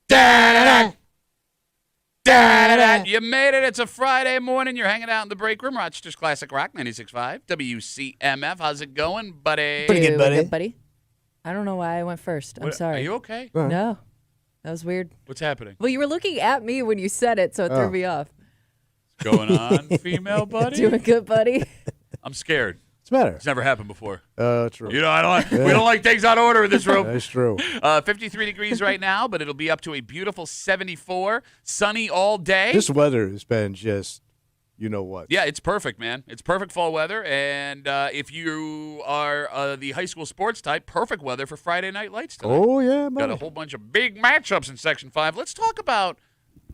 Da-da-da. Da-da-da. You made it. It's a Friday morning. You're hanging out in the break room. Rochester's Classic Rock 96.5 WCMF. How's it going, buddy? Pretty good, buddy. I don't know why I went first. I'm sorry. Are you okay? No. That was weird. What's happening? Well, you were looking at me when you said it, so it threw me off. What's going on, female buddy? Doing good, buddy. I'm scared. What's the matter? It's never happened before. True. You know, we don't like things out of order in this room. That's true. 53 degrees right now, but it'll be up to a beautiful 74. Sunny all day. This weather has been just, you know what. Yeah, it's perfect, man. It's perfect fall weather. And if you are the high school sports type, perfect weather for Friday Night Lights tonight. Oh, yeah, buddy. Got a whole bunch of big matchups in Section 5. Let's talk about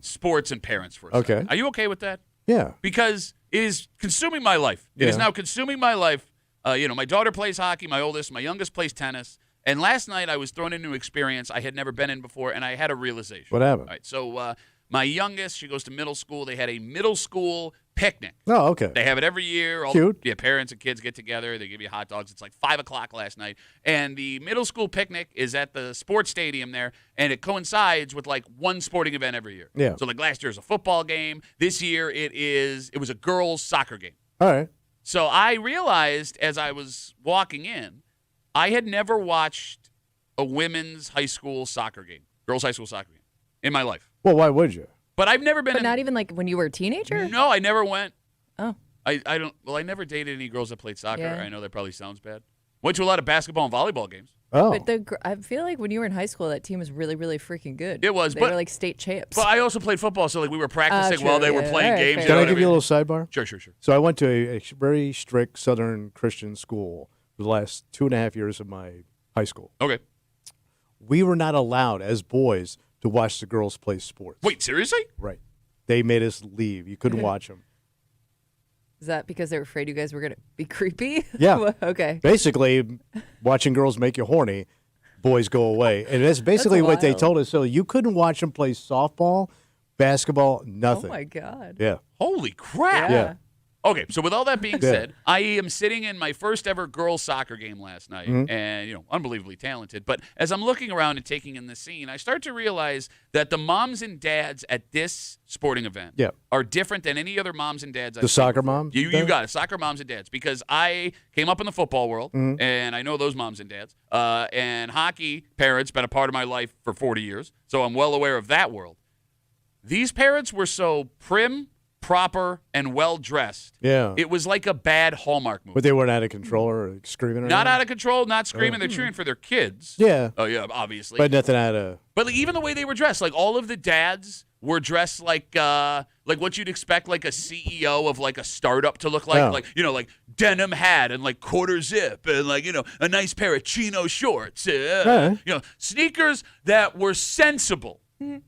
sports and parents for a second. Are you okay with that? Yeah. Because it is consuming my life. It is now consuming my life. My daughter plays hockey, my oldest. My youngest plays tennis. And last night I was thrown into an experience I had never been in before, and I had a realization. What happened? All right, so my youngest, she goes to middle school. They had a middle school picnic. Oh, okay. They have it every year. Cute. Parents and kids get together. They give you hot dogs. It's like 5 o'clock last night. And the middle school picnic is at the sports stadium there, and it coincides with like one sporting event every year. Yeah. So like last year was a football game. This year it was a girls' soccer game. All right. So I realized as I was walking in, I had never watched a women's high school soccer game, girls' high school soccer game in my life. Well, why would you? But I've never been But not even like when you were a teenager? No, I never went. Oh. I never dated any girls that played soccer. Yeah. I know that probably sounds bad. Went to a lot of basketball and volleyball games. Oh. But I feel like when you were in high school, that team was really, really freaking good. It was, They but- were like state champs. But I also played football, so like we were practicing true, while they were yeah. playing All right, games. fair You Can know I what give you a mean? little sidebar? Sure. So I went to a very strict Southern Christian school for the last 2.5 years of my high school. Okay. We were not allowed as boys to watch the girls play sports. Wait, seriously? Right. They made us leave. You couldn't watch them. Is that because they were afraid you guys were going to be creepy? Yeah. Okay. Basically, watching girls make you horny, boys go away. And that's basically what they wild. told us. So you couldn't watch them play softball, basketball, nothing. Oh, my God. Yeah. Holy crap. Yeah. Okay, so with all that being Yeah. said, I am sitting in my first ever girls soccer game last night, and unbelievably talented. But as I'm looking around and taking in the scene, I start to realize that the moms and dads at this sporting event are different than any other moms and dads. The soccer moms? You got it, soccer moms and dads, because I came up in the football world, and I know those moms and dads. And hockey parents been a part of my life for 40 years, so I'm well aware of that world. These parents were so prim, proper, and well-dressed. Yeah. It was like a bad Hallmark movie. But they weren't out of control or screaming or Not anything? out of control, not screaming. They're cheering for their kids. Yeah. Oh, yeah, obviously. But nothing out of... But like, even the way they were dressed, like all of the dads were dressed like what you'd expect like a CEO of like a startup to look like. Yeah. Like denim hat and like quarter zip and like, a nice pair of chino shorts. Right. Sneakers that were sensible.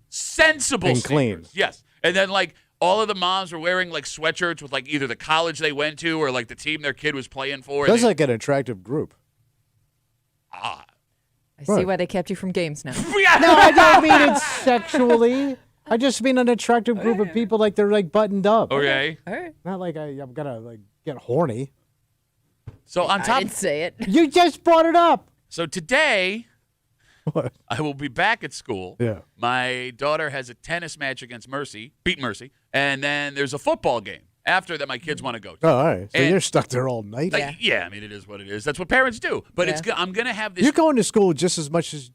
Sensible And sneakers. clean. Yes. And then like all of the moms were wearing like sweatshirts with like either the college they went to or like the team their kid was playing for. That's like an attractive group. Ah. I see why they kept you from games now. No, I don't mean it sexually. I just mean an attractive group of people like they're like buttoned up. Okay. All right. Not like I'm gonna like get horny. So on I top didn't say it. You just brought it up. So today What? I will be back at school. Yeah. My daughter has a tennis match against beat Mercy, and then there's a football game after that my kids want to go to. Oh, all right. So And- you're stuck there all night. Yeah, I mean, it is what it is. That's what parents do. But I'm going to have this. You're going to school just as much as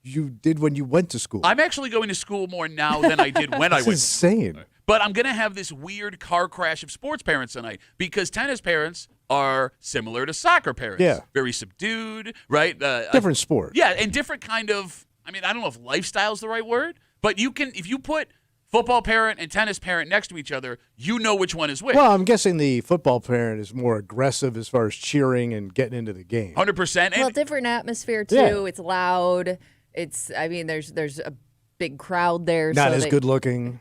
you did when you went to school. I'm actually going to school more now than I did when I That's went. insane. But I'm going to have this weird car crash of sports parents tonight because tennis parents are similar to soccer parents. Yeah. Very subdued, right? Different sport. Yeah, and different kind of, I mean, I don't know if lifestyle is the right word, but if you put football parent and tennis parent next to each other, you know which one is which. Well, I'm guessing the football parent is more aggressive as far as cheering and getting into the game. 100%. Well, And different atmosphere too. Yeah. It's loud. There's a big crowd there. Not so as good looking.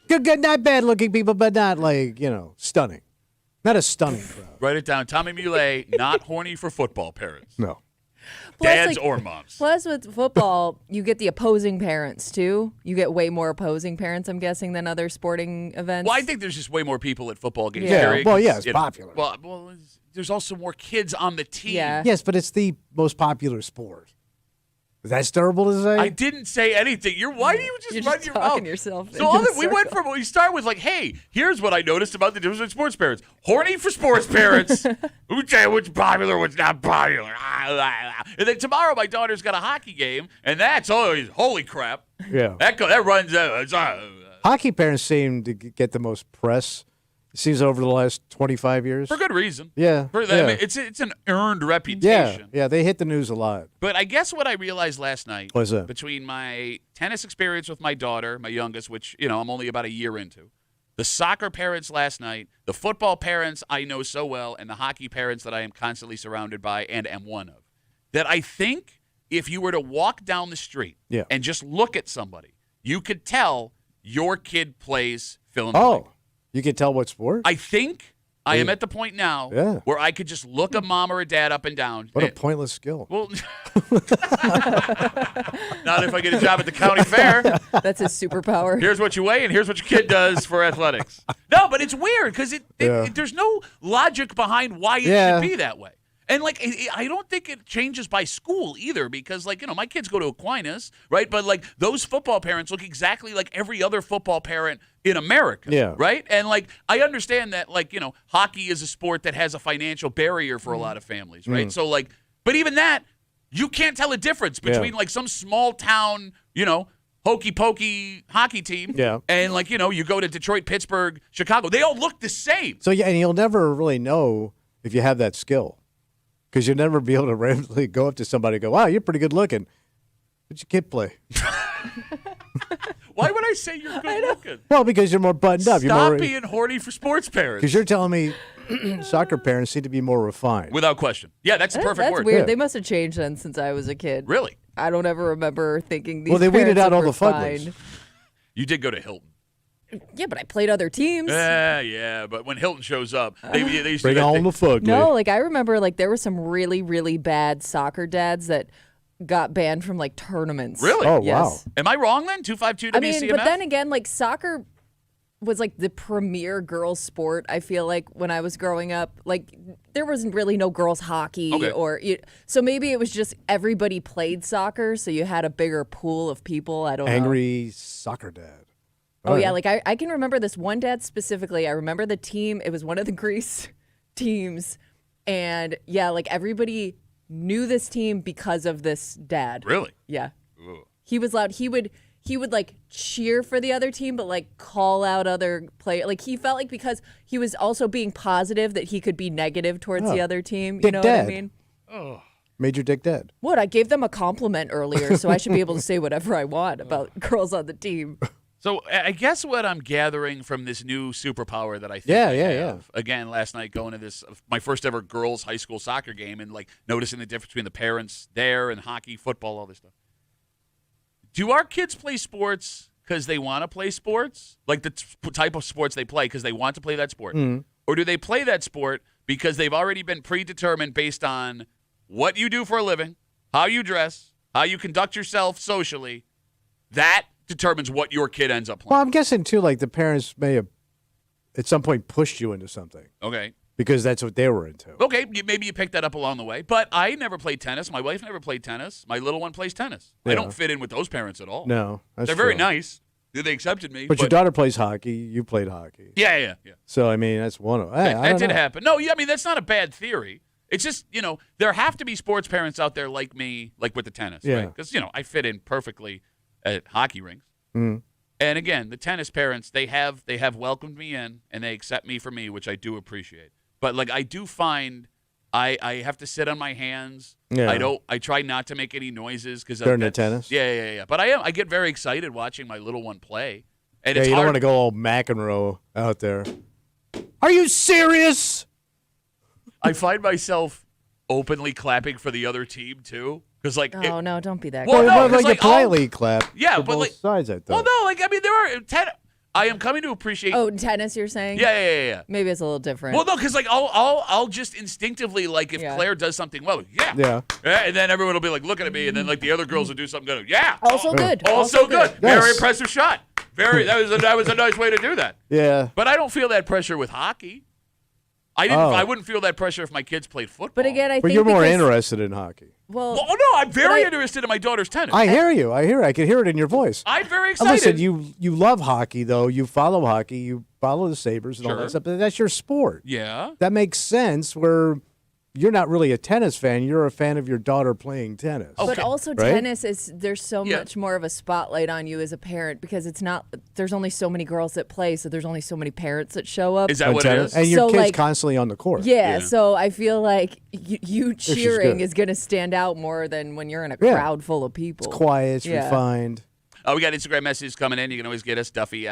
good, not bad looking people, but not like, stunning. Not a stunning crowd. write it down. Tommy Muley, not horny for football parents. No. Dads or moms. Plus, with football, you get the opposing parents too. You get way more opposing parents, I'm guessing, than other sporting events. Well, I think there's just way more people at football games. Yeah. period, Well, 'cause, yeah, it's popular. There's also more kids on the team. Yeah. Yes, but it's the most popular sport. That's terrible to say. I didn't say anything. Why do you just You're run just your talking mouth? yourself So we went from, we start with like, hey, here's what I noticed about the difference between sports parents. Horny for sports parents. Which popular, what's not popular. And then tomorrow my daughter's got a hockey game, and that's always, holy crap. Yeah. That runs out. Hockey parents seem to get the most press. It seems over the last 25 years. For good reason. Yeah. I mean, it's an earned Yeah. reputation. Yeah. They hit the news a lot. But I guess what I realized last night, What's that? between my tennis experience with my daughter, my youngest, which, I'm only about a year into, the soccer parents last night, the football parents I know so well, and the hockey parents that I am constantly surrounded by and am one of, that I think if you were to walk down the street and just look at somebody, you could tell your kid plays fill in the blank. You can tell what sport? I think I am at the point now where I could just look a mom or a dad up and down. What a pointless skill. Well, not if I get a job at the county fair. That's his superpower. Here's what you weigh, and here's what your kid does for athletics. No, but it's weird because there's no logic behind why it should be that way. And, like, I don't think it changes by school either because, like, my kids go to Aquinas, right? But, like, those football parents look exactly like every other football parent in America, right? And, like, I understand that, like, hockey is a sport that has a financial barrier for a lot of families, right? So, like, but even that, you can't tell a difference between, like, some small town, hokey-pokey hockey team and, like, you go to Detroit, Pittsburgh, Chicago. They all look the same. So, and you'll never really know if you have that skill. Because you'll never be able to randomly go up to somebody and go, wow, you're pretty good looking. What'd your kid play? Why would I say you're good looking? Well, because you're more buttoned up. Stop being horny for sports parents. Because you're telling me soccer parents seem to be more refined. Without question. Yeah, that's the perfect That's word. weird. Yeah. They must have changed then since I was a kid. Really? I don't ever remember thinking these Well, they weeded parents out all were the fugglers. fine. You did go to Hilton. Yeah, but I played other teams. Yeah, but when Hilton shows up, they used to Bring on the fugly. No, like I remember like there were some really, really bad soccer dads that got banned from like tournaments. Really? Oh, Yes. wow. Am I wrong then? 252 WCMF? I mean, but then again, like soccer was like the premier girls sport. I feel like when I was growing up, like there wasn't really no girls hockey so maybe it was just everybody played soccer, so you had a bigger pool of people. I don't know. Angry soccer dad. Oh, yeah. Like, I can remember this one dad specifically. I remember the team. It was one of the Greece teams. And, yeah, like, everybody knew this team because of this dad. Really? Yeah. Ooh. He was loud. He would, like, cheer for the other team, but, like, call out other players. Like, he felt like because he was also being positive that he could be negative towards the other team. You Dick know dad. what I mean? Oh. Major Dick Dad. What? I gave them a compliment earlier, so I should be able to say whatever I want about girls on the team. So I guess what I'm gathering from this new superpower that I think I have, again, last night going to this, my first ever girls high school soccer game and like noticing the difference between the parents there and hockey, football, all this stuff. Do our kids play sports because they want to play sports? Like the type of sports they play because they want to play that sport? Or do they play that sport because they've already been predetermined based on what you do for a living, how you dress, how you conduct yourself socially? That determines what your kid ends up playing. Well, I'm guessing, too, like the parents may have at some point pushed you into something. Okay. Because that's what they were into. Okay, maybe you picked that up along the way. But I never played tennis. My wife never played tennis. My little one plays tennis. Yeah. I don't fit in with those parents at all. No, that's They're very true. nice. They accepted me. But your daughter plays hockey. You played hockey. Yeah. So, I mean, that's one of them. That did happen. No, I mean, that's not a bad theory. It's just, there have to be sports parents out there like me, like with the tennis, right? Because, I fit in perfectly at hockey rinks. Mm. And again, the tennis parents, they have welcomed me in and they accept me for me, which I do appreciate. But like I do find I have to sit on my hands. Yeah. I try not to make any noises because during the tennis. Yeah. But I get very excited watching my little one play. And Yeah, it's you hard. don't want to go all McEnroe out there. Are you serious? I find myself openly clapping for the other team too. Because like Oh, no, don't be that Well, guy. no, like 'cause, you like, politely clap. Yeah, for but both like sides, I thought. well, no, like I mean, there are I am coming to appreciate. Oh, tennis, you're saying? Yeah. Maybe it's a little different. Well, no, because like I'll just instinctively like if Yeah. Claire does something well, Yeah. and then everyone will be like looking at me, and then like the other girls will do something good, yeah, Also good. also good, Yes. very impressive shot, that was a nice way to do that. Yeah. But I don't feel that pressure with hockey. I wouldn't feel that pressure if my kids played football. But again, I But think you're more because- interested in hockey. Well, Oh no, I'm very interested in my daughter's tennis. I hear you. I can hear it in your voice. I'm very excited. Listen, you love hockey, though. You follow hockey. You follow the Sabres and all Sure. that stuff. But that's your sport. Yeah. That makes sense where you're not really a tennis fan. You're a fan of your daughter playing tennis. Okay. But also Right? tennis there's so much more of a spotlight on you as a parent because there's only so many girls that play, so there's only so many parents that show up. Is that what it Tennis. is? And your So, kid's like- constantly on the court. Yeah, so I feel like you cheering good. is going to stand out more than when you're in a Yeah. crowd full of people. It's quiet. It's Yeah. refined. We got Instagram messages coming in. You can always get us, Duffy.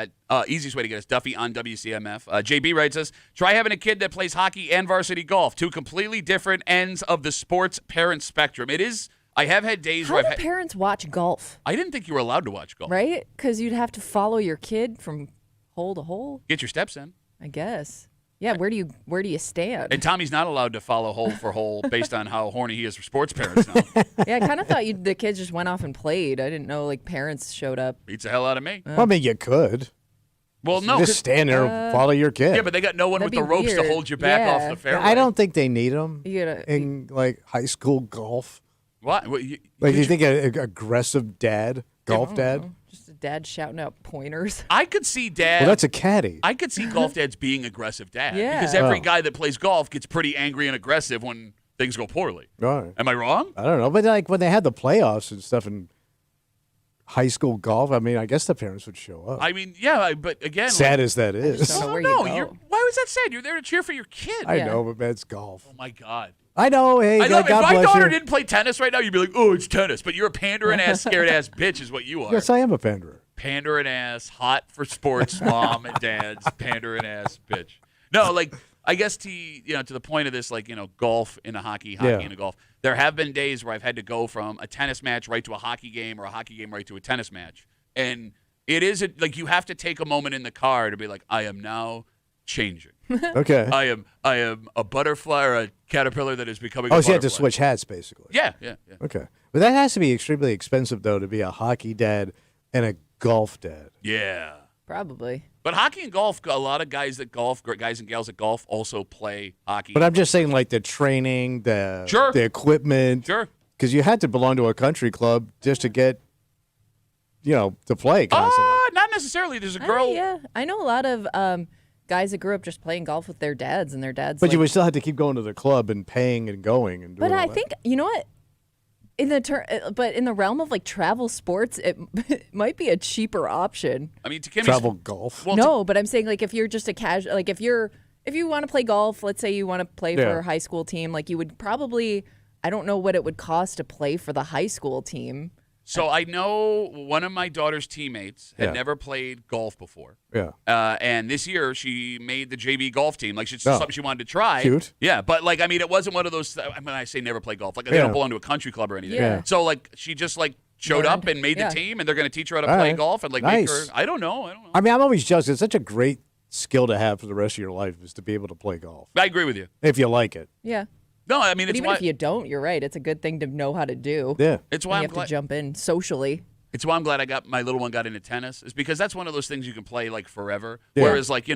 Easiest way to get us, Duffy on WCMF. JB writes us, try having a kid that plays hockey and varsity golf. Two completely different ends of the sports parent spectrum. It is, I have had days How where do I've had, parents watch golf, I didn't think you were allowed to watch golf. right? Because you'd have to follow your kid from hole to hole, Get your steps in. I guess. Yeah, where do you stand? And Tommy's not allowed to follow hole for hole based on how horny he is for sports parents now. Yeah, I kind of thought the kids just went off and played. I didn't know like parents showed up. Beats the hell out of me. Well, I mean, you could. Well, no. Just 'cause- stand there and follow your kid. yeah, but they got no one That'd with the be ropes to weird. hold you back Yeah. off the fairway. I don't think they need them You gotta- in like high school golf. What? Like, you think an aggressive dad, golf dad? Just a dad shouting out pointers. I could see dad. Well, that's a caddy. I could see golf dads being aggressive dad. Yeah. Because every Oh. guy that plays golf gets pretty angry and aggressive when things go poorly. All right. Am I wrong? I don't know, but like when they had the playoffs and stuff in high school golf, I mean, I guess the parents would show up. I mean, yeah, but again. Sad as that is. don't know where you no, go. why was that sad? You're there to cheer for your kid. I Yeah. know, but man, it's golf. Oh, my God. I know. Hey, I know. If God my bless daughter you. didn't play tennis right now, you'd be like, oh, it's tennis. But you're a pandering ass, scared ass bitch is what you are. Yes, I am a panderer. Pandering ass, hot for sports, mom and dad's pandering ass bitch. No, like, I guess to the point of this, like, golf into hockey Yeah. into golf. There have been days where I've had to go from a tennis match right to a hockey game or a hockey game right to a tennis match. And it is like you have to take a moment in the car to be like, I am now changing. Okay. I am a butterfly or a caterpillar that is becoming a Oh, butterfly. so you had to switch hats, basically. Yeah. Okay. But that has to be extremely expensive, though, to be a hockey dad and a golf dad. Yeah. Probably. But hockey and golf, a lot of guys that golf, guys and gals that golf also play hockey. But I'm just saying, like, the training, the Sure. equipment. Sure. Because you had to belong to a country club just to get, to play constantly. Not necessarily. There's a girl. Yeah, I know a lot of guys that grew up just playing golf with their dads, and their dads. But like, you would still have to keep going to the club and paying and going and doing But all I that. think you know what. But in the realm of like travel sports, it might be a cheaper option. I mean, to Kimmy's Travel golf. Well, No, but I'm saying like if you're just a casual, like if you want to play golf, let's say you want to play Yeah. for a high school team, like you would probably, I don't know what it would cost to play for the high school team. So I know one of my daughter's teammates had Yeah. never played golf before. Yeah. And this year she made the JV golf team. Like, it's Oh. something she wanted to try. Cute. Yeah, but like, I mean, it wasn't one of those. When I say never play golf, like they Yeah. don't belong to a country club or anything. Yeah. So like, she just like showed up and made Yeah. the team, and they're going to teach her how to All play right. golf and like make Nice. her. I don't know. I mean, I'm always jealous. It's such a great skill to have for the rest of your life is to be able to play golf. I agree with you. If you like it. Yeah. No, I mean, But it's even why if you don't, you're right. It's a good thing to know how to do. Yeah. it's When why you I'm have glad. to jump in socially. It's why I'm glad I got my little one got into tennis. Is because that's one of those things you can play like forever. Yeah. Whereas like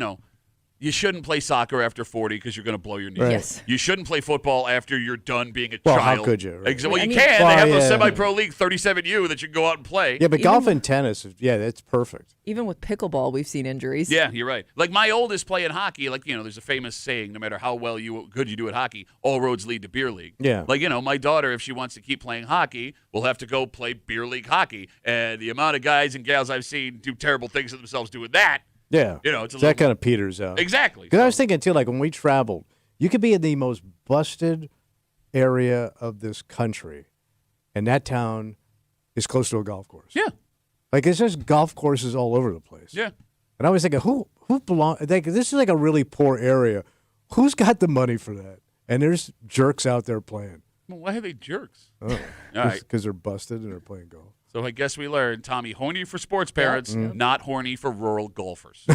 you shouldn't play soccer after 40 because you're going to blow your knee. Right. Yes. You shouldn't play football after you're done being a Well, how child. could you, right? Well, I you mean- can. Well, They have those yeah. semi-pro league 37U that you can go out and play. Yeah, but golf and tennis, yeah, that's perfect. Even with pickleball, we've seen injuries. Yeah, you're right. Like my oldest playing hockey, like there's a famous saying: no matter how good you do at hockey, all roads lead to beer league. Yeah. Like my daughter, if she wants to keep playing hockey, will have to go play beer league hockey. And the amount of guys and gals I've seen do terrible things to themselves doing that. Yeah. It's a So that little- kind of peters out. Exactly. Because I was thinking, too, like when we traveled, you could be in the most busted area of this country, and that town is close to a golf course. Yeah. Like, it's just golf courses all over the place. Yeah. And I was thinking, who belong? Like, this is like a really poor area. Who's got the money for that? And there's jerks out there playing. Well, why are they jerks? Oh, All right. Because they're busted and they're playing golf. So I guess we learned, Tommy, horny for sports parents, not horny for rural golfers.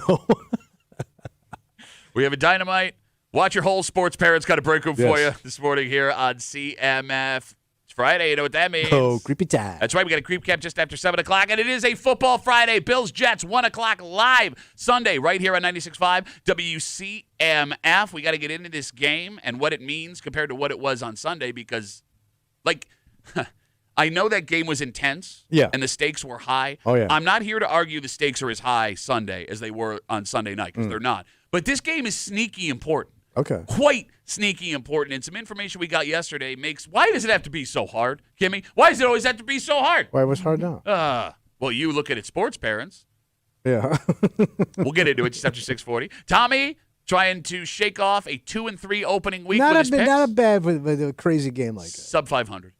We have a dynamite. Watch your whole sports parents got a break room for you Yes. this morning here on CMF. It's Friday. You know what that means. Oh, creepy time. That's right. We got a creep cap just after 7 o'clock, and it is a football Friday. Bills-Jets, 1 o'clock live Sunday right here on 96.5 WCMF. We got to get into this game and what it means compared to what it was on Sunday because, like, I know that game was intense and the stakes were high. Oh, yeah. I'm not here to argue the stakes are as high Sunday as they were on Sunday night because they're not. But this game is sneaky important. Okay. Quite sneaky important. And some information we got yesterday makes, why does it have to be so hard, Kimmy? Why does it always have to be so hard? Why was hard now? Well, you look at it, sports parents. Yeah. We'll get into it just after 6:40. Tommy trying to shake off a 2-3 opening week not with his picks. Not a bad with a crazy game like that. Sub 500.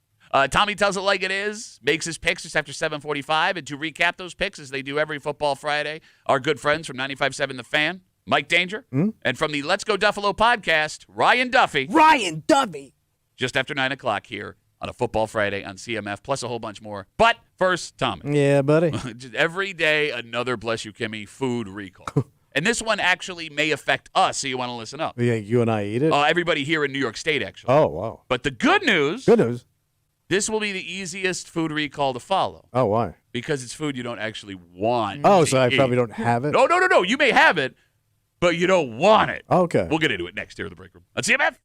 Tommy tells it like it is, makes his picks just after 7:45. And to recap those picks, as they do every football Friday, our good friends from 95.7 The Fan, Mike Danger, and from the Let's Go Duffalo podcast, Ryan Duffy. Ryan Duffy. Just after 9 o'clock here on a football Friday on CMF, plus a whole bunch more. But first, Tommy. Yeah, buddy. Just every day, another, bless you, Kimmy, food recall. And this one actually may affect us, so you want to listen up. Yeah, you and I eat it? Everybody here in New York State, actually. Oh, wow. But the good news. Good news. This will be the easiest food recall to follow. Oh, why? Because it's food you don't actually want. Oh, so I probably don't have it? No. You may have it, but you don't want it. Okay. We'll get into it next here in the break room. Let's see CMF.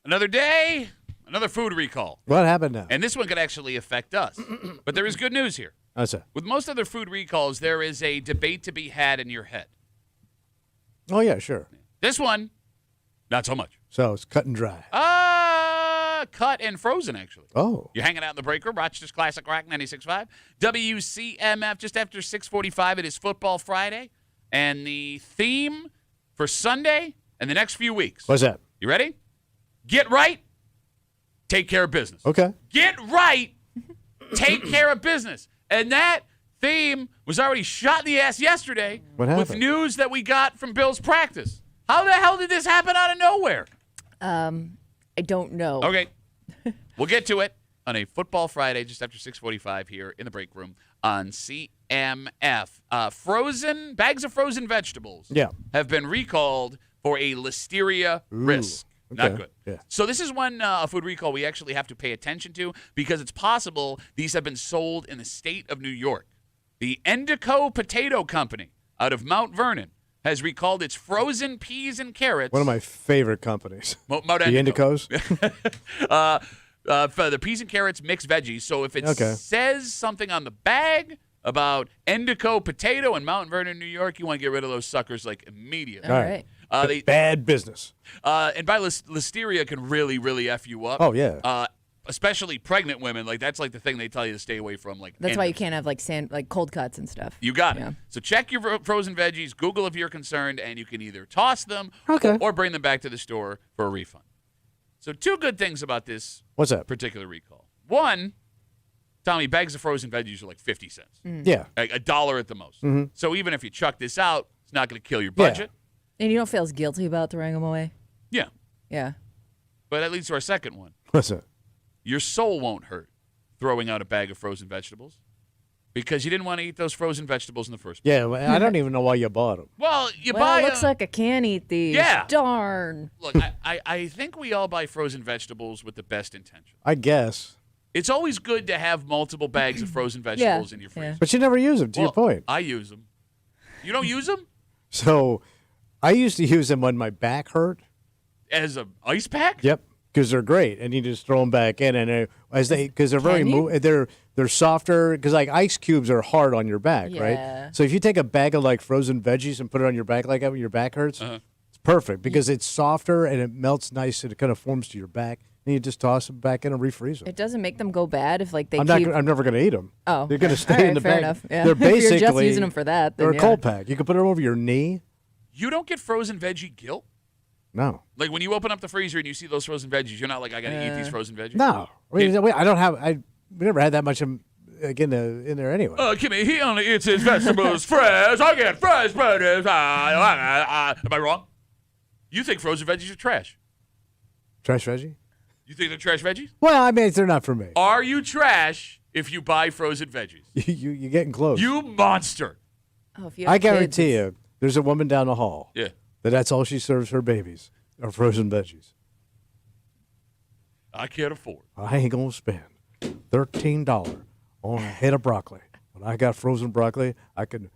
Another day, another food recall. What happened now? And this one could actually affect us. But there is good news here. What's that? With most other food recalls, there is a debate to be had in your head. Oh, yeah, sure. This one, not so much. So it's cut and dry. Cut and frozen, actually. Oh. You're hanging out in the break room, Rochester's Classic Rock 96.5. WCMF, just after 6:45, it is Football Friday. And the theme for Sunday and the next few weeks. What's that? You ready? Get right, take care of business. Okay. Get right, take care of business. And that theme was already shot in the ass yesterday What with happened? news that we got from Bill's practice. How the hell did this happen out of nowhere? I don't know. Okay. We'll get to it on a Football Friday just after 6:45 here in the break room on CMF. Bags of frozen vegetables have been recalled for a listeria risk. Not okay. good. Yeah. So this is one food recall we actually have to pay attention to because it's possible these have been sold in the state of New York. The Endico Potato Company out of Mount Vernon has recalled its frozen peas and carrots. One of my favorite companies. Mount The Endico. Indicos? For the peas and carrots mixed veggies. So if it Okay. says something on the bag about Endico Potato in Mount Vernon, New York, you want to get rid of those suckers like immediately. All right. Bad business. And by listeria can really, really F you up. Oh, yeah. Especially pregnant women. Like that's like the thing they tell you to stay away from. Like That's why you can't have like cold cuts and stuff. You got Yeah. it. So check your frozen veggies, Google if you're concerned, and you can either toss them Okay. or bring them back to the store for a refund. So two good things about this What's that? particular recall. One, Tommy, bags of frozen veggies are like 50 cents. Yeah. Like $1 at the most. Mm-hmm. So even if you chuck this out, it's not going to kill your budget. And you don't feel as guilty about throwing them away? Yeah. Yeah. But that leads to our second one. What's that? Your soul won't hurt throwing out a bag of frozen vegetables because you didn't want to eat those frozen vegetables in the first place. Yeah, well, I don't even know why you bought them. Well, Well, it looks like I can eat these. Yeah. Darn. Look, I think we all buy frozen vegetables with the best intention. I guess. It's always good to have multiple bags of frozen vegetables in your freezer. Yeah. But you never use them, to your point. I use them. You don't use them? So I used to use them when my back hurt. As an ice pack? Yep, because they're great, and you just throw them back in, and because they're very Can you? they're softer. Because like ice cubes are hard on your back, Yeah. right? So if you take a bag of like frozen veggies and put it on your back like that when your back hurts, it's perfect because it's softer and it melts nice and it kind of forms to your back. And you just toss them back in and refreeze them. It doesn't make them go bad if like they I'm keep. never going to eat them. Oh, they're going to stay all right, in the fair bag. enough. Yeah. They're If you're basically just using them for that, They're then a cold pack. You can put them over your knee. You don't get frozen veggie guilt? No. Like when you open up the freezer and you see those frozen veggies, you're not like, I got to eat these frozen veggies? No. We never had that much in there anyway. Kimmy, he only eats his vegetables fresh. I get fresh produce. Am I wrong? You think frozen veggies are trash? Trash veggie? You think they're trash veggies? Well, I mean, they're not for me. Are you trash if you buy frozen veggies? You're getting close. You monster. Oh, if you have I guarantee kids, you, there's a woman down the hall Yeah. that's all she serves her babies are frozen veggies. I can't afford. I ain't gonna spend $13 on a head of broccoli. When I got frozen broccoli, I can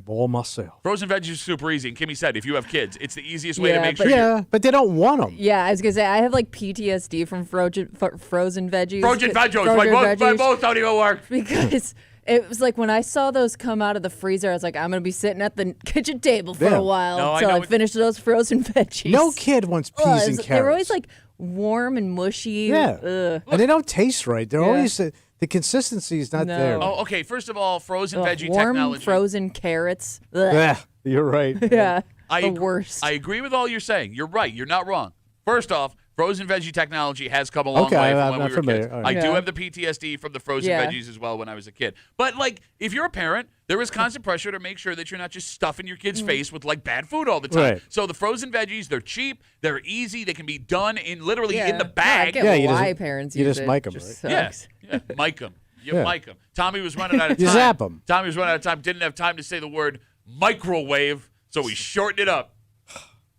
boil myself. Frozen veggies are super easy. And Kimmy said, if you have kids, it's the easiest way to Yeah, make but- sure you're Yeah, but they don't want them. Yeah, I was gonna say I have like PTSD from frozen veggies. frozen veggies. My both don't even work. Because it was like when I saw those come out of the freezer, I was like, I'm gonna be sitting at the kitchen table for Yeah. a while No, I until know I what- finish those frozen veggies. No kid wants peas and carrots. They were always like warm and mushy. yeah, Ugh. and they don't taste right. They're Yeah. always the consistency is not No. there. Oh, okay. First of all, frozen Ugh, veggie warm technology. frozen carrots. Ugh. Yeah, you're right. Yeah, I the ag- worst. I agree with all you're saying. You're right. You're not wrong. First off, frozen veggie technology has come a long Okay, way from I'm when not we were familiar. kids. All right. I do Yeah. have the PTSD from the frozen Yeah. veggies as well when I was a kid. But like, if you're a parent, there is constant pressure to make sure that you're not just stuffing your kid's face with like bad food all the time. Right. So the frozen veggies, they're cheap, they're easy, they can be done in literally yeah. in the No, I bag. get Yeah, you why just- parents you use just it. mic 'em, Just right? Yeah, sucks. yeah, mic them. You Yeah. mic them. Tommy was running out of time. You zap 'em. Tommy was running out of time. Didn't have time to say the word microwave, so we shortened it up.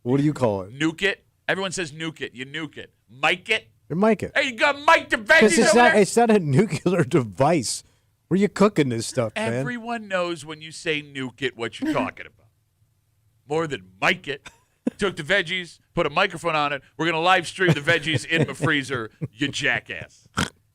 What do you call it? Nuke it. Everyone says nuke it. You nuke it. Mic it. You're mic it. Hey, you got mic the Because veggies it's over not. there? It's not a nuclear device. Where you cooking this stuff, man? Everyone knows when you say nuke it what you're talking about. More than mic it. Took the veggies, put a microphone on it. We're going to live stream the veggies in the freezer, you jackass.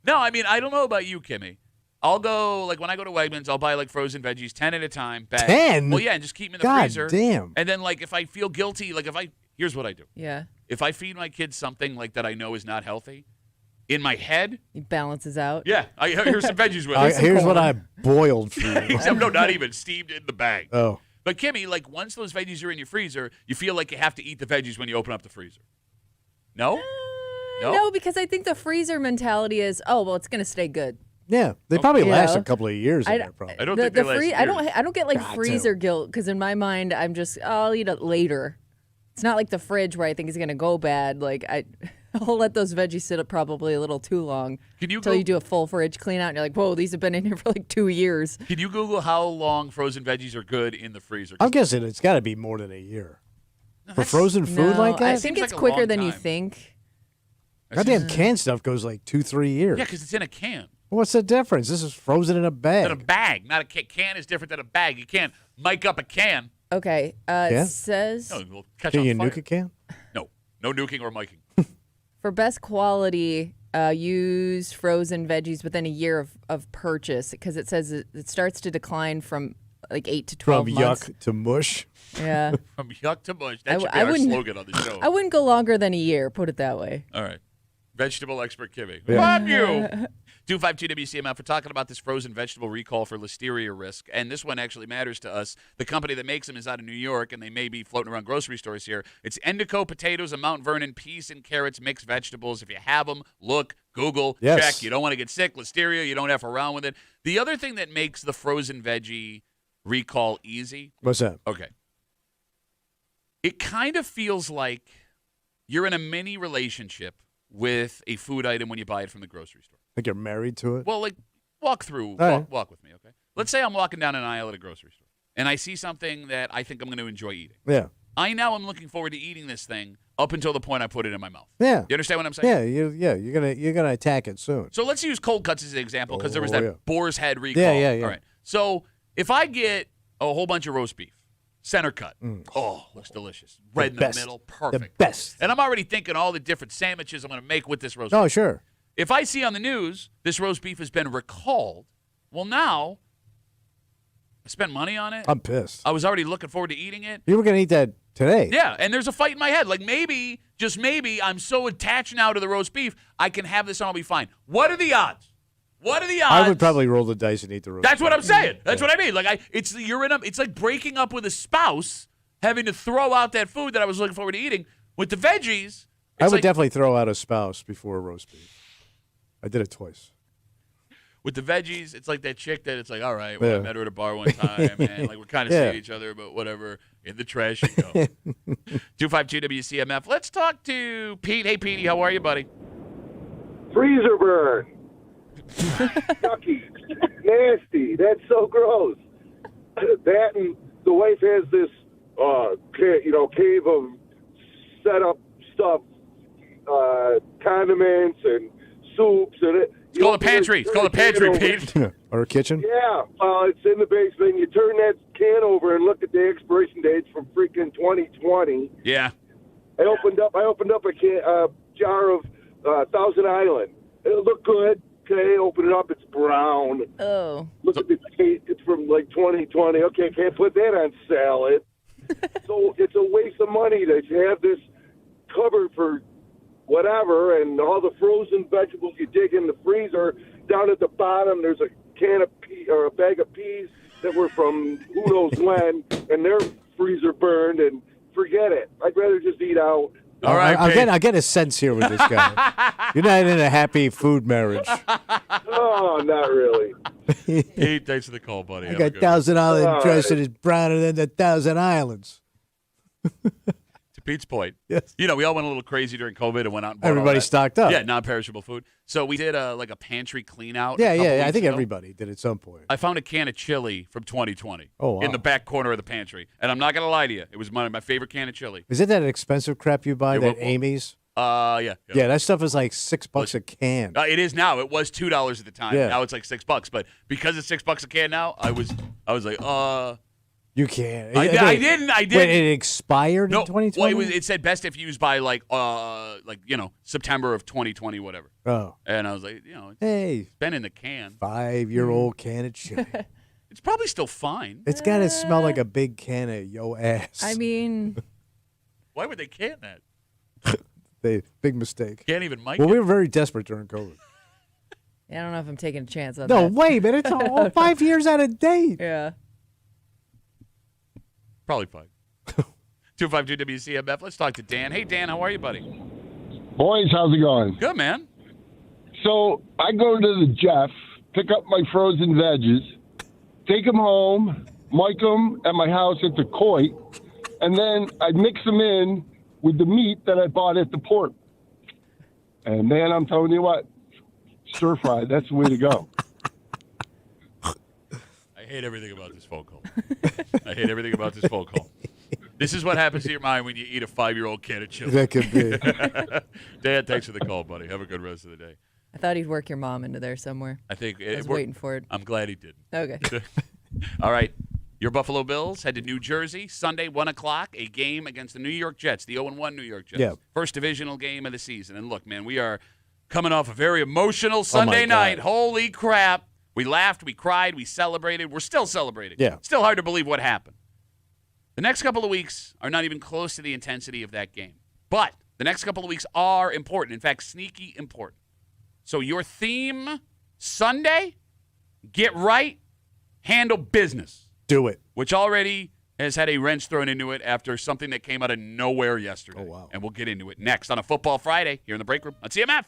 No, I mean, I don't know about you, Kimmy. I'll go, like, when I go to Wegmans, I'll buy, like, frozen veggies 10 at a time. Bag. 10? Well, yeah, and just keep them in the God freezer. damn. And then, like, if I feel guilty, like, here's what I do. Yeah. If I feed my kids something, like, that I know is not healthy, in my head, It balances out. yeah, here's some veggies with it. Here's what I boiled for you. Except, no, not even steamed in the bag. Oh. But, Kimmy, like, once those veggies are in your freezer, you feel like you have to eat the veggies when you open up the freezer. No? No, because I think the freezer mentality is, oh, well, it's going to stay good. Yeah, they probably last Yeah. a couple of years in there, probably. I don't think they last years. I don't get like God, freezer too. guilt because in my mind I'm just I'll eat it later. It's not like the fridge where I think it's gonna go bad. Like I'll let those veggies sit up probably a little too long until you do a full fridge clean out and you're like, whoa, these have been in here for like 2 years. Can you Google how long frozen veggies are good in the freezer? I'm guessing it's got to be more than a year. For frozen food No, like that? I think Seems it's like a quicker long than you time. think. Goddamn canned stuff goes like 2-3 years. Yeah, because it's in a can. What's the difference? This is frozen in a bag. In a bag, not a can. Can is different than a bag. You can't mic up a can. Okay. Yeah? It says No, we'll catch Can on you fire. nuke a can? No nuking or miking. for best quality, use frozen veggies within a year of purchase because it says it starts to decline from like 8 to 12 From months. yuck to mush. Yeah. From yuck to mush. That should be I our wouldn't- slogan on the show. I wouldn't go longer than a year, put it that way. All right. Vegetable expert Kimmy. Yeah. Love you. 252 WCMF. We're talking about this frozen vegetable recall for listeria risk, and this one actually matters to us. The company that makes them is out of New York, and they may be floating around grocery stores here. It's Endico potatoes and Mount Vernon peas and carrots mixed vegetables. If you have them, look, Google, Yes. check. You don't want to get sick, listeria. You don't have to around with it. The other thing that makes the frozen veggie recall easy. What's that? Okay. It kind of feels like you're in a mini relationship with a food item when you buy it from the grocery store. Like you're married to it? Well, like, walk right. with me, okay? Let's say I'm walking down an aisle at a grocery store, and I see something that I think I'm going to enjoy eating. Yeah. I now am looking forward to eating this thing up until the point I put it in my mouth. Yeah. You understand what I'm saying? Yeah, you're gonna attack it soon. So let's use cold cuts as an example because there was Oh, that yeah. boar's head recall. Yeah. All right. So if I get a whole bunch of roast beef, center cut, looks delicious. Red in best. the middle, perfect. The best. And I'm already thinking all the different sandwiches I'm going to make with this roast beef. Oh, sure. If I see on the news this roast beef has been recalled, well, now I spent money on it. I'm pissed. I was already looking forward to eating it. You were gonna eat that today. Yeah, and there's a fight in my head. Like maybe, just maybe, I'm so attached now to the roast beef, I can have this and I'll be fine. What are the odds? What are the odds? I would probably roll the dice and eat the roast. That's what beef. I'm saying. That's what I mean. Like it's like breaking up with a spouse, having to throw out that food that I was looking forward to eating. With the veggies, I it's would like, definitely throw out a spouse before a roast beef. I did it twice. with the veggies, it's like that chick that it's like, all right, well, I Yeah. met her at a bar one time, and like we're kind of Yeah. seeing each other, but whatever. In the trash you go. 252 WCMF. Let's talk to Pete. Hey, Petey, how are you, buddy? Freezer burn. Yucky. Nasty. That's so gross. That and the wife has this, cave of set up stuff, condiments and soups and it. It's called a pantry. It's called a pantry, Pete. Or a kitchen. Yeah, it's in the basement. You turn that can over and look at the expiration dates from freaking 2020. Yeah. I opened up a jar of Thousand Island. It looked good. Okay, open it up. It's brown. Oh. Look at the date. It's from like 2020. Okay, can't put that on salad. So it's a waste of money to have this covered for whatever, and all the frozen vegetables you dig in the freezer. Down at the bottom, there's a can of pea or a bag of peas that were from who knows when, and they're freezer burned. And forget it. I'd rather just eat out. All right, Pete. I get a sense here with this guy. You're not in a happy food marriage. Oh, not really. Pete, thanks for the call, buddy. I Have a got good one. Thousand Island All dressing right. is browner than the Thousand Islands. To Pete's point, Yes. we all went a little crazy during COVID and went out and bought all Everybody that- stocked up. Yeah, non-perishable food. So we did a pantry clean out. Yeah, a couple I weeks think ago. everybody did at some point. I found a can of chili from 2020 Oh, wow. in the back corner of the pantry. And I'm not going to lie to you. It was my favorite can of chili. Is it that expensive crap you buy, Yeah, that well, Amy's? Yeah. Yeah, that stuff is like $6 a can. It is now. It was $2 at the time. Yeah. Now it's like $6. But because it's $6 a can now, I was like, You can't. I didn't. Wait, it expired in 2020? Well, it said best if used by September of 2020, whatever. Oh. And I was like, it's been in the can. 5-year-old can of chili. It's probably still fine. It's got to smell like a big can of yo ass. I mean, why would they can that? Big mistake. Can't even mic Well, it. we were very desperate during COVID. I don't know if I'm taking a chance on No, that. wait, man. It's all 5 years out of date. Yeah. Probably fine. 252 WCMF. Let's talk to Dan. Hey, Dan, how are you, buddy? Boys, how's it going? Good, man. So I go to the Jeff, pick up my frozen veggies, take them home, mic them at my house at the Coit, and then I mix them in with the meat that I bought at the port. And, man, I'm telling you what, stir-fried, that's the way to go. I hate everything about this phone call. I hate everything about this phone call. This is what happens to your mind when you eat a 5-year-old can of chili. That could be. Dan, thanks for the call, buddy. Have a good rest of the day. I thought he'd work your mom into there somewhere. I think I was waiting for it. I'm glad he didn't. Okay. All right. Your Buffalo Bills head to New Jersey Sunday, 1 o'clock, a game against the New York Jets, the 0-1 New York Jets. Yeah. First divisional game of the season. And look, man, we are coming off a very emotional Sunday God. night. Holy crap. We laughed, we cried, we celebrated. We're still celebrating. Yeah. Still hard to believe what happened. The next couple of weeks are not even close to the intensity of that game. But the next couple of weeks are important. In fact, sneaky important. So your theme Sunday, get right, handle business. Do it. Which already has had a wrench thrown into it after something that came out of nowhere yesterday. Oh, wow. And we'll get into it next on a Football Friday here in the break room on CMF.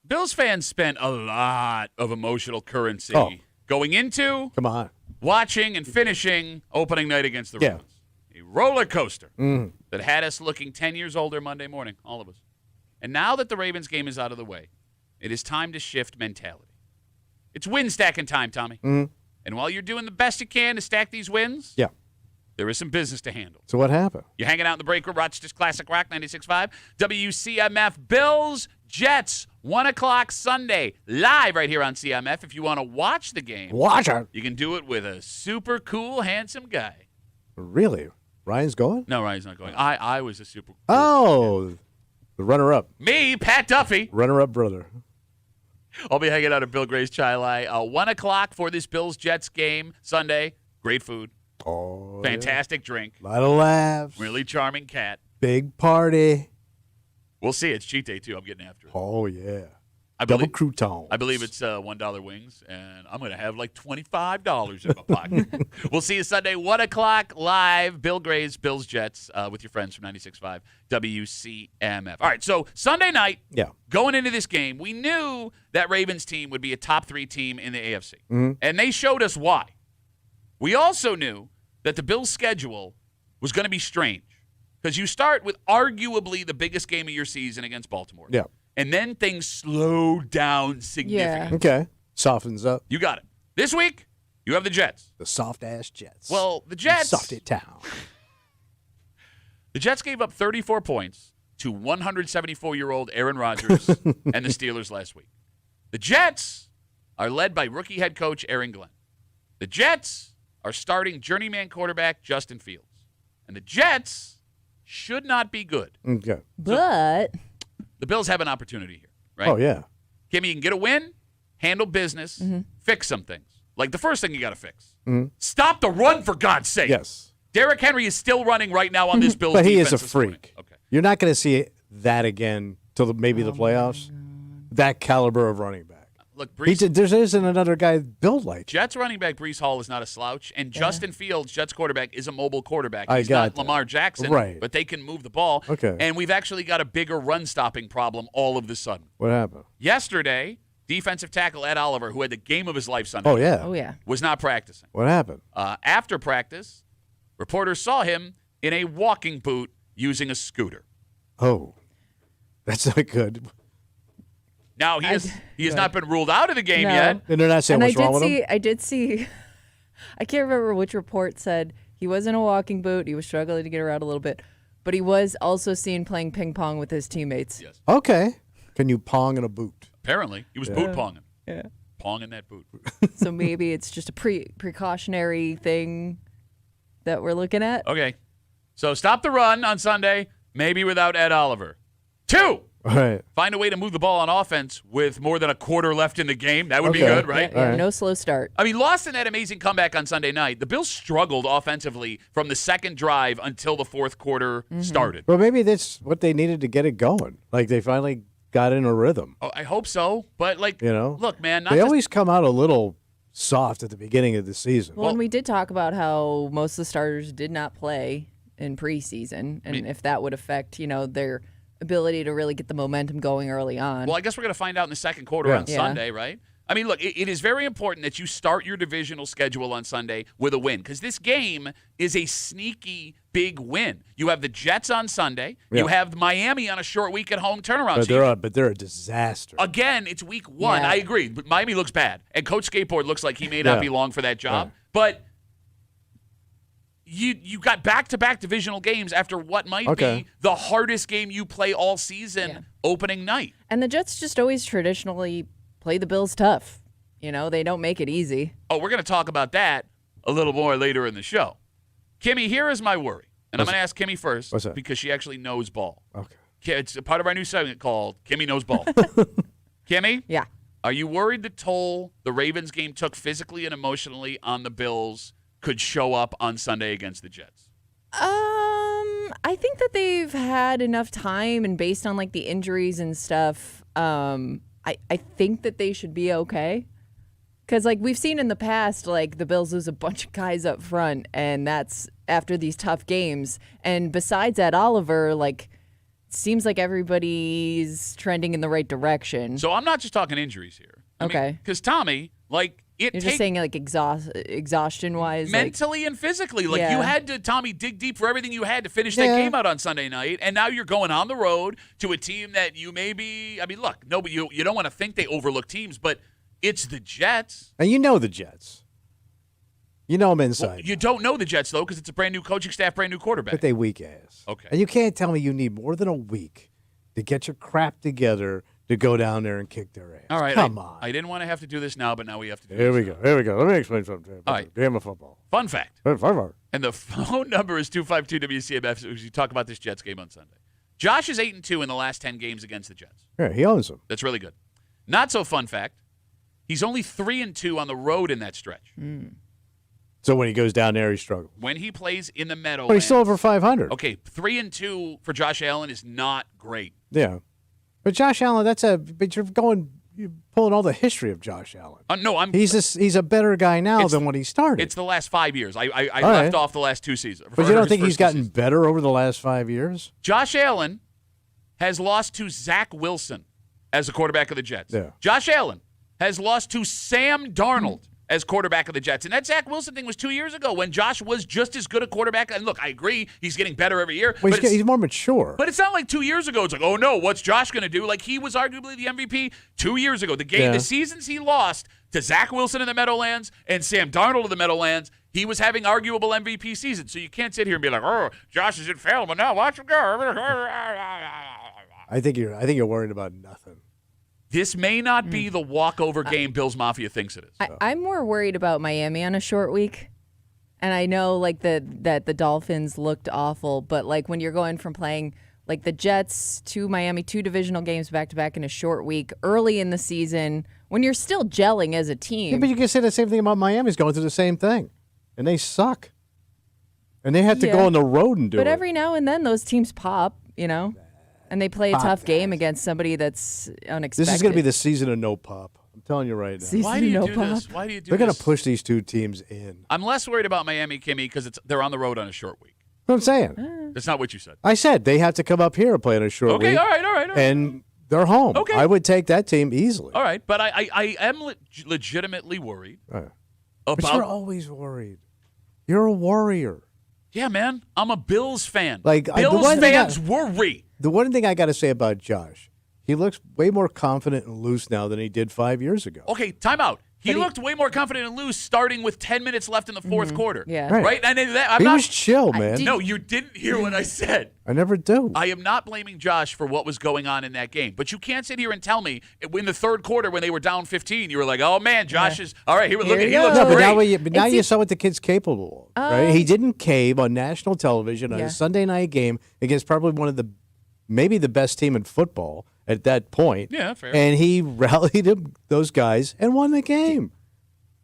Bills fans spent a lot of emotional currency going into, Come on. watching, and finishing opening night against the Ravens. A roller coaster that had us looking 10 years older Monday morning, all of us. And now that the Ravens game is out of the way, it is time to shift mentality. It's win stacking time, Tommy. And while you're doing the best you can to stack these wins, there is some business to handle. So what happened? You're hanging out in the break room, Rochester's Classic Rock 96.5, WCMF, Bills, Jets, 1 o'clock Sunday, live right here on CMF. If you want to watch the game, Watch it. you can do it with a super cool, handsome guy. Really? Ryan's going? No, Ryan's not going. I was a super cool. Oh, the runner-up. Me, Pat Duffy. Runner-up brother. I'll be hanging out at Bill Gray's Chai Lai. 1 o'clock for this Bills-Jets game Sunday. Great food. Oh, Fantastic drink. A lot of laughs. Really charming cat. Big party. We'll see. It's cheat day, too. I'm getting after it. Oh, yeah. I Double believe, croutons. I believe it's $1 wings, and I'm going to have like $25 in my pocket. We'll see you Sunday, 1 o'clock, live. Bill Gray's Bills Jets with your friends from 96.5 WCMF. All right, so Sunday night, going into this game, we knew that Ravens team would be a top 3 team in the AFC, and they showed us why. We also knew that the Bills' schedule was going to be strange because you start with arguably the biggest game of your season against Baltimore. Yeah. And then things slow down significantly. Okay. Softens up. You got it. This week, you have the Jets. The soft-ass Jets. Well, the Jets. Softy town. The Jets gave up 34 points to 174-year-old Aaron Rodgers and the Steelers last week. The Jets are led by rookie head coach Aaron Glenn. The Jets are starting journeyman quarterback Justin Fields. And the Jets should not be good. Okay. But The Bills have an opportunity here, right? Oh, yeah. Kimmy, you can get a win, handle business, fix some things. Like the first thing you got to fix. Stop the run, for God's sake. Yes. Derrick Henry is still running right now on this Bills But he defense is a this morning. freak. Okay. You're not going to see that again till maybe the playoffs. That caliber of running back. Look, Brees, There isn't another guy built like Jets running back Brees Hall is not a slouch, and Justin Fields, Jets quarterback, is a mobile quarterback. I He's got not that. Lamar Jackson, Right. but they can move the ball. Okay. And we've actually got a bigger run-stopping problem all of a sudden. What happened? Yesterday, defensive tackle Ed Oliver, who had the game of his life Sunday, Oh, yeah. oh yeah, was not practicing. What happened? After practice, reporters saw him in a walking boot using a scooter. Oh, that's not good. Now, he has not been ruled out of the game No. yet. And they're not saying and what's wrong with him? I did see. I can't remember which report said he was in a walking boot. He was struggling to get around a little bit, but he was also seen playing ping pong with his teammates. Yes. Okay. Can you pong in a boot? Apparently, he was boot ponging. Yeah. Ponging that boot. So maybe it's just a precautionary thing that we're looking at. Okay. So stop the run on Sunday, maybe without Ed Oliver. 2, All right. find a way to move the ball on offense with more than a quarter left in the game. That would be Okay. good, right? Yeah, right. no slow start. I mean, lost in that amazing comeback on Sunday night. The Bills struggled offensively from the second drive until the fourth quarter started. Well, maybe that's what they needed to get it going. Like they finally got in a rhythm. Oh, I hope so. But, like, You know? look, man, not They just always come out a little soft at the beginning of the season. Well, and we did talk about how most of the starters did not play in preseason, and if that would affect, their ability to really get the momentum going early on. Well, I guess we're going to find out in the second quarter on Sunday, right? I mean, look, it is very important that you start your divisional schedule on Sunday with a win because this game is a sneaky big win. You have the Jets on Sunday. Yeah. You have Miami on a short week at home turnaround. But they're a disaster. Again, it's week 1. Yeah. I agree. But Miami looks bad. And Coach Skateboard looks like he may not Yeah. be long for that job. Yeah. But you got back-to-back divisional games after what might Okay. be the hardest game you play all season, opening night. And the Jets just always traditionally play the Bills tough. They don't make it easy. Oh, we're going to talk about that a little more later in the show. Kimmy, here is my worry. And I'm going to ask Kimmy first What's that? because she actually knows ball. Okay. It's a part of our new segment called Kimmy Knows Ball. Kimmy? Yeah. Are you worried the toll the Ravens game took physically and emotionally on the Bills could show up on Sunday against the Jets? I think that they've had enough time, and based on like the injuries and stuff, I think that they should be okay. Because like we've seen in the past, like the Bills lose a bunch of guys up front, and that's after these tough games. And besides that, Oliver, like seems like everybody's trending in the right direction. So I'm not just talking injuries here. Okay. Because Tommy, like, You're just saying like exhaustion-wise? mentally and physically. Like, Yeah. you had to, Tommy, dig deep for everything you had to finish that game out on Sunday night, and now you're going on the road to a team that you maybe, I mean, look, nobody, you don't want to think they overlook teams, but it's the Jets. And you know the Jets. You know them inside. Well, you don't know the Jets, though, because it's a brand-new coaching staff, brand-new quarterback. But they weak ass. Okay. And you can't tell me you need more than a week to get your crap together to go down there and kick their ass. All right. Come on. I didn't want to have to do this now, but now we have to do Here this. we go. Let me explain something. All right. Game of football. Fun fact. Fun. And the phone number is 252-WCMF as you talk about this Jets game on Sunday. Josh is 8-2 in the last 10 games against the Jets. Yeah, he owns them. That's really good. Not so fun fact. He's only 3-2 on the road in that stretch. So when he goes down there, he struggles. When he plays in the Meadowlands. But he's still over 500. Okay, 3-2 for Josh Allen is not great. Yeah. But Josh Allen, but you're pulling all the history of Josh Allen. No, He's a better guy now than when he started. It's the last 5 years. I left right. off the last 2 seasons. But you don't think he's gotten better over the last 5 years? Josh Allen has lost to Zach Wilson as the quarterback of the Jets. Yeah. Josh Allen has lost to Sam Darnold as quarterback of the Jets. And that Zach Wilson thing was 2 years ago when Josh was just as good a quarterback. And look, I agree, he's getting better every year. Well, he's more mature. But it's not like 2 years ago. It's like, oh no, what's Josh going to do? Like, he was arguably the MVP 2 years ago. The seasons he lost to Zach Wilson in the Meadowlands and Sam Darnold in the Meadowlands, he was having arguable MVP seasons. So you can't sit here and be like, oh, Josh is infallible now. Watch him go. I think you're worried about nothing. This may not be the walkover game Bills Mafia thinks it is. I'm more worried about Miami on a short week. And I know like that the Dolphins looked awful, but like when you're going from playing like the Jets to Miami, 2 divisional games back to back in a short week early in the season, when you're still gelling as a team. Yeah, but you can say the same thing about Miami's going through the same thing. And they suck. And they have to go on the road and do it. But every now and then those teams pop, you know? And they play a tough game against somebody that's unexpected. This is going to be the season of no pop. I'm telling you right now. Why do you do this? Why do you do They're this? going to push these 2 teams in. I'm less worried about Miami, Kimmy, because they're on the road on a short week. That's what I'm saying. That's not what you said. I said they have to come up here and play on a short week. Okay, all right. And they're home. Okay. I would take that team easily. All right, but I am legitimately worried But about. you're always worried. You're a warrior. Yeah, man, I'm a Bills fan. Like, Bills fans worry. The one thing I got to say about Josh, he looks way more confident and loose now than he did 5 years ago. Okay, time out. He looked way more confident and loose starting with 10 minutes left in the fourth quarter. Yeah. Right. And He was chill, man. No, you didn't hear what I said. I never do. I am not blaming Josh for what was going on in that game. But you can't sit here and tell me in the third quarter when they were down 15, you were like, oh, man, Josh is – all right, he looks No, great. but now you saw what the kid's capable of, right? He didn't cave on national television on a Sunday night game against probably one of maybe the best team in football at that point. Yeah, fair. And he rallied those guys and won the game.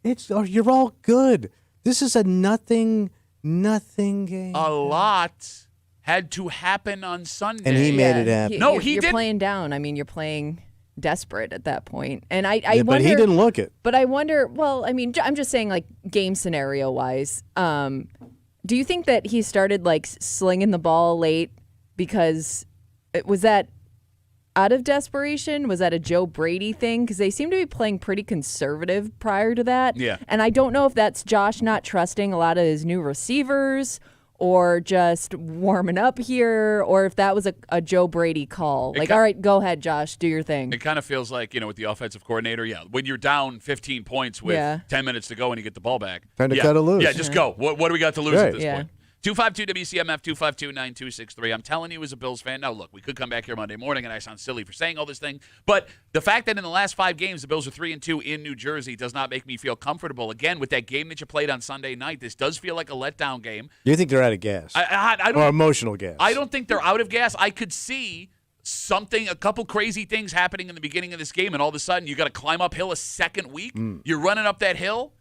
You're all good. This is a nothing game. A lot had to happen on Sunday. And he made it happen. No, he You're didn't. playing down. I mean, you're playing desperate at that point. And I But wonder, he didn't look it. But I wonder, well, I mean, I'm just saying like game scenario wise. Do you think that he started like slinging the ball late because was that out of desperation? Was that a Joe Brady thing? Because they seem to be playing pretty conservative prior to that. Yeah. And I don't know if that's Josh not trusting a lot of his new receivers or just warming up here, or if that was a Joe Brady call. Like, all right, go ahead, Josh, do your thing. It kind of feels like, with the offensive coordinator, when you're down 15 points with 10 minutes to go and you get the ball back. Time to cut it loose. Yeah, just go. What do we got to lose at this Yeah. point? 252-WCMF, 252-9263. I'm telling you as a Bills fan, now look, we could come back here Monday morning and I sound silly for saying all this thing, but the fact that in the last 5 games the Bills are 3-2 in New Jersey does not make me feel comfortable. Again, with that game that you played on Sunday night, this does feel like a letdown game. You think they're out of gas? I don't, or emotional gas? I don't think they're out of gas. I could see a couple crazy things happening in the beginning of this game, and all of a sudden you got to climb uphill a second week. You're running up that hill.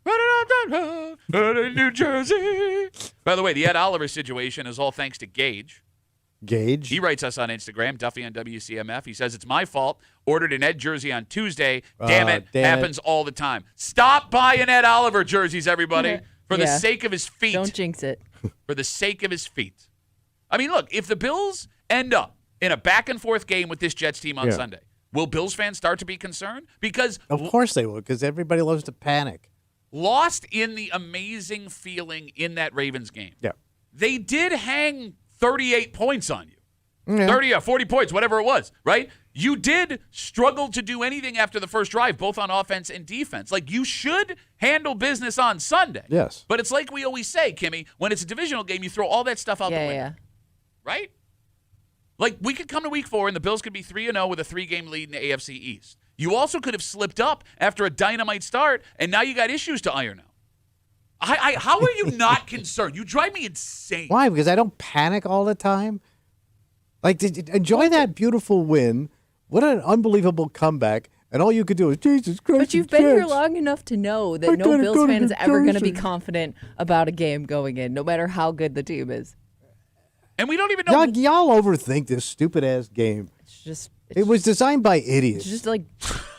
Running up that hill in New Jersey. By the way, the Ed Oliver situation is all thanks to Gage. Gage? He writes us on Instagram, Duffy on WCMF. He says, it's my fault. Ordered an Ed jersey on Tuesday. Damn it. Happens all the time. Stop buying Ed Oliver jerseys, everybody, for the sake of his feet. Don't jinx it. For the sake of his feet. I mean, look, if the Bills end up in a back-and-forth game with this Jets team on Sunday. Will Bills fans start to be concerned? Because of course they will, because everybody loves to panic. Lost in the amazing feeling in that Ravens game. Yeah. They did hang 38 points on you. Yeah. 30 or 40 points, whatever it was, right? You did struggle to do anything after the first drive, both on offense and defense. Like, you should handle business on Sunday. Yes. But it's like we always say, Kimmy, when it's a divisional game, you throw all that stuff out the window. Yeah. Right? Like, we could come to week 4, and the Bills could be 3-0 with a 3-game lead in the AFC East. You also could have slipped up after a dynamite start, and now you got issues to iron out. How are you not concerned? You drive me insane. Why? Because I don't panic all the time. Like, enjoy that beautiful win. What an unbelievable comeback. And all you could do is, Jesus Christ. But you've been here long enough to know that no Bills fan is ever going to be confident about a game going in, no matter how good the team is. And we don't even know. Y'all overthink this stupid-ass game. It was designed by idiots. It's just like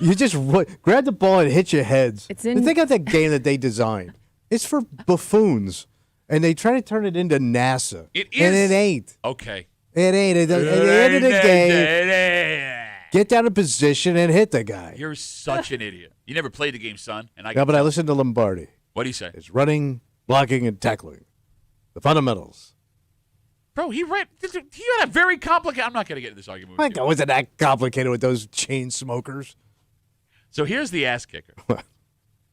you just grab the ball and hit your heads. Think of that game that they designed. It's for buffoons, and they try to turn it into NASA. It is. And it ain't. Okay. It ain't. At the end of the game, get down in position and hit the guy. You're such an idiot. You never played the game, son. And but I listened to Lombardi. What do you say? It's running, blocking, and tackling. The fundamentals. Bro, he had a very complicated. I'm not going to get into this argument with you. It wasn't that complicated with those chain smokers. So here's the ass kicker.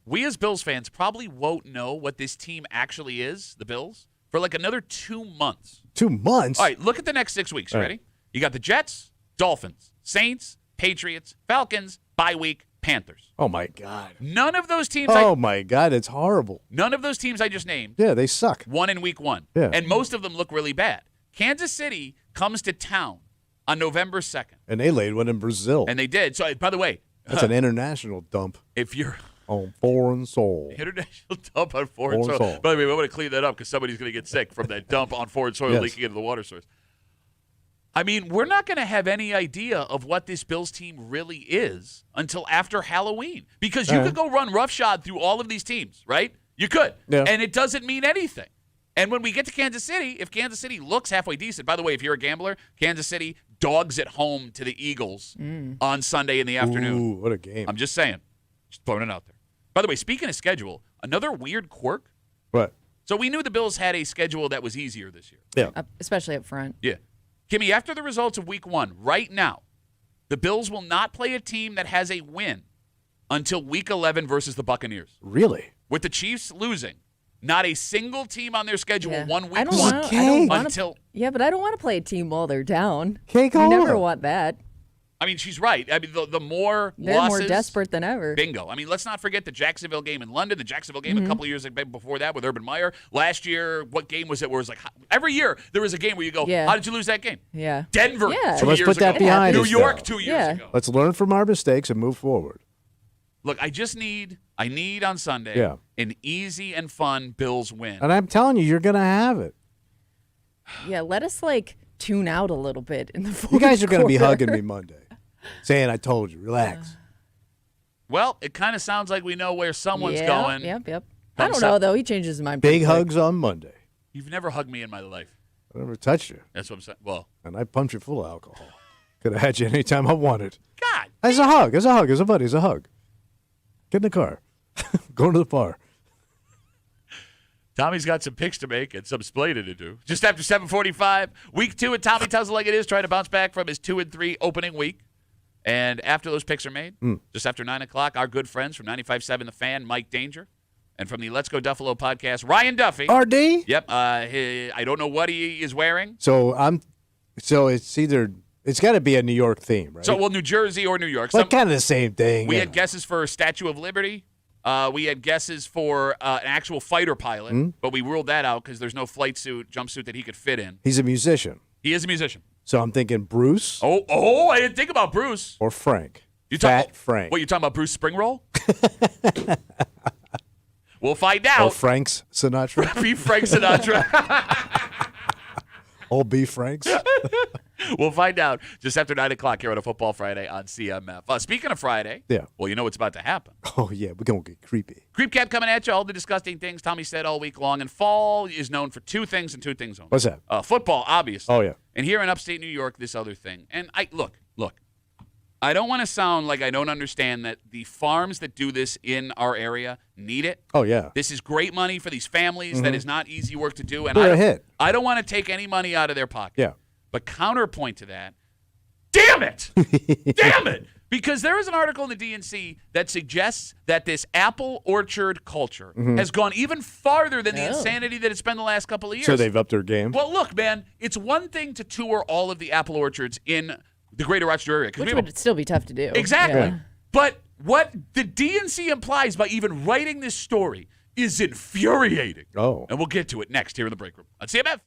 We as Bills fans probably won't know what this team actually is, the Bills, for like another 2 months. 2 months? All right, look at the next 6 weeks. Ready? You got the Jets, Dolphins, Saints, Patriots, Falcons, bye week, Panthers. Oh, my God. None of those teams. My God, it's horrible. None of those teams I just named. Yeah, they suck. Won in week 1. Yeah. And most of them look really bad. Kansas City comes to town on November 2nd. And they laid one in Brazil. And they did. So, by the way. That's an international dump. If you're. On foreign soil. International dump on foreign soil. By the way, I'm going to clean that up because somebody's going to get sick from that dump on foreign soil leaking into the water source. I mean, we're not going to have any idea of what this Bills team really is until after Halloween. Because you could go run roughshod through all of these teams, right? You could. Yeah. And it doesn't mean anything. And when we get to Kansas City, if Kansas City looks halfway decent, by the way, if you're a gambler, Kansas City dogs at home to the Eagles on Sunday in the afternoon. Ooh, what a game. I'm just saying. Just throwing it out there. By the way, speaking of schedule, another weird quirk. What? So we knew the Bills had a schedule that was easier this year. Yeah. especially up front. Yeah. Kimmy, after the results of week 1, right now, the Bills will not play a team that has a win until week 11 versus the Buccaneers. Really? With the Chiefs losing, not a single team on their schedule won week I don't 1 until. Yeah, but I don't want to play a team while they're down. Cake You never want that. I mean, she's right. I mean, the more They're losses, more desperate than ever. Bingo. I mean, let's not forget the Jacksonville game in London, the Jacksonville game a couple of years before that with Urban Meyer. Last year, what game was it where it was like, every year there was a game where you go, how did you lose that game? Yeah. Denver 2 So let's years put that ago. behind New us, York though. 2 years ago. Let's learn from our mistakes and move forward. Look, I need on Sunday an easy and fun Bills win. And I'm telling you, you're going to have it. Yeah, let us, tune out a little bit in the fourth You guys are going to be quarter. hugging me Monday. Saying, I told you, relax. Well, it kind of sounds like we know where someone's Yeah, going. Yep. I don't know, though. He changes his mind. Big pretty quick. hugs on Monday. You've never hugged me in my life. I never touched you. That's what I'm saying. Well, And I pumped you full of alcohol. Could have had you anytime I wanted. God. As a hug. As a buddy. As a hug. Get in the car. Go to the bar. Tommy's got some picks to make and some splaining to do. Just after 7:45, week 2 at Tommy Tells It Like It Is, trying to bounce back from his 2-3 opening week. And after those picks are made, just after 9 o'clock, our good friends from 95.7 The Fan, Mike Danger, and from the Let's Go Duffalo podcast, Ryan Duffy. RD? Yep. I don't know what he is wearing. So it's got to be a New York theme, right? So, well, New Jersey or New York. But kind of the same thing. We had guesses for Statue of Liberty. We had guesses for an actual fighter pilot, but we ruled that out because there's no jumpsuit that he could fit in. He's a musician. He is a musician. So I'm thinking Bruce. Oh, I didn't think about Bruce. Or Frank. Frank. What, you talking about Bruce Springroll? We'll find out. Or Frank's Sinatra. Be Frank Sinatra. Old B. Franks. We'll find out just after 9 o'clock here on a Football Friday on CMF. Speaking of Friday, well, you know what's about to happen. Oh, yeah, we're going to get creepy. Creep Cap coming at you, all the disgusting things Tommy said all week long. And fall is known for two things and two things only. What's that? Football, obviously. Oh, yeah. And here in upstate New York, this other thing. And look. I don't want to sound like I don't understand that the farms that do this in our area need it. Oh, yeah. This is great money for these families. That is not easy work to do. And They're a hit. I don't want to take any money out of their pocket. Yeah. But counterpoint to that, damn it! Damn it! Because there is an article in the DNC that suggests that this apple orchard culture has gone even farther than the insanity that it's been the last couple of years. So they've upped their game? Well, look, man, it's one thing to tour all of the apple orchards in the greater Rochester area. Which would still be tough to do. Exactly. Yeah. But what the DNC implies by even writing this story is infuriating. Oh. And we'll get to it next here in the break room on CMF.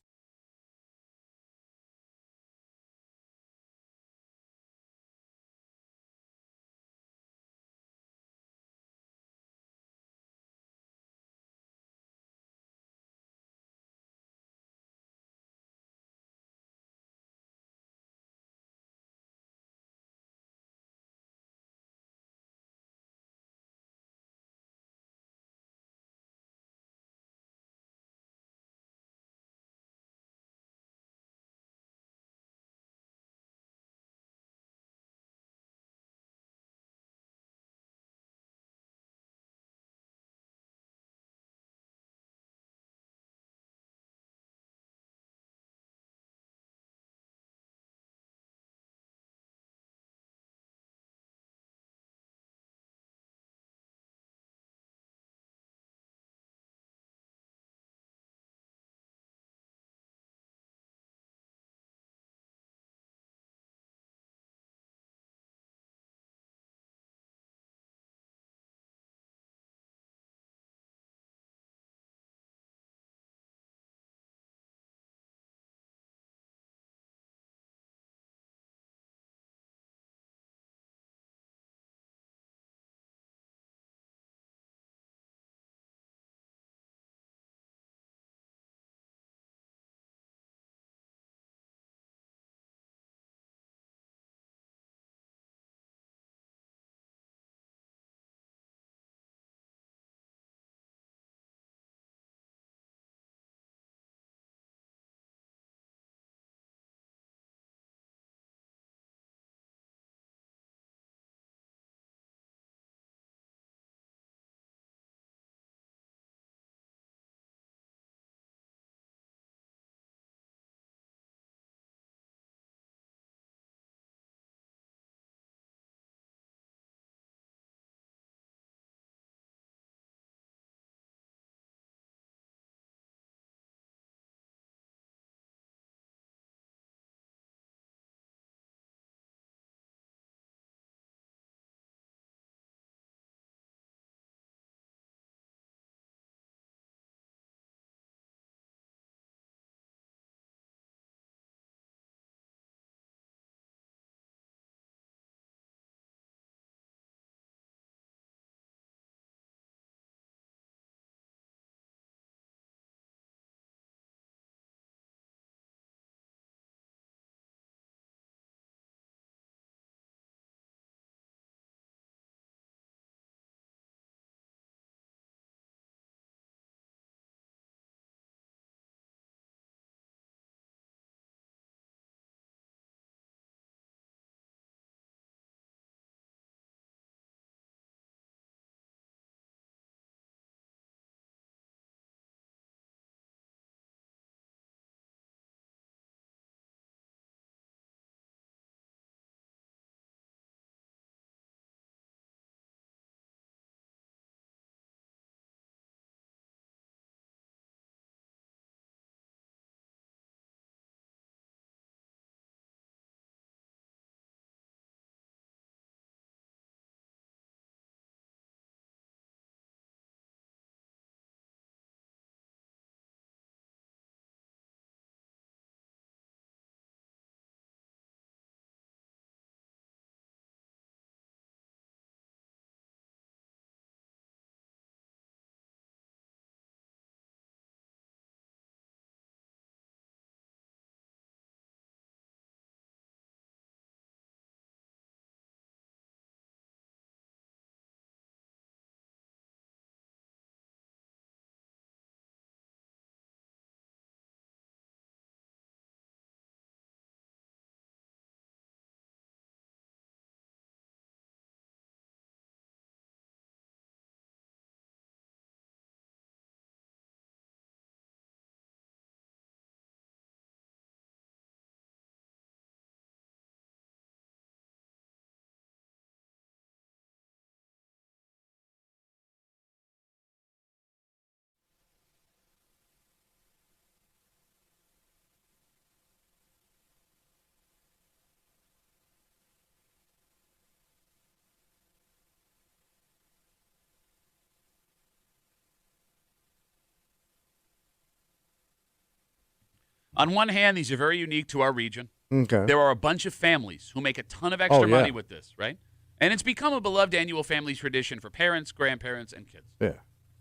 On one hand, these are very unique to our region. Okay. There are a bunch of families who make a ton of extra yeah. money with this, right? And it's become a beloved annual family tradition for parents, grandparents, and kids. Yeah.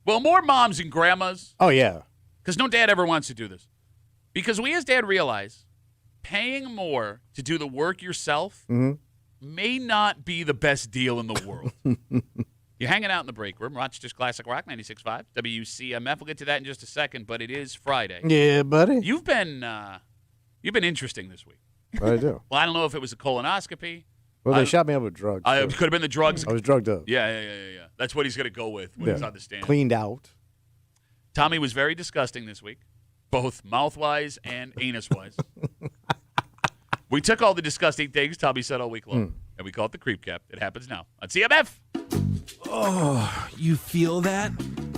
Well, more moms and grandmas, Oh, yeah. because no dad ever wants to do this. Because we as dad realize paying more to do the work yourself may not be the best deal in the world. You're hanging out in the break room, Rochester's Classic Rock 96.5, WCMF. We'll get to that in just a second, but it is Friday. Yeah, buddy. You've been interesting this week. I do. Well, I don't know if it was a colonoscopy. Well, they shot me up with drugs. It so could have been the drugs. I was drugged up. Yeah. That's what he's going to go with when he's on the stand. Cleaned out. Tommy was very disgusting this week, both mouth-wise and anus-wise. We took all the disgusting things Tommy said all week long, and we call it the creep cap. It happens now on CMF. Oh, you feel that?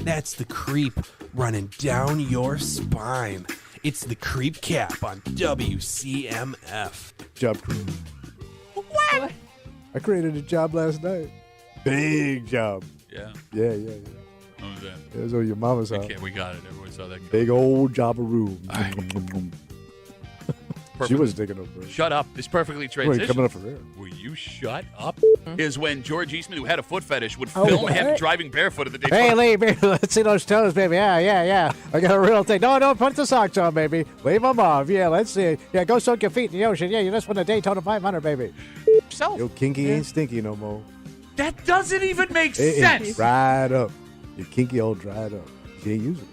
That's the creep running down your spine. It's the creep cap on WCMF. Job crew. What? I created a job last night. Big job. Yeah. Yeah. What was that? It was over your mama's house. Okay, we got it. Everyone saw that. Big old job of room. She was digging over it. Shut up. It's perfectly Wait, coming transition. up for air. Will you shut up? Is when George Eastman, who had a foot fetish, would Oh, film him what? driving barefoot at the Daytona. Hey, Lee, baby, let's see those toes, baby. Yeah. I got a real thing. No, don't put the socks on, baby. Leave them off. Yeah, let's see. Yeah, go soak your feet in the ocean. Yeah, you just won the Daytona 500, baby. Yourself. Your kinky ain't stinky no more. That doesn't even make It sense. is dried up. Your kinky all dried up. You ain't using it.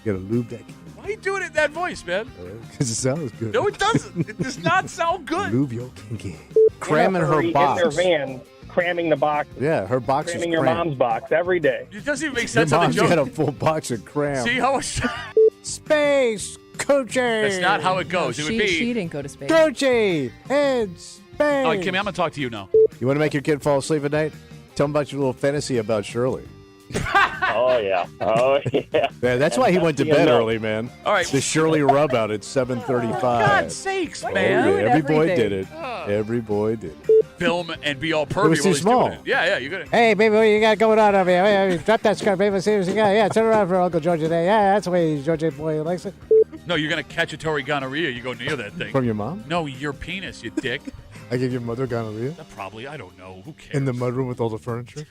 You gotta lube that Why are you doing it in that voice, man? because it sounds good. No, it doesn't. It does not sound good. Lube your kinky. Cramming her box. in their van, cramming the box, Yeah, her box is cramming your crammed. mom's box every day. It doesn't even make Your sense on the mom's joke. got a full box of cram. See how it's... Space Coochie. That's not how it goes. It would be... She didn't go to space. Coochie and space. Oh, Kimmy, I'm going to talk to you now. You want to make your kid fall asleep at night? Tell him about your little fantasy about Shirley. Oh yeah. Yeah, that's why he went to bed early, man. All right. The Shirley rub out at 7:35. God's sakes, Oh, man. yeah, every boy everything. did it. Every boy did it. Film and be all pervy It was too while he's doing small. it. Yeah, you're going to... Hey, baby, what you got going on over here? Hey, drop that skirt, baby. See what you got. Yeah, turn around for Uncle George today. Yeah, that's the way George boy likes it. No, you're going to catch a Tory gonorrhea. You go near that thing. From your mom? No, your penis, you dick. I gave your mother gonorrhea Probably. I don't know. Who cares? in the mudroom with all the furniture.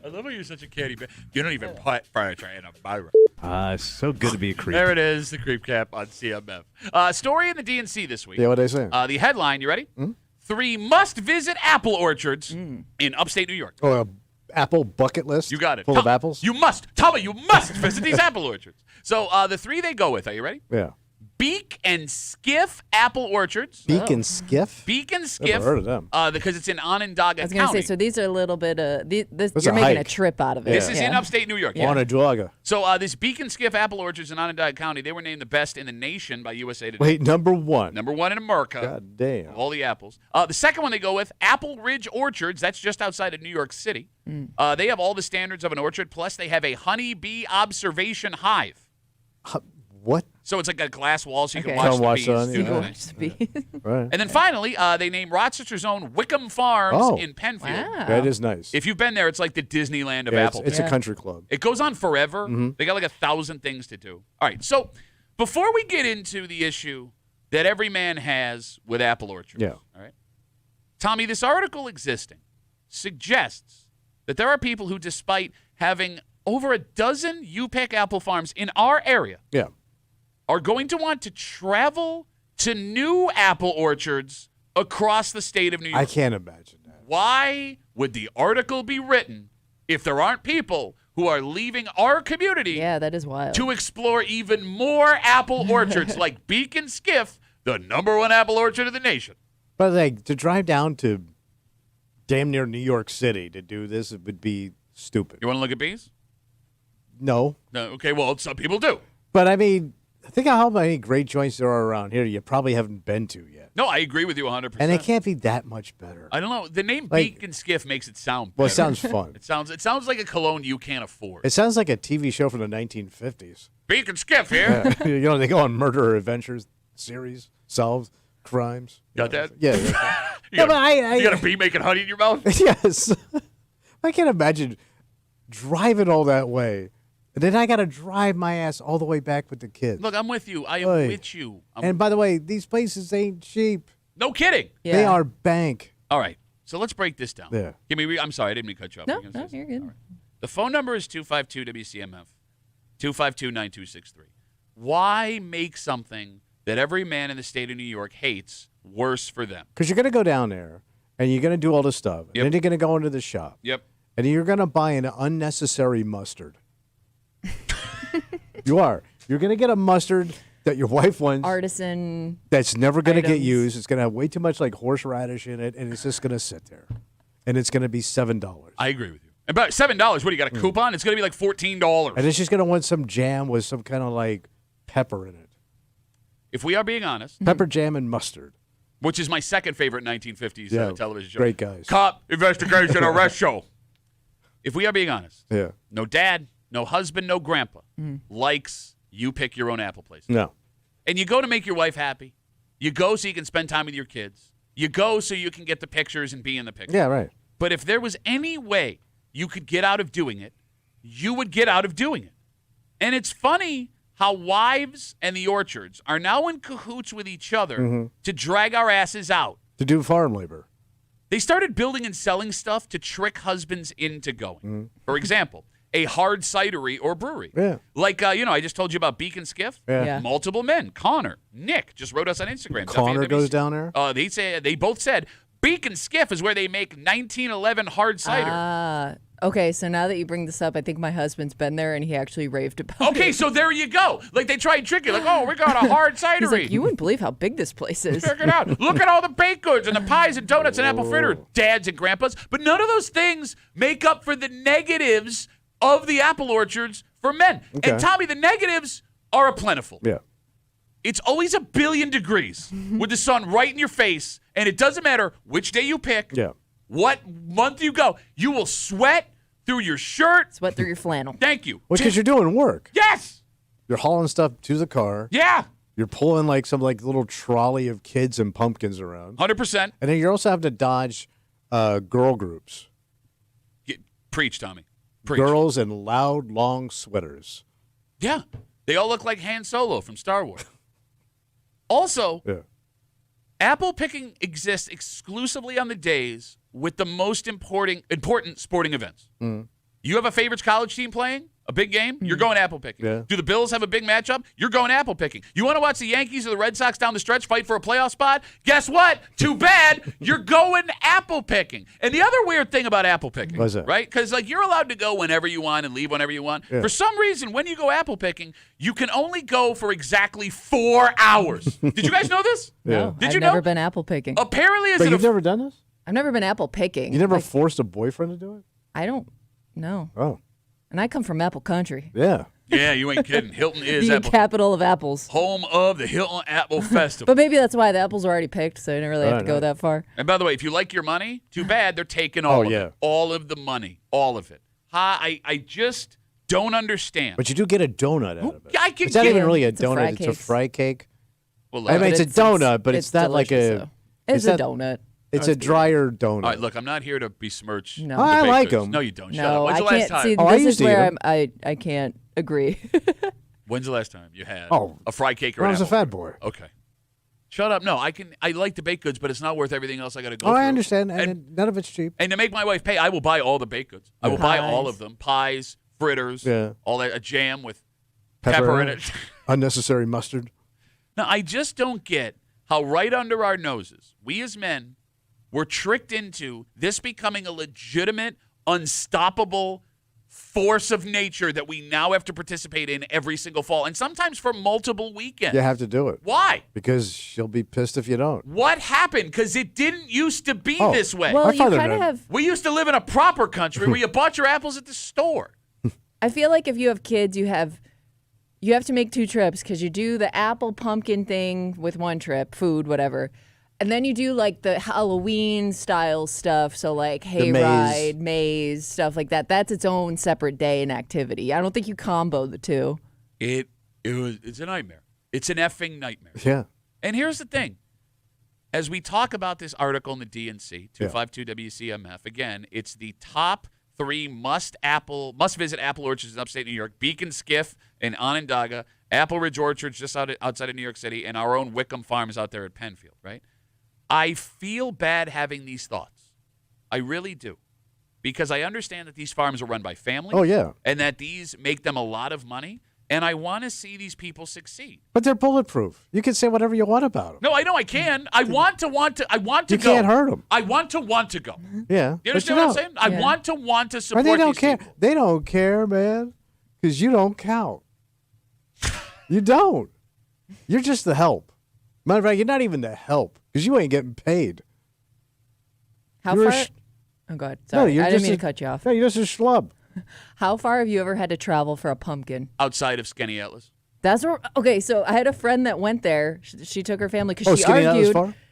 I love how you're such a catty bitch. You don't even put furniture in a mirror. It's so good to be a creep. There it is, the creep cap on CMF. Story in the DNC this week. Yeah, what they say? The headline, you ready? 3 must-visit apple orchards in upstate New York. Oh, a apple bucket list. You got it. Full of apples. You must. Tommy, you must visit these apple orchards. So the 3 they go with, are you ready? Yeah. Beak and Skiff Apple Orchards. Beak and Skiff. Beak and Skiff. Never heard of them. Because it's in Onondaga I was going to County. say, so these are a little bit, That's you're a making hike. a trip out of it. This is in upstate New York. Onondaga. So this Beak and Skiff Apple Orchards in Onondaga County, they were named the best in the nation by USA Today. Wait, number one. Number 1 in America. God damn. Of all the apples. The second one they go with, Apple Ridge Orchards. That's just outside of New York City. They have all the standards of an orchard, plus they have a honeybee observation hive. What? So it's like a glass wall so you can Okay. watch Come the watch bees the- do yeah. the You thing. watch the bees. Right. And then finally, they named Rochester's own Wickham Farms Oh. in Penfield. Wow. That is nice. If you've been there, it's like the Disneyland of Yeah, apple. it's a country club. It goes on forever. They got like 1,000 things to do. All right, so before we get into the issue that every man has with apple orchards, Yeah. all right, Tommy, this article existing suggests that there are people who, despite having over a dozen U-Pack apple farms in our area, Yeah. are going to want to travel to new apple orchards across the state of New York. I can't imagine that. Why would the article be written if there aren't people who are leaving our community Yeah, that is wild. to explore even more apple orchards like Beak and Skiff, the number 1 apple orchard of the nation? But like to drive down to damn near New York City to do this, it would be stupid. You want to look at bees? No. No. Okay, well, some people do. But I mean, think of how many great joints there are around here you probably haven't been to yet. No, I agree with you 100%. And they can't be that much better. I don't know. The name Like- Beak and Skiff makes it sound Well, it better. sounds fun. It sounds like a cologne you can't afford. It sounds like a TV show from the 1950s. Beak and Skiff here. You know, they go on murder adventures series, solve crimes. Got that? Yeah. You No, got, but I you got a bee making honey in your mouth? yes. I can't imagine driving all that way And then I got to drive my ass all the way back with the kids. Look, I'm with you. I am Oy. with you. And by the way, these places ain't cheap. No kidding. Yeah. They are bank. All right. So let's break this down. Yeah. I'm sorry, I didn't mean to cut you off. No, you're good. All right. The phone number is 252-WCMF, 252-9263. Why make something that every man in the state of New York hates worse for them? Because you're going to go down there, and you're going to do all this stuff. Yep. And then you're going to go into the shop. Yep. And you're going to buy an unnecessary mustard. You are. You're going to get a mustard that your wife wants. Artisan. That's never going to get items. used. It's going to have way too much like horseradish in it, and it's just going to sit there. And it's going to be $7. I agree with you. About $7, what do you got, a coupon? It's going to be like $14. And it's just going to want some jam with some kind of like pepper in it. If we are being honest, Pepper jam and mustard. which is my second favorite 1950s Yeah, television show. great guys. Cop investigation arrest show. If we are being honest, Yeah. no dad, no husband, no grandpa likes you pick your own apple place. No. And you go to make your wife happy. You go so you can spend time with your kids. You go so you can get the pictures and be in the pictures. Yeah, right. But if there was any way you could get out of doing it, you would get out of doing it. And it's funny how wives and the orchards are now in cahoots with each other to drag our asses out. To do farm labor. They started building and selling stuff to trick husbands into going. For example, a hard cidery or brewery. Yeah. Like, I just told you about Beacon Skiff. Yeah. Yeah. Multiple men. Connor, Nick, just wrote us on Instagram. Connor WWC. goes down there? They both said Beacon Skiff is where they make 1911 hard cider. Okay, so now that you bring this up, I think my husband's been there and he actually raved about it. Okay, so there you go. Like they try and trick you. Like, oh, we got a hard cidery. He's like, you wouldn't believe how big this place is. Check it out. Look at all the baked goods and the pies and donuts and apple fritter, dads and grandpas. But none of those things make up for the negatives of the apple orchards for men. Okay. And Tommy, the negatives are plentiful. Yeah. It's always a billion degrees with the sun right in your face, and it doesn't matter which day you pick, Yeah. what month you go. You will sweat through your shirt. Sweat through your flannel. Thank you. Well, because you're doing work. Yes. You're hauling stuff to the car. Yeah. You're pulling like some like little trolley of kids and pumpkins around. 100%. And then you're also having to dodge girl groups. Preach, Tommy. Preach. Girls in loud, long sweaters. Yeah. They all look like Han Solo from Star Wars. Also, Yeah. apple picking exists exclusively on the days with the most important sporting events. You have a favorite college team playing a big game, you're going apple picking. Yeah. Do the Bills have a big matchup? You're going apple picking. You want to watch the Yankees or the Red Sox down the stretch fight for a playoff spot? Guess what? Too bad. You're going apple picking. And the other weird thing about apple picking, What's that? right? Because like you're allowed to go whenever you want and leave whenever you want. Yeah. For some reason, when you go apple picking, you can only go for exactly 4 hours. Did you guys know this? Yeah. Did I've you never know? been apple picking. Apparently, But you've never done this? I've never been apple picking. You never Like, forced a boyfriend to do it? I don't know. Oh. And I come from apple country. Yeah. Yeah, you ain't kidding. Hilton is The apple. capital of apples. Home of the Hilton Apple Festival. But maybe that's why the apples are already picked, so I didn't really have to go Right. that far. And by the way, if you like your money, too bad. They're taking all of yeah. it. All of the money. All of it. I just don't understand. But you do get a donut out of it. I can It's not get even really a It's a fry donut. It's a cake. fry cake. Well, I mean, it's a donut, but it's it's not like delicious, a. though. It's a not- donut. It's a drier donut. all right, look, I'm not here to besmirch. No. the I baked like goods. 'em. No, you don't. Shut No, up. When's I the last can't time? see. Oh, I This used is to eat where 'em. I can't agree. When's the last time you had Oh, a fry cake or when I an was a apple? fat boy. Okay. Shut up. No, I like the baked goods, but it's not worth everything else I got to go Oh, through. I understand. And, And none of it's cheap. and to make my wife pay, I will buy all the baked goods. I will buy all of them. Pies, fritters, Yeah. all that, a jam with pepper in it. Unnecessary mustard. Now, I just don't get how right under our noses, we as men were tricked into this becoming a legitimate, unstoppable force of nature that we now have to participate in every single fall, and sometimes for multiple weekends. You have to do it. Why? Because she'll be pissed if you don't. What happened? Because it didn't used to be Oh. this way. Well, My you father kind of did. have. We used to live in a proper country where you bought your apples at the store. I feel like if you have kids, you have to make 2 trips because you do the apple pumpkin thing with one trip, food, whatever. And then you do like the Halloween style stuff. So like hayride, maze, stuff like that. That's its own separate day and activity. I don't think you combo the two. It's a nightmare. It's an effing nightmare. Yeah. And here's the thing. As we talk about this article in the DNC, 252 WCMF, again, it's the top 3 must-visit apple orchards in upstate New York: Beacon Skiff in Onondaga, Apple Ridge Orchards just outside of New York City, and our own Wickham Farms out there at Penfield, right? I feel bad having these thoughts. I really do. Because I understand that these farms are run by families. Oh, yeah. And that these make them a lot of money. And I want to see these people succeed. But they're bulletproof. You can say whatever you want about them. No, I know I can. I want to go. You can't hurt them. I want to go. Yeah. You understand what I'm saying? I want to support they don't these care. people. They don't care, man, because you don't count. You don't. You're just the help. Matter of fact, you're not even the help because you ain't getting paid. How You're far? Oh, God. Sorry. I didn't mean to cut you off. No, you're just a schlub. How far have you ever had to travel for a pumpkin? Outside of Skaneateles. That's where. Okay, so I had a friend that went there. She took her family because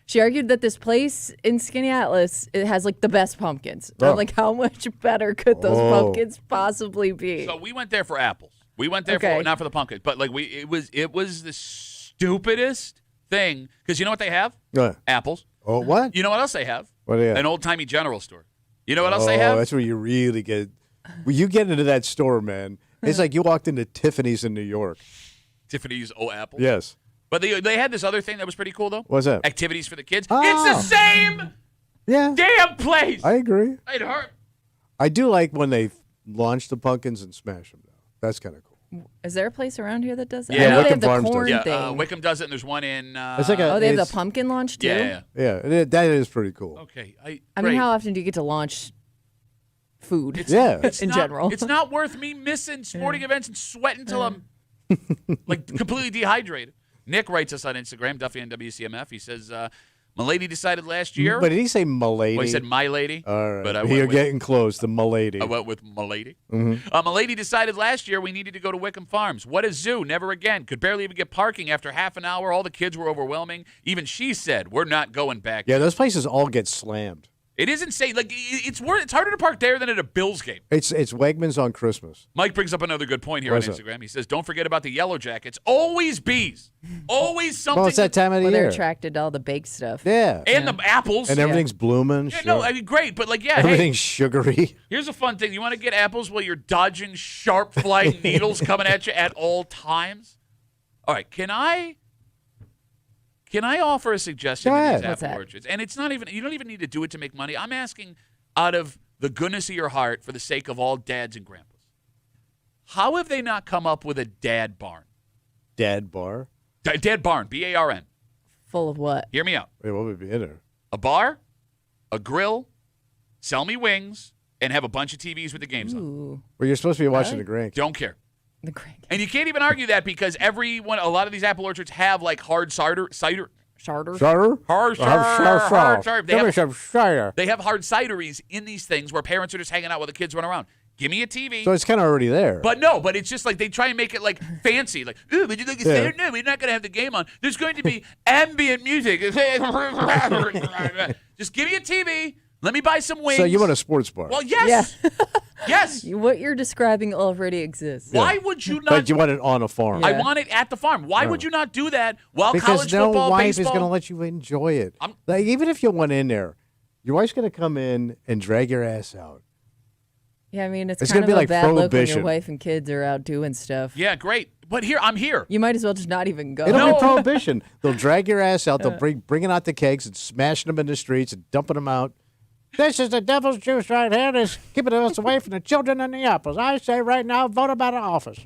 she argued that this place in Skaneateles, it has like the best pumpkins. And I'm like, how much better could those pumpkins possibly be? So we went there for apples. We went there for not for the pumpkins, but like it was the stupidest thing because you know what they have? What? Apples. Oh, what? You know what else they have? What do you have? An old-timey general store. You know what else they have? Oh, that's where you really get. When you get into that store, man, it's like you walked into Tiffany's in New York. Tiffany's apples. Yes. But they had this other thing that was pretty cool though. What's that? Activities for the kids. Oh. It's the same damn place. I agree. It hurt. I do like when they launch the pumpkins and smash them though. That's kind of cool. Is there a place around here that does that? Yeah, I know they Wickham have Farms the does. corn thing. Yeah, Wickham does it, and there's one in. It's like a, they have the pumpkin launch too? Yeah. That is pretty cool. Okay. I mean, how often do you get to launch food It's in general? It's not worth me missing sporting events and sweating till I'm like completely dehydrated. Nick writes us on Instagram, Duffy and WCMF. He says, my lady decided last year. But did he say milady? Well, he said my lady. All right. But You're getting close to milady. I went with my lady. Mm-hmm. My lady decided last year we needed to go to Wickham Farms. What a zoo. Never again. Could barely even get parking after half an hour. All the kids were overwhelming. Even she said, we're not going back. Yeah, those places all get slammed. It is insane. Like it's harder to park there than at a Bills game. It's Wegmans on Christmas. Mike brings up another good point here on Instagram. He says, don't forget about the Yellow Jackets. Always bees. Always something. Well, it's that time of the They're year. attracted to all the baked stuff. Yeah. And the apples. And everything's blooming. Yeah, no, I mean, great. But like, yeah, everything's sugary. Here's a fun thing. You want to get apples while you're dodging sharp flying needles coming at you at all times? All right, can I offer a suggestion to these apple orchards? And it's not even, you don't even need to do it to make money. I'm asking out of the goodness of your heart for the sake of all dads and grandpas. How have they not come up with a dad barn? Dad bar? Dad barn, B-A-R-N. Full of what? Hear me out. Wait, what would be in there? A bar, a grill, sell me wings, and have a bunch of TVs with the games on. Well, you're supposed to be watching the Grank. Don't care. The Grank. And you can't even argue that because a lot of these apple orchards have like hard cider. Charter? Hard cider. Give me some cider. They have hard cideries in these things where parents are just hanging out while the kids run around. Give me a TV. So it's kind of already there. But it's just like they try and make it like fancy. Like, ooh, would you like a cider? No, we're not going to have the game on. There's going to be ambient music. Just give me a TV. Let me buy some wings. So you want a sports bar? Well, yes. Yeah. Yes. What you're describing already exists. Why would you not? But you want it on a farm. I want it at the farm. Why would you not do that while because college no football, wife baseball? is going to let you enjoy it. Like, even if you went in there, your wife's going to come in and drag your ass out. Yeah, I mean, it's gonna kind be of a like bad look when prohibition. your wife and kids are out doing stuff. Yeah, great. But I'm here. You might as well just not even go. It'll be prohibition. They'll drag your ass out. They'll bringing out the kegs and smashing them in the streets and dumping them out. This is the devil's juice right here. It's keeping us away from the children and the apples. I say right now, vote him out of office.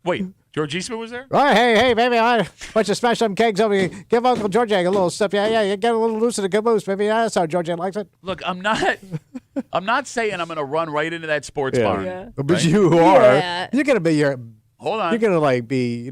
Wait, George Eastman was there? Oh, hey, baby, I want you to smash some kegs over here. Give Uncle George a little stuff. Yeah, you get a little loose in the caboose, baby. Yeah, that's how George likes it. Look, I'm not saying I'm going to run right into that sports barn. Yeah. But right? you are. Yeah. You're going to be Hold on. You're going to be,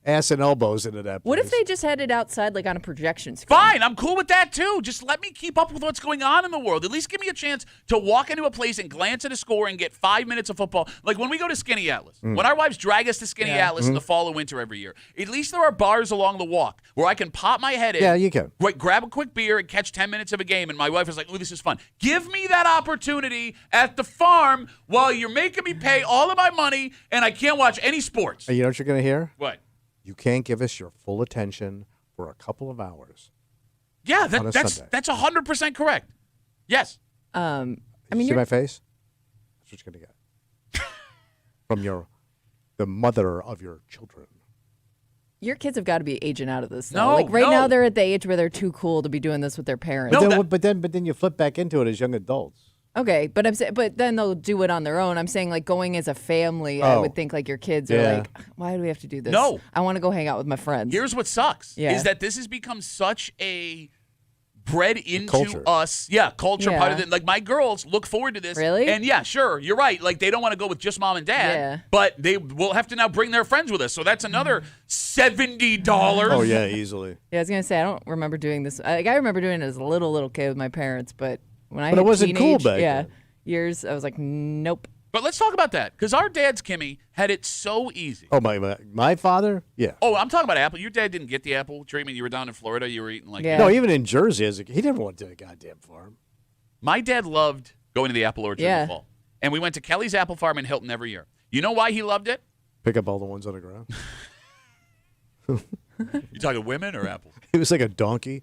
ass and elbows into that place. What if they just had it outside, like on a projection screen? Fine, I'm cool with that too. Just let me keep up with what's going on in the world. At least give me a chance to walk into a place and glance at a score and get 5 minutes of football. Like when we go to Skinny Atlas, when our wives drag us to Skinny Atlas in the fall or winter every year, at least there are bars along the walk where I can pop my head in. Yeah, you can. Grab a quick beer and catch 10 minutes of a game. And my wife is like, "Oh, this is fun." Give me that opportunity at the farm while you're making me pay all of my money and I can't watch any sports. You know what you're going to hear? What? You can't give us your full attention for a couple of hours. Yeah, on a that's Sunday. that's 100% correct. Yes. I mean, See my face? That's what you're going to get. From the mother of your children. Your kids have got to be aging out of this, though. No, now, they're at the age where they're too cool to be doing this with their parents. But then you flip back into it as young adults. Okay, but but then they'll do it on their own. I'm saying, like, going as a family, I would think, like, your kids are like, why do we have to do this? No. I want to go hang out with my friends. Here's what sucks is that this has become such a bred into culture. us. Culture part of it. Like, my girls look forward to this. Really? And sure, you're right. Like, they don't want to go with just mom and dad, but they will have to now bring their friends with us. So that's another $70. Oh, yeah, easily. Yeah, I was going to say, I don't remember doing this. I remember doing it as a little kid with my parents, but when I But had it wasn't cool teenage, back then. years, I was like, nope. But let's talk about that, because our dads, Kimmy, had it so easy. Oh, my father? Yeah. Oh, I'm talking about apple. Your dad didn't get the apple treatment. You were down in Florida. You were eating like Yeah. No, even in Jersey, he never went to a goddamn farm. My dad loved going to the apple orchard in the fall. And we went to Kelly's Apple Farm in Hilton every year. You know why he loved it? Pick up all the ones on the ground. You talking women or apples? He was like a donkey.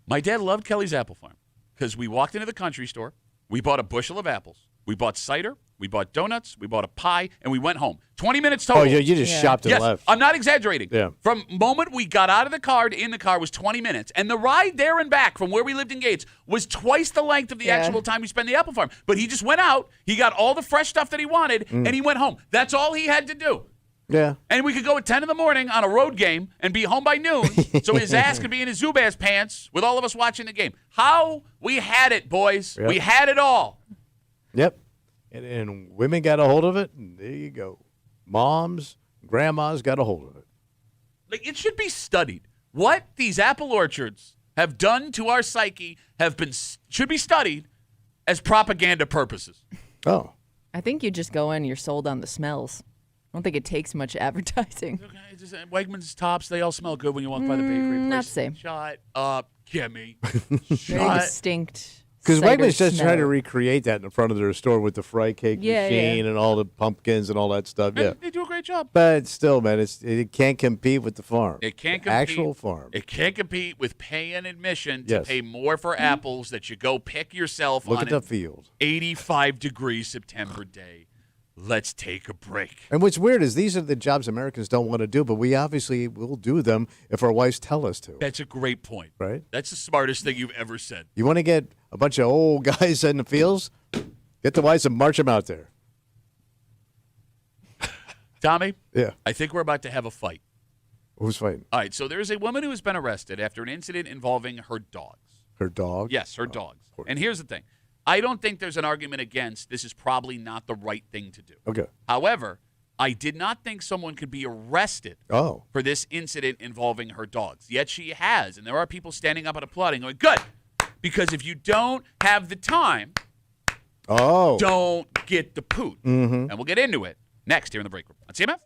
My dad loved Kelly's Apple Farm because we walked into the country store. We bought a bushel of apples. We bought cider. We bought donuts. We bought a pie. And we went home. 20 minutes total. Oh, yeah, you just shopped and yes, left. I'm not exaggerating. Yeah. From moment we got out of the car to in the car was 20 minutes. And the ride there and back from where we lived in Gates was twice the length of the actual time we spent in the Apple Farm. But he just went out. He got all the fresh stuff that he wanted, and he went home. That's all he had to do. Yeah. And we could go at 10 in the morning on a road game and be home by noon so his ass could be in his Zubaz pants with all of us watching the game. How we had it, boys. Yep. We had it all. Yep. And women got a hold of it, and there you go. Moms, grandmas got a hold of it. Like, it should be studied. What these apple orchards have done to our psyche should be studied as propaganda purposes. Oh. I think you just go in, you're sold on the smells. I don't think it takes much advertising. Okay, just, Wegmans tops, they all smell good when you walk by the bakery. Not place. the same. Shut up, Kimmy. Very distinct. Because cider Wegmans just smell. trying to recreate that in front of their store with the fry cake machine and all the pumpkins and all that stuff. Yeah. They do a great job. But still, man, it can't compete with the farm. It can't the compete. actual farm. It can't compete with paying admission to Yes. pay more for apples that you go pick yourself Look on at the an field. 85-degree September day. Let's take a break. And what's weird is these are the jobs Americans don't want to do, but we obviously will do them if our wives tell us to. That's a great point. Right? That's the smartest thing you've ever said. You want to get a bunch of old guys in the fields? Get the wives and march them out there. Tommy? Yeah. I think we're about to have a fight. Who's fighting? All right, so there's a woman who has been arrested after an incident involving her dogs. Her dog? Yes, her dogs. And here's the thing. I don't think there's an argument against this is probably not the right thing to do. Okay. However, I did not think someone could be arrested for this incident involving her dogs. Yet she has. And there are people standing up and applauding going, good. Because if you don't have the time, don't get the poot. And we'll get into it next here in the break room on CMF.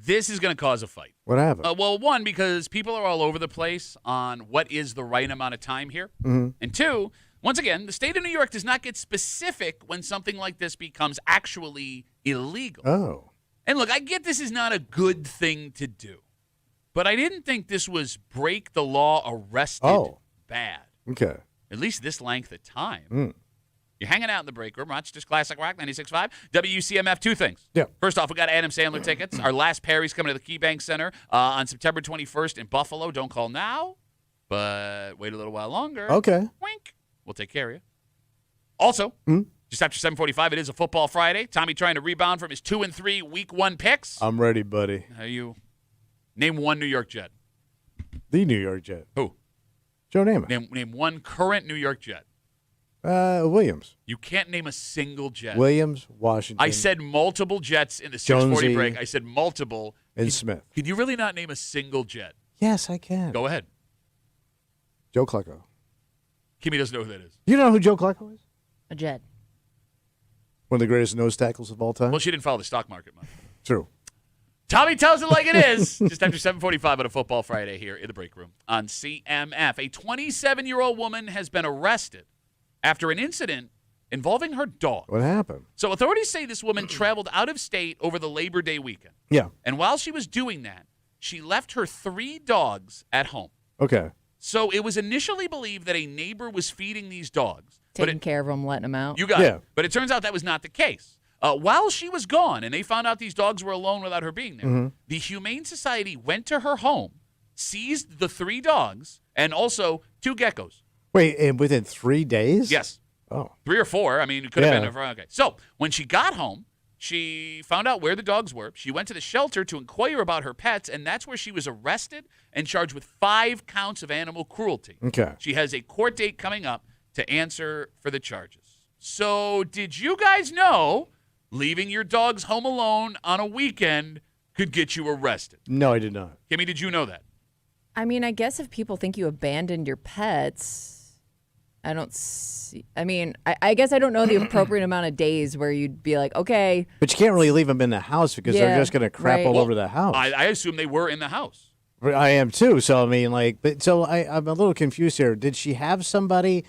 This is going to cause a fight. What happened? Well, one, because people are all over the place on what is the right amount of time here. Mm-hmm. And two, once again, the state of New York does not get specific when something like this becomes actually illegal. Oh. And look, I get this is not a good thing to do, but I didn't think this was break the law arrested bad. Okay. At least this length of time. Mm. You're hanging out in the break room. Rochester's Classic Rock 96.5. WCMF, two things. Yeah. First off, we got Adam Sandler tickets. Our last Perry's coming to the KeyBank Center on September 21st in Buffalo. Don't call now, but wait a little while longer. Okay. Wink. We'll take care of you. Also, just after 7:45, it is a football Friday. Tommy trying to rebound from his 2-3 Week 1 picks. I'm ready, buddy. You name one New York Jet. The New York Jet. Who? Joe Namath. Name one current New York Jet. Williams. You can't name a single Jet. Williams, Washington. I said multiple Jets in the 6:40 Jonesy, break. I said multiple. And Smith. Could you really not name a single Jet? Yes, I can. Go ahead. Joe Klecko. Kimmy doesn't know who that is. You know who Joe Klecko is? A Jet. One of the greatest nose tackles of all time. Well, she didn't follow the stock market much. True. Tommy tells it like it is. Just after 7:45 on a football Friday here in the break room on CMF. A 27-year-old woman has been arrested after an incident involving her dog. What happened? So authorities say this woman traveled out of state over the Labor Day weekend. Yeah. And while she was doing that, she left her 3 dogs at home. Okay. So it was initially believed that a neighbor was feeding these dogs. Taking care of them, letting them out. You got it. But it turns out that was not the case. While she was gone and they found out these dogs were alone without her being there, the Humane Society went to her home, seized the 3 dogs, and also 2 geckos. Wait, and within 3 days? Yes. Oh. 3 or 4. I mean, it could have been. Okay. So when she got home, she found out where the dogs were. She went to the shelter to inquire about her pets, and that's where she was arrested and charged with 5 counts of animal cruelty. Okay. She has a court date coming up to answer for the charges. So did you guys know leaving your dogs home alone on a weekend could get you arrested? No, I did not. Kimmy, did you know that? I mean, I guess if people think you abandoned your pets, I don't see. I mean, I guess I don't know the appropriate amount of days where you'd be like, okay. But you can't really leave them in the house because they're just going to crap all over the house. I assume they were in the house. I am too. So, I mean, I'm a little confused here. Did she have somebody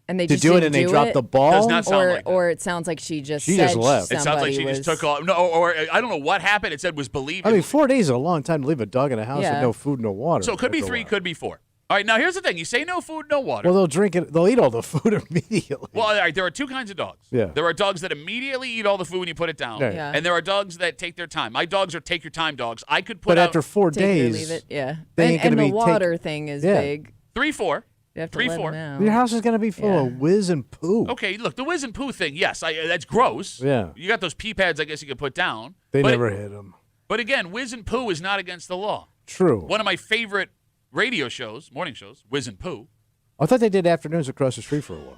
and they to just do it didn't and they do dropped it? the ball? Does not sound like that. Or it sounds like she just left. It sounds like she just took off. No, or I don't know what happened. It said was believed. I mean, 4 days is a long time to leave a dog in a house with Yeah. no food, no water. So it could be 3, could be 4. All right, now here's the thing. You say no food, no water. Well, they'll drink it. They'll eat all the food immediately. Well, all right, there are 2 kinds of dogs. Yeah. There are dogs that immediately eat all the food when you put it down. Yeah. Yeah. And there are dogs that take their time. My dogs are take your time dogs. I could put But out after 4 Take it or days, leave it. Yeah. they ain't And gonna the be water thing is big. 3, 4. You have to 3, let 4. them out. your house is going to be full of whiz and poo. Okay, look, the whiz and poo thing, yes, that's gross. Yeah. You got those pee pads, I guess you could put down. They but never hit them. But again, whiz and poo is not against the law. True. One of my favorite radio shows, morning shows, Whiz and Poo. I thought they did afternoons across the street for a while.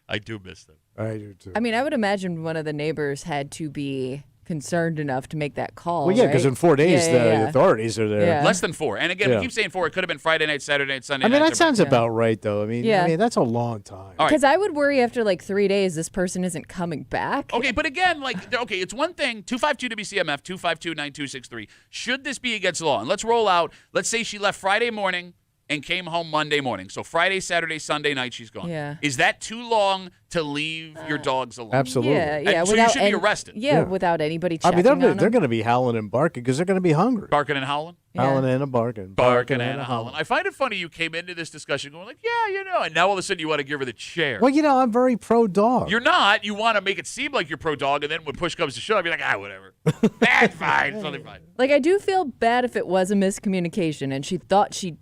I do miss them. I do too. I mean, I would imagine one of the neighbors had to be concerned enough to make that call. Well, yeah, because right? in 4 days, Yeah, the authorities are there. Yeah. Less than 4. And again, Yeah. we keep saying 4. It could have been Friday night, Saturday night, Sunday I mean, night. that sounds Yeah. about right, though. I mean, Yeah. that's a long time. All right. Because I would worry after like 3 days this person isn't coming back. Okay, but again, okay, it's one thing, 252-WCMF, 252-9263. Should this be against the law? And let's roll out, let's say she left Friday morning and came home Monday morning. So Friday, Saturday, Sunday night, she's gone. Yeah. Is that too long to leave your dogs alone? Absolutely. Yeah, yeah. And so you should be arrested. Yeah, without anybody I checking mean, on they're them. going to be howling and barking because they're going to be hungry. Barking and howling? Yeah. Howling and a barking. Barking and a howling. I find it funny you came into this discussion going like, yeah, and now all of a sudden you want to give her the chair. Well, I'm very pro-dog. You're not. You want to make it seem like you're pro-dog, and then when push comes to shove, you're like, whatever. That's fine. It's totally fine. Like, I do feel bad if it was a miscommunication and she thought she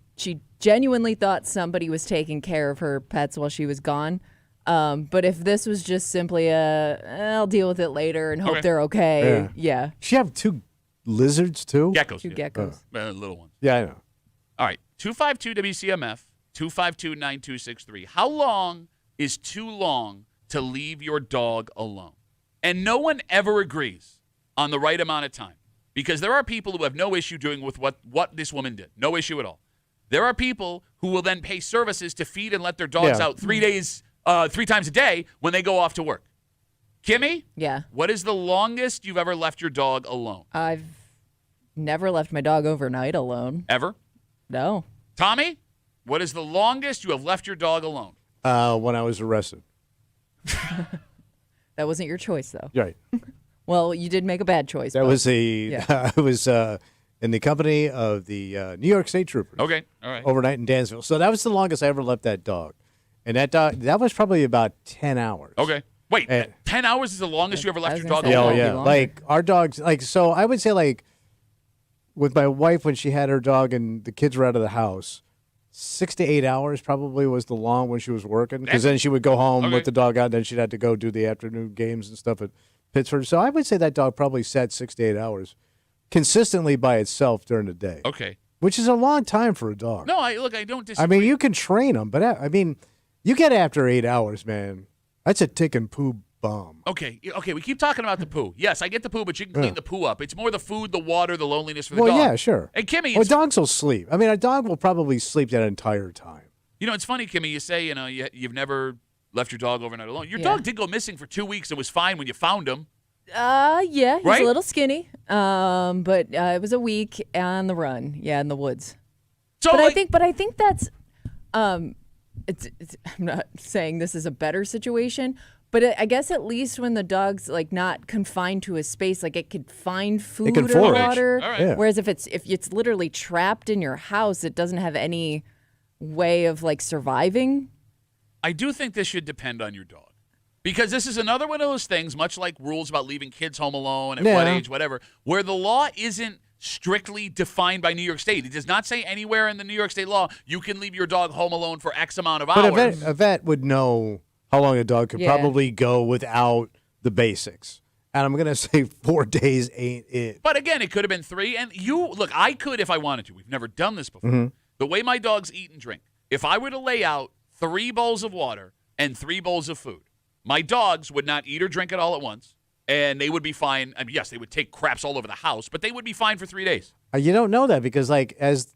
genuinely thought somebody was taking care of her pets while she was gone. But if this was just simply I'll deal with it later and hope Okay. they're okay. Yeah. She have 2 lizards, too? Geckos. 2 yeah. geckos. Little ones. Yeah, I know. All right. 252-WCMF, 252-9263. How long is too long to leave your dog alone? And no one ever agrees on the right amount of time because there are people who have no issue doing with what this woman did. No issue at all. There are people who will then pay services to feed and let their dogs Yeah. out 3 days, 3 times a day when they go off to work. Kimmy? Yeah. What is the longest you've ever left your dog alone? I've never left my dog overnight alone. Ever? No. Tommy? What is the longest you have left your dog alone? When I was arrested. That wasn't your choice, though. Right. Well, you did make a bad choice. That but- was Yeah. I was in the company of the New York State Troopers. Okay. All right. Overnight in Dansville. So that was the longest I ever left that dog. And that was probably about 10 hours. Okay. Wait, And- 10 hours is the longest you ever I left was your gonna dog say, Yeah, alone? oh, that'd be yeah. longer. Like our dogs, so I would say like with my wife when she had her dog and the kids were out of the house, 6 to 8 hours probably was the long when she was working because then she would go home, Okay. let the dog out, and then she'd have to go do the afternoon games and stuff at Pittsburgh. So I would say that dog probably sat 6 to 8 hours consistently by itself during the day, Okay. which is a long time for a dog. No, I don't disagree. I mean, you can train them, but I mean, you get after 8 hours, man. That's a tick and poo bomb. Okay, we keep talking about the poo. Yes, I get the poo, but you can clean the poo up. It's more the food, the water, the loneliness for the Well, dog. yeah, sure. And Kimmy, Well, it's, dogs will sleep. I mean, a dog will probably sleep that entire time. it's funny, Kimmy, you say, you've never left your dog overnight alone. Your Yeah. dog did go missing for 2 weeks and was fine when you found him. Yeah, he's Right? a little skinny. But it was a week on the run. Yeah, in the woods. So, But like, I think that's it's I'm not saying this is a better situation, but I guess at least when the dog's like not confined to a space, like it could find food can or forage. water. All right. Yeah. Whereas if it's literally trapped in your house, it doesn't have any way of like surviving. I do think this should depend on your dog. Because this is another one of those things, much like rules about leaving kids home alone, at what Yeah. age, whatever, where the law isn't strictly defined by New York State. It does not say anywhere in the New York State law you can leave your dog home alone for X amount of But hours. a vet would know how long a dog could Yeah. probably go without the basics. And I'm going to say 4 days ain't it. But again, it could have been 3. And look, I could if I wanted to. We've never done this before. Mm-hmm. The way my dogs eat and drink, if I were to lay out 3 bowls of water and 3 bowls of food, my dogs would not eat or drink it all at once, and they would be fine. I mean, yes, they would take craps all over the house, but they would be fine for 3 days. You don't know that because, like, as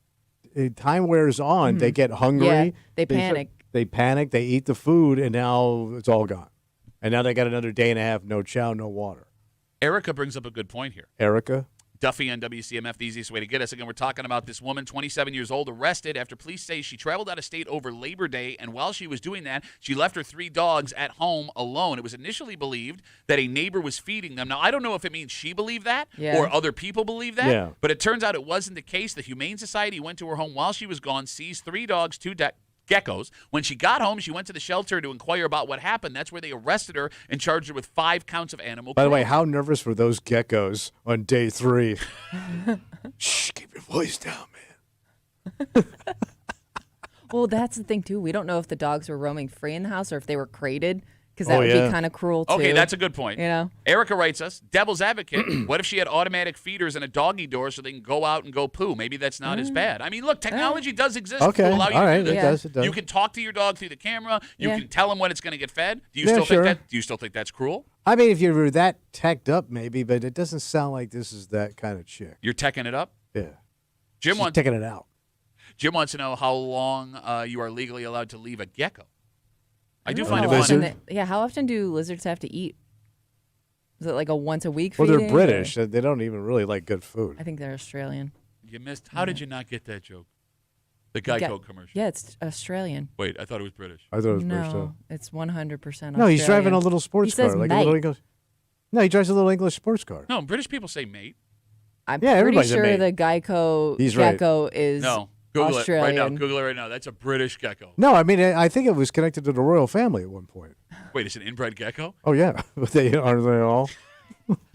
time wears on, they get hungry. Yeah, they start- panic. They panic. They eat the food, and now it's all gone. And now they got another day and a half, no chow, no water. Erica brings up a good point here. Erica? Duffy on WCMF, the easiest way to get us. Again, we're talking about this woman, 27 years old, arrested after police say she traveled out of state over Labor Day, and while she was doing that, she left her 3 dogs at home alone. It was initially believed that a neighbor was feeding them. Now, I don't know if it means she believed that Yeah. or other people believe that, Yeah. but it turns out it wasn't the case. The Humane Society went to her home while she was gone, seized 3 dogs, 2 geckos. When she got home, she went to the shelter to inquire about what happened. That's where they arrested her and charged her with 5 counts of animal By the way, cruelty. how nervous were those geckos on day 3? Shh, keep your voice down, man. Well, that's the thing too. We don't know if the dogs were roaming free in the house or if they were crated, because that Oh, would yeah. be kind of cruel too. Okay, that's a good point. You know? Erica writes us, devil's advocate, what if she had automatic feeders and a doggy door so they can go out and go poo? Maybe that's not as bad. I mean, look, technology does exist Okay, to allow you all to right, do this. it does, it does. You can talk to your dog through the camera. You Yeah. can tell him when it's going to get fed. Do you Yeah, still sure. think that? Do you still think that's cruel? I mean, if you were that teched up, maybe, but it doesn't sound like this is that kind of chick. You're teching it up. Yeah. Jim She's wants taking it out. to know how long you are legally allowed to leave a gecko. I do find How it often funny. how often do lizards have to eat? Is it like a once a week Well, feeding? they're British. They don't even really like good food. I think they're Australian. You missed. How did you not get that joke? The Geico commercial. Yeah, it's Australian. Wait, I thought it was British. I thought it was British, No, too. it's 100% No, he's driving a Australian. little sports He says car. Like a mate. little English. No, he drives a little English sports car. No, British people say mate. I'm Yeah, pretty everybody's a sure mate. the Geico He's right. gecko is No, Google Australian. it right now. Google it right now. That's a British gecko. No, I mean, I think it was connected to the royal family at one point. Wait, it's an inbred gecko? Oh, yeah. But they aren't they all?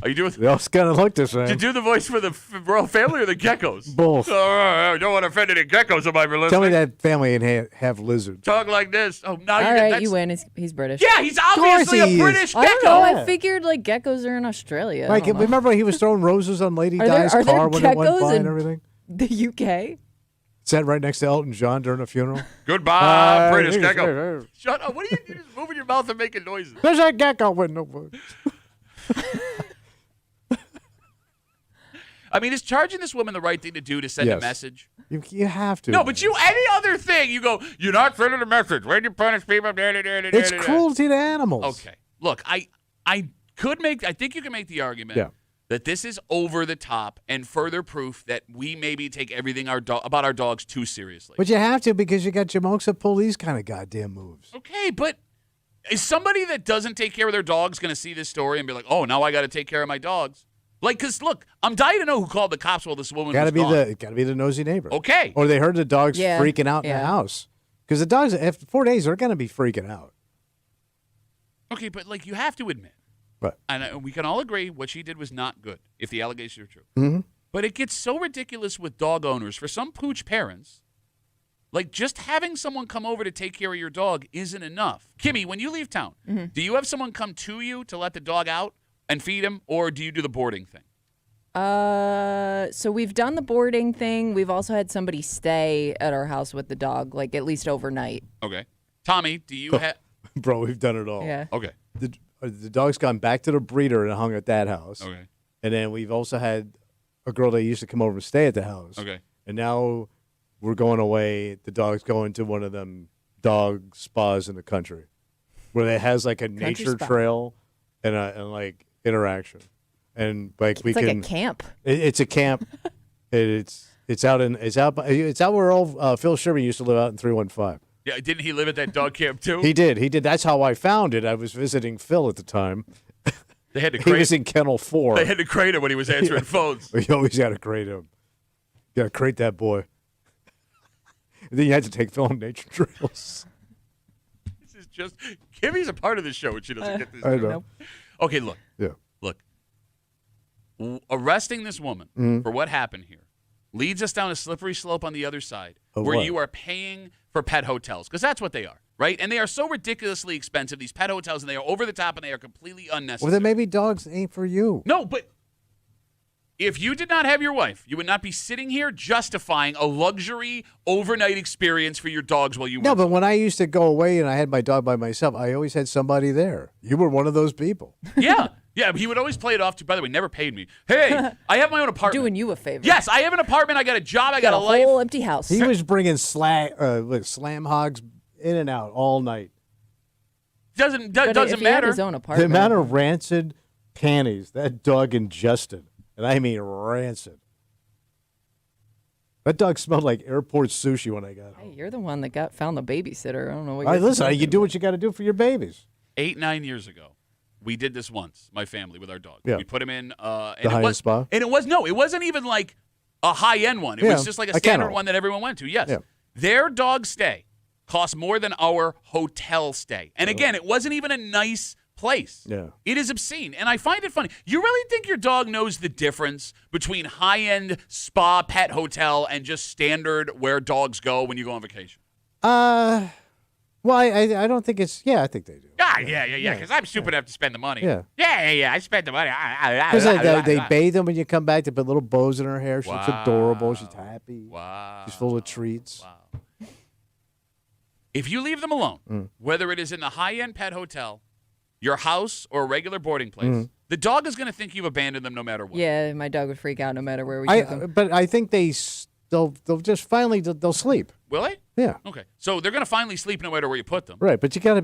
Are you doing? They all kind of look the same. Did you do the voice for the royal family or the geckos? Both. I don't want to offend any geckos who might be listening. Tell me that family ain't have lizards. Talk like this. Oh, now All you're right, that's, you win. He's British. Yeah, he's course obviously he a is. British I don't gecko. know. Yeah. I figured like geckos are in Australia. I Like, don't know. remember he was throwing roses on Lady Are there- Di's are there car when it went geckos by and in- everything? the UK? Sat right next to Elton John during a funeral. Goodbye, British He's- gecko. Shut up. What are you You're just moving your mouth and making noises? There's that gecko with no voice. I mean, is charging this woman the right thing to do to send a Yes. message? You have to. No, but any other thing, you go, you're not sending a message. When you punish people, It's cruelty to animals. Okay. Look, I I think you can make the argument that this is over the top and further proof that we maybe take everything about our dogs too seriously. But you have to because you got Jamonks that pull these kind of goddamn moves. Okay, but is somebody that doesn't take care of their dogs going to see this story and be like, oh, now I got to take care of my dogs? Like, because, look, I'm dying to know who called the cops while this woman was gone. Got to be the nosy neighbor. Okay. Or they heard the dogs freaking out in the house. Because the dogs, after 4 days, they're going to be freaking out. Okay, but, like, you have to admit. But and we can all agree what she did was not good, if the allegations are true. Mm-hmm. But it gets so ridiculous with dog owners. For some pooch parents, like just having someone come over to take care of your dog isn't enough. Kimmy, when you leave town, do you have someone come to you to let the dog out and feed him, or do you do the boarding thing? So we've done the boarding thing. We've also had somebody stay at our house with the dog, like at least overnight. Okay. Tommy, do you have... Bro, we've done it all. Yeah. Okay. The dog's gone back to the breeder and hung at that house. Okay. And then we've also had a girl that used to come over and stay at the house. Okay. And now we're going away. The dog's going to one of them dog spas in the country where it has like a nature trail and like interaction. And like it's like a camp. It's a camp. it's out where old Phil Sherman used to live out in 315. Yeah, didn't he live at that dog camp too? He did. That's how I found it. I was visiting Phil at the time. They had to He was in Kennel 4. They had to crate him when he was answering phones. You always got to crate him. You got to crate that boy. And then you had to take Phil on nature trails. This is just Kimmy's a part of the show, and she doesn't get this. I know. Okay, look. Yeah. Look. Arresting this woman for what happened here leads us down a slippery slope on the other side where you are paying for pet hotels, because that's what they are, right? And they are so ridiculously expensive, these pet hotels, and they are over the top and they are completely unnecessary. Well, then maybe dogs ain't for you. No, but if you did not have your wife, you would not be sitting here justifying a luxury overnight experience for your dogs while you No, went. but when I used to go away and I had my dog by myself, I always had somebody there. You were one of those people. Yeah. Yeah, he would always play it off to, by the way, never paid me. Hey, I have my own apartment. Doing you a favor. Yes, I have an apartment. I got a job. I got a life. whole empty house. He was bringing slam hogs in and out all night. Doesn't But if matter. he had his own The apartment. amount of rancid panties that dog ingested, and I mean rancid. That dog smelled like airport sushi when I got home. Hey, you're the one that found the babysitter. I don't know what All right, you're listen, talking you do what you got to do for your babies. 8-9 years ago, we did this once, my family, with our dog. Yeah. We put him in The high-end spa? And it wasn't even like a high-end one. It was just like a standard one that everyone went to, yes. Yeah. Their dog stay cost more than our hotel stay. And again, it wasn't even a nice place. Yeah. It is obscene. And I find it funny. You really think your dog knows the difference between high-end spa pet hotel and just standard where dogs go when you go on vacation? Well, I don't think it's. Yeah, I think they do. Yeah. Because I'm stupid enough to spend the money. Yeah. Yeah. I spent the money. Because they bathe them when you come back. They put little bows in her hair. She looks adorable. She's happy. Wow. She's full of treats. Wow. If you leave them alone, whether it is in the high-end pet hotel, your house, or a regular boarding place, the dog is going to think you've abandoned them no matter what. Yeah, my dog would freak out no matter where we took him. But I think they'll just finally they'll sleep. Will they? Yeah. Okay. So they're going to finally sleep no matter where you put them. Right, but you gotta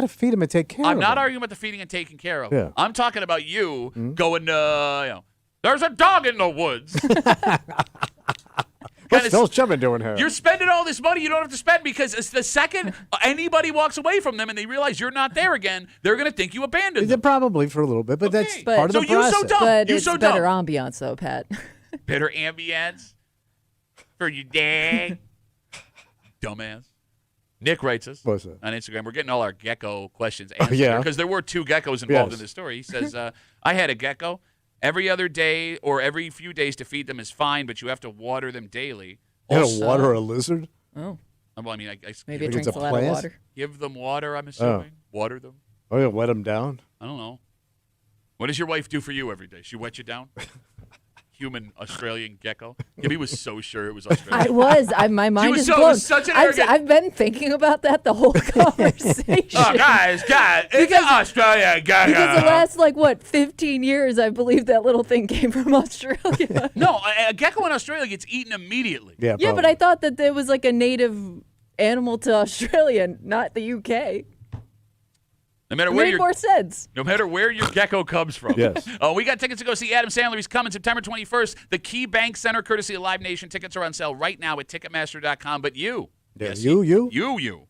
feed them and take care of them. I'm not arguing about the feeding and taking care of. Yeah. I'm talking about you going to, there's a dog in the woods. What's Phil Sherman doing here? You're spending all this money you don't have to spend because it's the second anybody walks away from them and they realize you're not there again, they're going to think you abandoned them. Probably for a little bit, but Okay. that's part of the So you process. so dumb. But You it's so better dumb. ambiance, though, Pat. Better ambience for your dad. Dumbass. Nick writes us What's that? on Instagram. We're getting all our gecko questions answered yeah. because there were 2 geckos involved in Yes. this story. He says, I had a gecko. Every other day or every few days to feed them is fine, but you have to water them daily. You gotta water a lizard? Oh, Well, I mean, I maybe it Think it's drinks a a lot of plant? water. give them water, I'm assuming. Water them. Oh, you wet them down? I don't know. What does your wife do for you every day? She wet you down? Human Australian gecko. Gibby was so sure it was Australian. I was. My mind was is so- it blown. was such an arrogant- I've been thinking about that the whole conversation. Oh, guys, it's an Australian gecko. Because the last, 15 years, I believe that little thing came from Australia. No, a gecko in Australia gets eaten immediately. Yeah, Yeah, but I thought that there was like a native animal to Australia, not the UK. No matter It where made more sense. No matter where your gecko comes from. Yes. We got tickets to go see Adam Sandler. He's coming September 21st. The Key Bank Center, courtesy of Live Nation. Tickets are on sale right now at Ticketmaster.com. But you. Yeah, yes, you. You.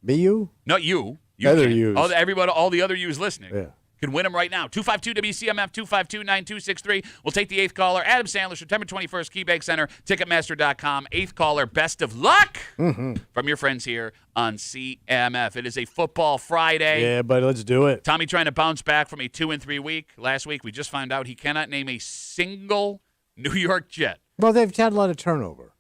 Me, you? Not you. You Other can't. yous. All the other yous listening. Yeah. Can win them right now. 252-WCMF, 252-9263. We'll take the 8th caller. Adam Sandler, September 21st, KeyBank Center, Ticketmaster.com. 8th caller, best of luck from your friends here on CMF. It is a football Friday. Yeah, but let's do it. Tommy trying to bounce back from a 2-3 week. Last week, we just found out he cannot name a single New York Jet. Well, they've had a lot of turnover.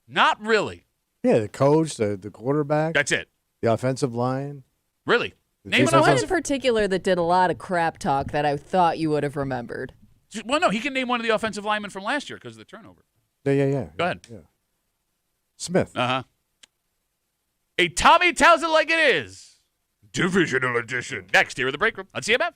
Not really. Yeah, the coach, the quarterback, That's it. the offensive line. Really. Name defense- an One in offensive. particular that did a lot of crap talk that I thought you would have remembered. Well, no, he can name one of the offensive linemen from last year because of the turnover. Yeah. Go ahead. Yeah. Smith. Uh-huh. A Tommy tells it like it is. Divisional edition. Next here at the break room on CMF.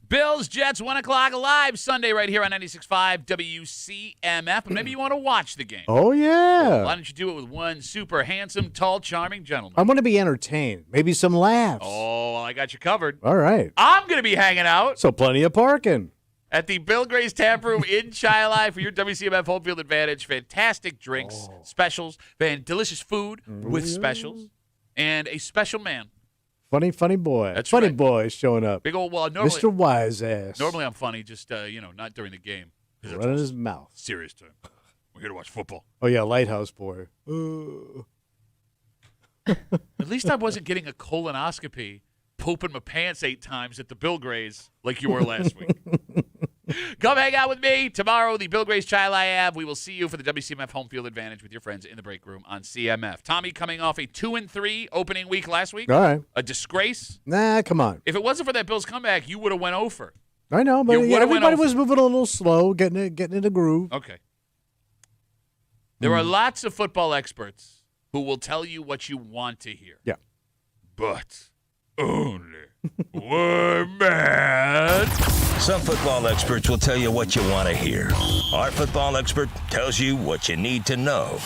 Bills, Jets, 1 o'clock live Sunday right here on 96.5 WCMF. Maybe you want to watch the game. Oh, yeah. Why don't you do it with one super handsome, tall, charming gentleman? I want to be entertained. Maybe some laughs. Oh, well, I got you covered. All right. I'm going to be hanging out So plenty of parking. at the Bill Gray's Tap Room in Chi-Li for your WCMF home field advantage. Fantastic drinks, specials, delicious food with specials, and a special man. Funny boy. That's funny right. boy showing up. Big old, well, normally, Mr. Wise Ass. normally I'm funny, just, not during the game. 'Cause it's Running his mouth. serious time. We're here to watch football. Oh, yeah, Lighthouse boy. At least I wasn't getting a colonoscopy, pooping my pants 8 times at the Bill Grays like you were last week. Come hang out with me tomorrow, the Bill Grays Chi-Li Ave. We will see you for the WCMF home field advantage with your friends in the break room on CMF. Tommy coming off a 2-3 opening week last week. All right. A disgrace. Nah, come on. If it wasn't for that Bills comeback, you would have went over. I know, but You would've everybody went was over. moving a little slow, getting in the groove. Okay. There are lots of football experts who will tell you what you want to hear. Yeah. But only one man. Some football experts will tell you what you want to hear. Our football expert tells you what you need to know.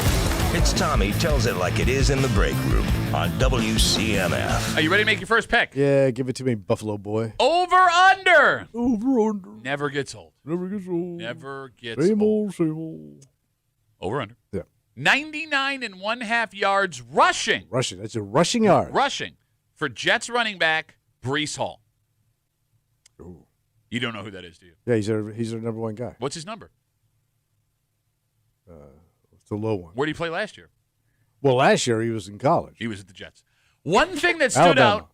It's Tommy tells it like it is in the break room on WCMF. Are you ready to make your first pick? Yeah, give it to me, Buffalo boy. Over under. Over under. Never gets old. Never gets old. Never gets Same old. old, same old. Over under. Yeah. 99.5 yards rushing. Rushing. That's a rushing yard. Rushing for Jets running back Brees Hall. Ooh. You don't know who that is, do you? Yeah, he's their number one guy. What's his number? It's a low one. Where did he play last year? Well, last year he was in college. He was at the Jets. One thing that stood Alabama.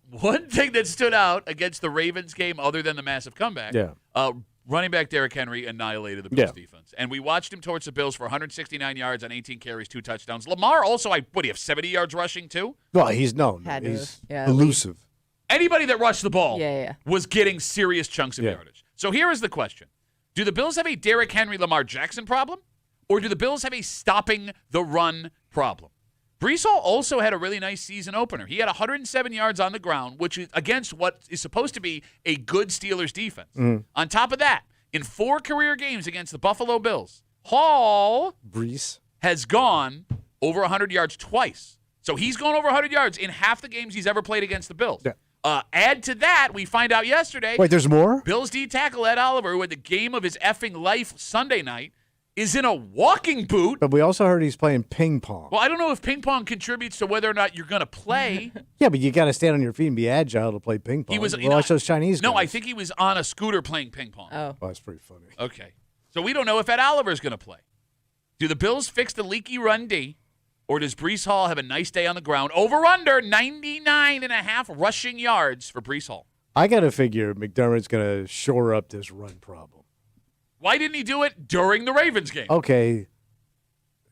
out against the Ravens game, other than the massive comeback, Yeah. running back Derrick Henry annihilated the Bills Yeah. defense. And we watched him torch the Bills for 169 yards on 18 carries, 2 touchdowns. Lamar also, what do you have, 70 yards rushing too? Well, he's known. Had to He's have. Yeah, elusive. Anybody that rushed the ball Yeah. was getting serious chunks of Yeah. yardage. So here is the question. Do the Bills have a Derrick Henry, Lamar Jackson problem? Or do the Bills have a stopping the run problem? Brees Hall also had a really nice season opener. He had 107 yards on the ground, which is against what is supposed to be a good Steelers defense. On top of that, in 4 career games against the Buffalo Bills, Hall Brees. has gone over 100 yards twice. So he's gone over 100 yards in half the games he's ever played against the Bills. Yeah. Add to that, we find out yesterday, Wait, there's more? Bills D tackle Ed Oliver, who had the game of his effing life Sunday night, is in a walking boot. But we also heard he's playing ping pong. Well, I don't know if ping pong contributes to whether or not you're going to play. Yeah, but you got to stand on your feet and be agile to play ping pong. He was, Watch those Chinese guys. No, I think he was on a scooter playing ping pong. Oh. Oh, that's pretty funny. Okay. So we don't know if Ed Oliver is going to play. Do the Bills fix the leaky run D, or does Brees Hall have a nice day on the ground? Over under 99.5 rushing yards for Brees Hall. I got to figure McDermott's going to shore up this run problem. Why didn't he do it during the Ravens game? Okay.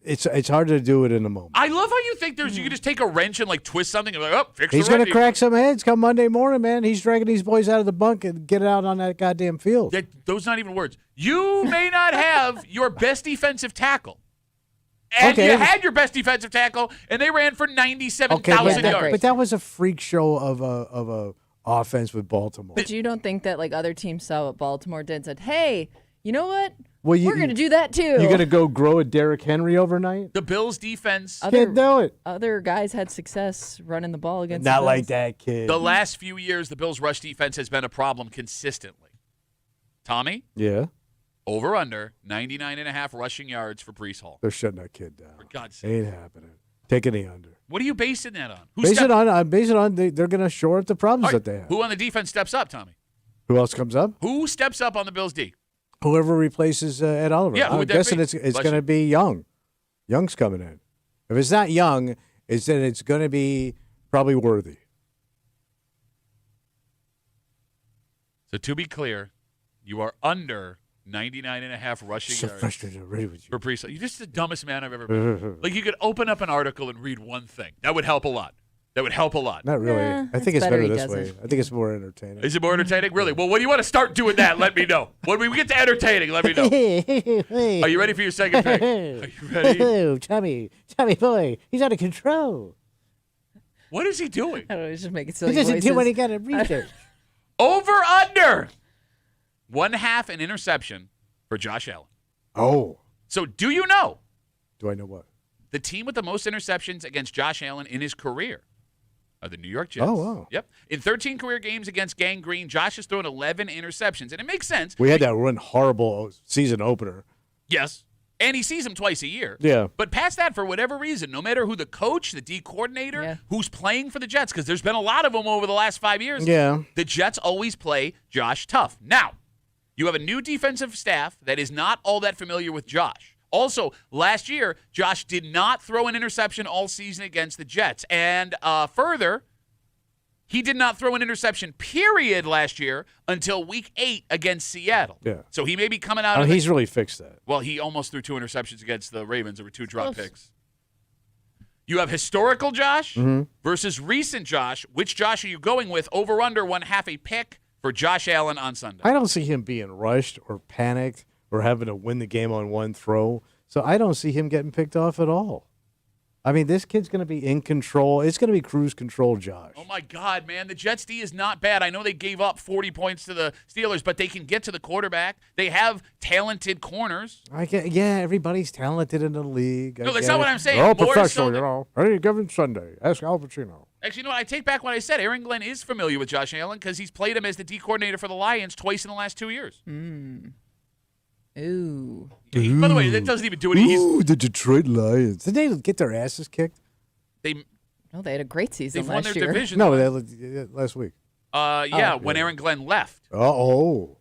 It's hard to do it in a moment. I love how you think you can just take a wrench and like twist something and be like, oh, fix He's the run going D. to crack some heads come Monday morning, man. He's dragging these boys out of the bunk and get it out on that goddamn field. Those not even words. You may not have your best defensive tackle. And Okay. you had your best defensive tackle, and they ran for 97,000 but- yards. But that was a freak show of a offense with Baltimore. But you don't think that like other teams saw what Baltimore did and said, hey, you know what? Well, We're going to do that too. You're going to go grow a Derrick Henry overnight? The Bills' defense, Can't do it. Other guys had success running the ball against Not the like Bills. that, kid. the last few years, the Bills' rush defense has been a problem consistently. Tommy, Yeah, over under 99.5 rushing yards for Brees Hall. they're shutting that kid down. For God's sake. Ain't happening. Taking the under. What are you basing that on? Base it on they're going to shore up the problems All right, that they have. who on the defense steps up, Tommy? Who else comes up? Who steps up on the Bills' D? Whoever replaces Ed Oliver. Yeah, who I'm would that guessing be? it's Bless going you. to be Young. Young's coming in. If it's not Young, it's going to be probably Worthy. So to be clear, you are under 99.5 rushing So yards frustrated already with for you. Brees Hall. You're just the dumbest man I've ever met. Like you could open up an article and read one thing. That would help a lot. That would help a lot. Not really. Nah, I think it's it's better better he this way. doesn't. I think it's more entertaining. Is it more entertaining? Really? Well, when do you want to start doing that, let me know. When we get to entertaining, let me know. Are you ready for your second pick? Are you ready? Oh, Tommy boy, he's out of control. What is he doing? I don't know, he's just making silly He doesn't voices. do what he got to research. Over under 1/2 an interception for Josh Allen. Oh. So do you know Do I know what? the team with the most interceptions against Josh Allen in his career are the New York Jets? Oh, wow. Yep. In 13 career games against Gang Green, Josh has thrown 11 interceptions. And it makes sense. We had that one horrible season opener. Yes. And he sees him twice a year. Yeah. But past that, for whatever reason, no matter who the coach, the D coordinator, who's playing for the Jets, because there's been a lot of them over the last 5 years, the Jets always play Josh tough. Now, you have a new defensive staff that is not all that familiar with Josh. Also, last year, Josh did not throw an interception all season against the Jets. And further, he did not throw an interception, period, last year until Week 8 against Seattle. Yeah. So he may be coming out of he's really fixed that. Well, he almost threw 2 interceptions against the Ravens. There were 2 drop picks. You have historical Josh versus recent Josh. Which Josh are you going with? Over under 1/2 a pick for Josh Allen on Sunday. I don't see him being rushed or panicked or having to win the game on one throw. So I don't see him getting picked off at all. I mean, this kid's going to be in control. It's going to be cruise control, Josh. Oh, my God, man. The Jets' D is not bad. I know they gave up 40 points to the Steelers, but they can get to the quarterback. They have talented corners. Everybody's talented in the league. No, that's not what I'm saying. They're all More professional, so you know. Any given Sunday. Ask Al Pacino. Actually, you know what? I take back what I said. Aaron Glenn is familiar with Josh Allen because he's played him as the D coordinator for the Lions twice in the last 2 years. Ooh. By the way, that doesn't even do anything. Ooh, the Detroit Lions. Did they get their asses kicked? They had a great season they've won last their year. division. No, last week. When Aaron Glenn left. Oh.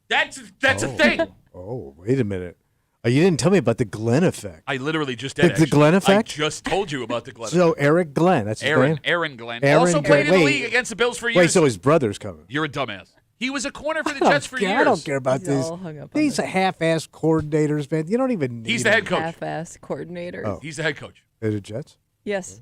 That's a thing. Oh, wait a minute. You didn't tell me about the Glenn effect. I literally just did. The Glenn effect? I just told you about the Glenn. So Eric Glenn, that's his name? Aaron Glenn. Aaron Also played in the Glenn. league against the Bills for years. Wait, so his brother's coming. You're a dumbass. He was a corner for the Jets for years. I don't care about He's this. all hung up on These this. half-ass coordinators, man. You don't even need He's the head coach. Half-ass coordinator. Oh. He's the head coach. The Jets? Yes.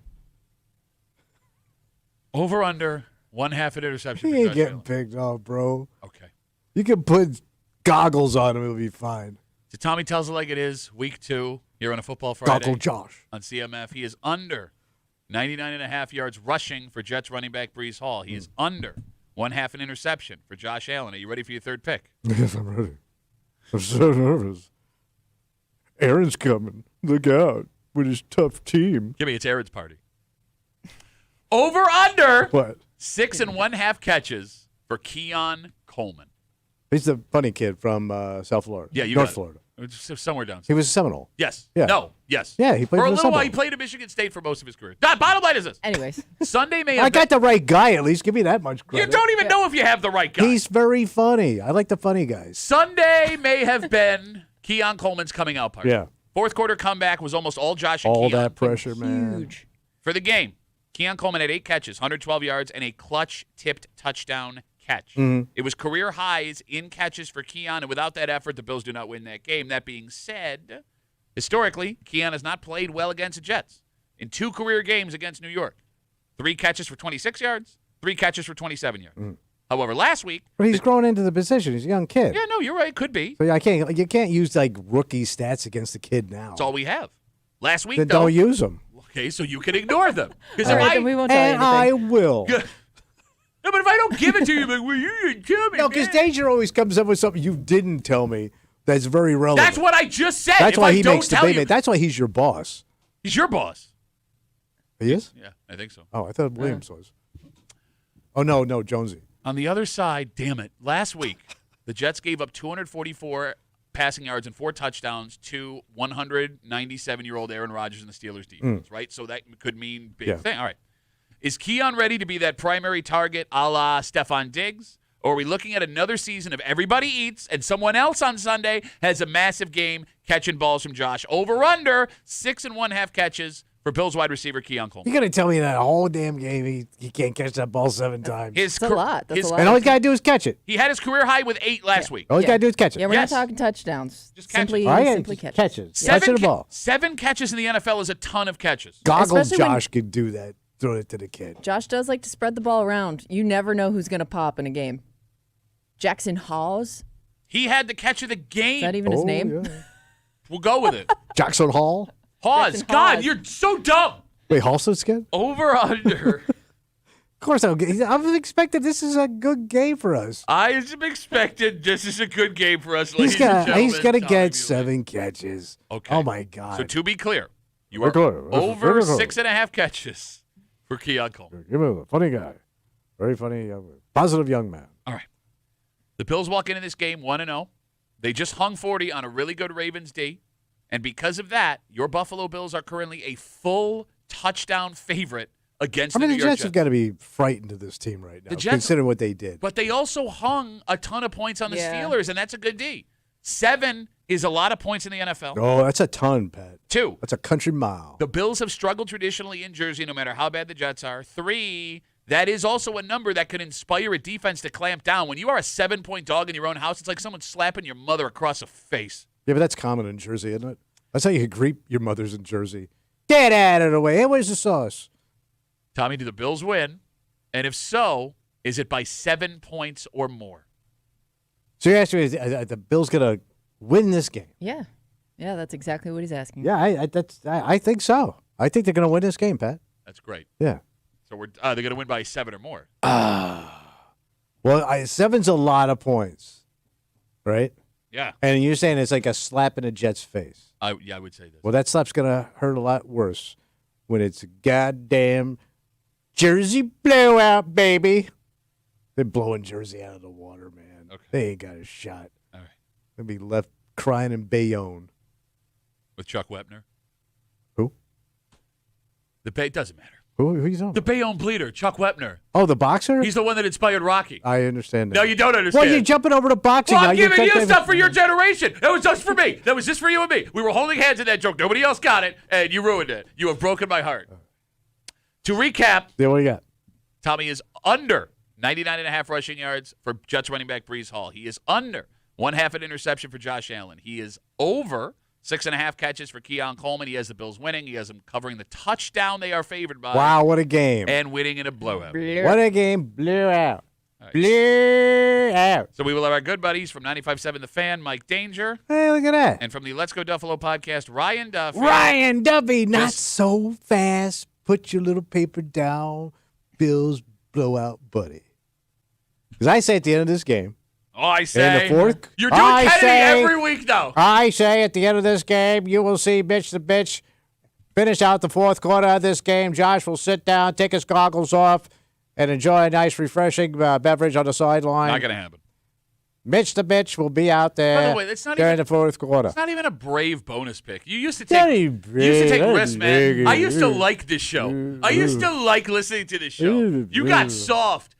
Over under 1/2 an interception. He for ain't Josh getting Allen. picked off, bro. Okay. You can put goggles on him. It'll be fine. So Tommy tells it like it is. Week 2 here on a Football Friday. Goggle Josh. On CMF. He is under 99.5 yards rushing for Jets running back Breece Hall. He is under 1/2 an interception for Josh Allen. Are you ready for your third pick? Yes, I'm ready. I'm so nervous. Aaron's coming. Look out with his tough team. Give me it's Aaron's party. Over under What? 6 1/2 catches for Keon Coleman. He's the funny kid from South Florida. Yeah, you North got it. Florida. It's somewhere down. He was a Seminole. Yes. Yeah. No. Yes. Yeah, he played for a for the little while. He Seminoles. played at Michigan State for most of his career. Bottom line is this: Anyways. Sunday may have I got the right guy, at least. Give me that much you credit. don't even know if you have the right guy. He's very funny. I like the funny guys. Sunday may have been Keon Coleman's coming out party. Yeah. Fourth quarter comeback was almost all Josh and All Keon. that pressure, man. Huge. For the game, Keon Coleman had 8 catches, 112 yards, and a clutch-tipped touchdown catch. Mm-hmm. It was career highs in catches for Keon, and without that effort, the Bills do not win that game. That being said, historically, Keon has not played well against the Jets. In 2 career games against New York, 3 catches for 26 yards, 3 catches for 27 yards. However, last week, But he's growing into the position. He's a young kid. yeah, no, you're right, could be. So you can't use like rookie stats against the kid now. That's all we have. Last week, Then though, don't use them. okay, so you can ignore them. Because All if right, I, then we won't tell you And anything. I will. no, but if I don't give it to you, like, well, you didn't tell me. No, because man. Danger always comes up with something you didn't tell me that's very relevant. That's what I just said. That's if why I he don't makes the tell baby. you, That's why he's your boss. he's your boss. He is? Yeah, I think so. Oh, I thought Williams was. Oh, no, Jonesy. On the other side, damn it, last week, the Jets gave up 244 passing yards and 4 touchdowns to 197-year-old Aaron Rodgers and the Steelers defense, right? So that could mean big thing. All right. Is Keon ready to be that primary target a la Stephon Diggs? Or are we looking at another season of everybody eats and someone else on Sunday has a massive game catching balls from Josh? Over under 6 1/2 catches for Bills wide receiver Keon Coleman. You got to tell me that whole damn game he can't catch that ball 7 times. That's a lot. That's a lot. And all he's got to do is catch it. He had his career high with 8 last week. All he's got to do is catch it. Yeah, we're Yes. not talking touchdowns. Just catch simply, it. All right, simply just catches. catch it. Catch the ball. 7 catches in the NFL is a ton of catches. Goggles Especially when- Josh could do that. Throw it to the kid. Josh does like to spread the ball around. You never know who's going to pop in a game. Jackson Hawes. He had the catch of the game. Is that even his name? Yeah. We'll go with it. Jackson Hall. Hawes. Jackson God, Hawes. you're so dumb. Wait, Halstead's kid? Over under Of course, I'm expecting this is a good game for us. I am expected this is a good game for us, He's ladies and gentlemen. He's going to Tommy get Bueller. 7 catches. Okay. Oh, my God. So to be clear, you We're are clear. over We're clear. 6.5 catches for Keon Coleman. Give him a funny guy. Very funny, positive young man. All right. The Bills walk into this game 1-0. They just hung 40 on a really good Ravens D. And because of that, your Buffalo Bills are currently a full touchdown favorite against the New The York Jets have got to be frightened of this team right now, The Jets- considering what they did. But they also hung a ton of points on the Yeah. Steelers, and that's a good D. 7 is a lot of points in the NFL. Oh, that's a ton, Pat. 2, That's a country mile. the Bills have struggled traditionally in Jersey no matter how bad the Jets are. 3, that is also a number that could inspire a defense to clamp down. When you are a 7-point dog in your own house, it's like someone slapping your mother across the face. Yeah, but that's common in Jersey, isn't it? That's how you greet your mothers in Jersey. Get out of the way. Hey, where's the sauce? Tommy, do the Bills win? And if so, is it by 7 points or more? So you're asking me, are the Bills going to win this game? Yeah. Yeah, that's exactly what he's asking. Yeah, I think so. I think they're going to win this game, Pat. That's great. Yeah. So they're going to win by 7 or more. Well, 7's a lot of points, right? Yeah. And you're saying it's like a slap in a Jets face. I would say this. Well, that slap's going to hurt a lot worse when it's a goddamn Jersey blowout, baby. They're blowing Jersey out of the water, man. Okay. They ain't got a shot. All right. They'll be left crying in Bayonne. With Chuck Wepner. Who? It doesn't matter. Who are you talking The about? Bayonne bleeder, Chuck Wepner. Oh, the boxer? He's the one that inspired Rocky. I understand that. No, you don't understand. Well, you're jumping over to boxing Well, now. I'm giving you stuff for your generation. That was just for me. That was just for you and me. We were holding hands in that joke. Nobody else got it, and you ruined it. You have broken my heart. To recap, Yeah, what do you got? Tommy is under 99.5 rushing yards for Jets running back Breece Hall. He is under 1/2 an interception for Josh Allen. He is over 6.5 catches for Keon Coleman. He has the Bills winning. He has them covering the touchdown they are favored by. Wow, what a game. And winning in a blowout. What a game. Blew out. right. Blew out. So we will have our good buddies from 95.7 The Fan, Mike Danger, Hey, look at that. and from the Let's Go Duffalo podcast, Ryan Duffy. Ryan Duffy, not Just- so fast. Put your little paper down. Bills blowout, buddy. Because I say at the end of this game, Oh, I say. in the fourth, You're doing I Kennedy say- every week now. I say at the end of this game, you will see bitch the bitch finish out the fourth quarter of this game. Josh will sit down, take his goggles off, and enjoy a nice, refreshing beverage on the sideline. Not going to happen. Mitch the bitch will be out By there the way, it's not during even- the fourth quarter. It's not even a brave bonus pick. You used to Daddy take risks, man. brave. I used to like this show. I used to like listening to this show. You got soft.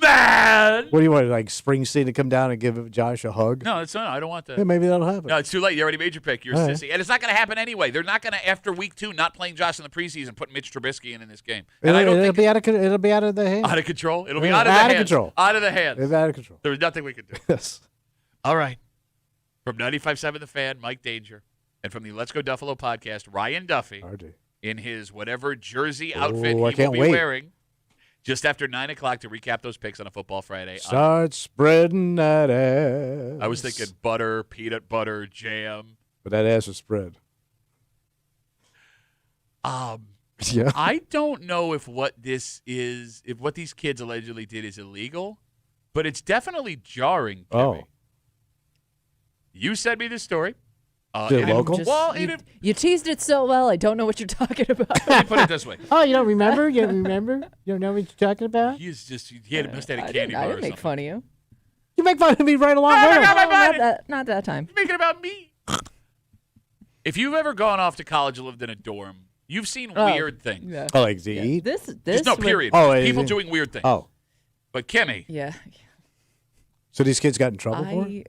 Man! What do you want, like Springsteen to come down and give Josh a hug? No, it's not. I don't want that. Yeah, maybe that'll happen. No, it's too late. You already made your pick. You're a All right. sissy. And it's not going to happen anyway. They're not going to, after week 2, not playing Josh in the preseason, put Mitch Trubisky in this game. And It'll, I don't think be out of it'll be out of the hand. out of control. It'll be Yeah, out of the out of hands. control. Out of the hands. It's out of control. There's nothing we can do. Yes. All right. From 95.7 The Fan, Mike Danger. And from the Let's Go Duffalo podcast, Ryan Duffy, RD. in his whatever jersey outfit I he will can't be wait. wearing, just after 9 o'clock to recap those picks on a Football Friday. Start spreading that ass. I was thinking butter, peanut butter, jam. But that ass is spread. Yeah. I don't know if what this is, if what these kids allegedly did is illegal, but it's definitely jarring. Kimmy. Oh. You sent me this story. Is it local? Well, You teased it so well, I don't know what you're talking about. let me put it this way. Oh, you don't remember? You don't remember? You don't know what you're talking about? He must have had a I candy didn't, I bar or didn't make something. fun of you. You make fun of me right along No, with no, him. no, my No, bad. not that time. You're making it about me. If you've ever gone off to college and lived in a dorm, you've seen Oh, weird things. Yeah. Oh, like to eat? This There's no would- period. Oh, People is it? doing weird things. Oh. But Kimmy, Yeah. So these kids got in trouble for it?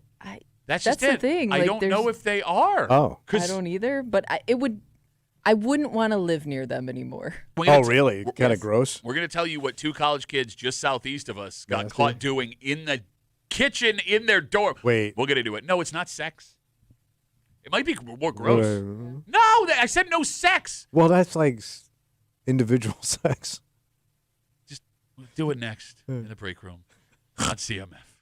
that's That's just the it. thing, I like, don't know there's- if they are. Oh. I don't either, but I wouldn't want to live near them anymore. Oh, really? Kind of Yes. gross? We're going to tell you what 2 college kids just southeast of us got Nasty. caught doing in the kitchen in their dorm. Wait. We'll get into it. No, it's not sex. It might be more gross. Whatever. No, I said no sex. Well, that's like individual sex. Just do it next in the break room on CMF.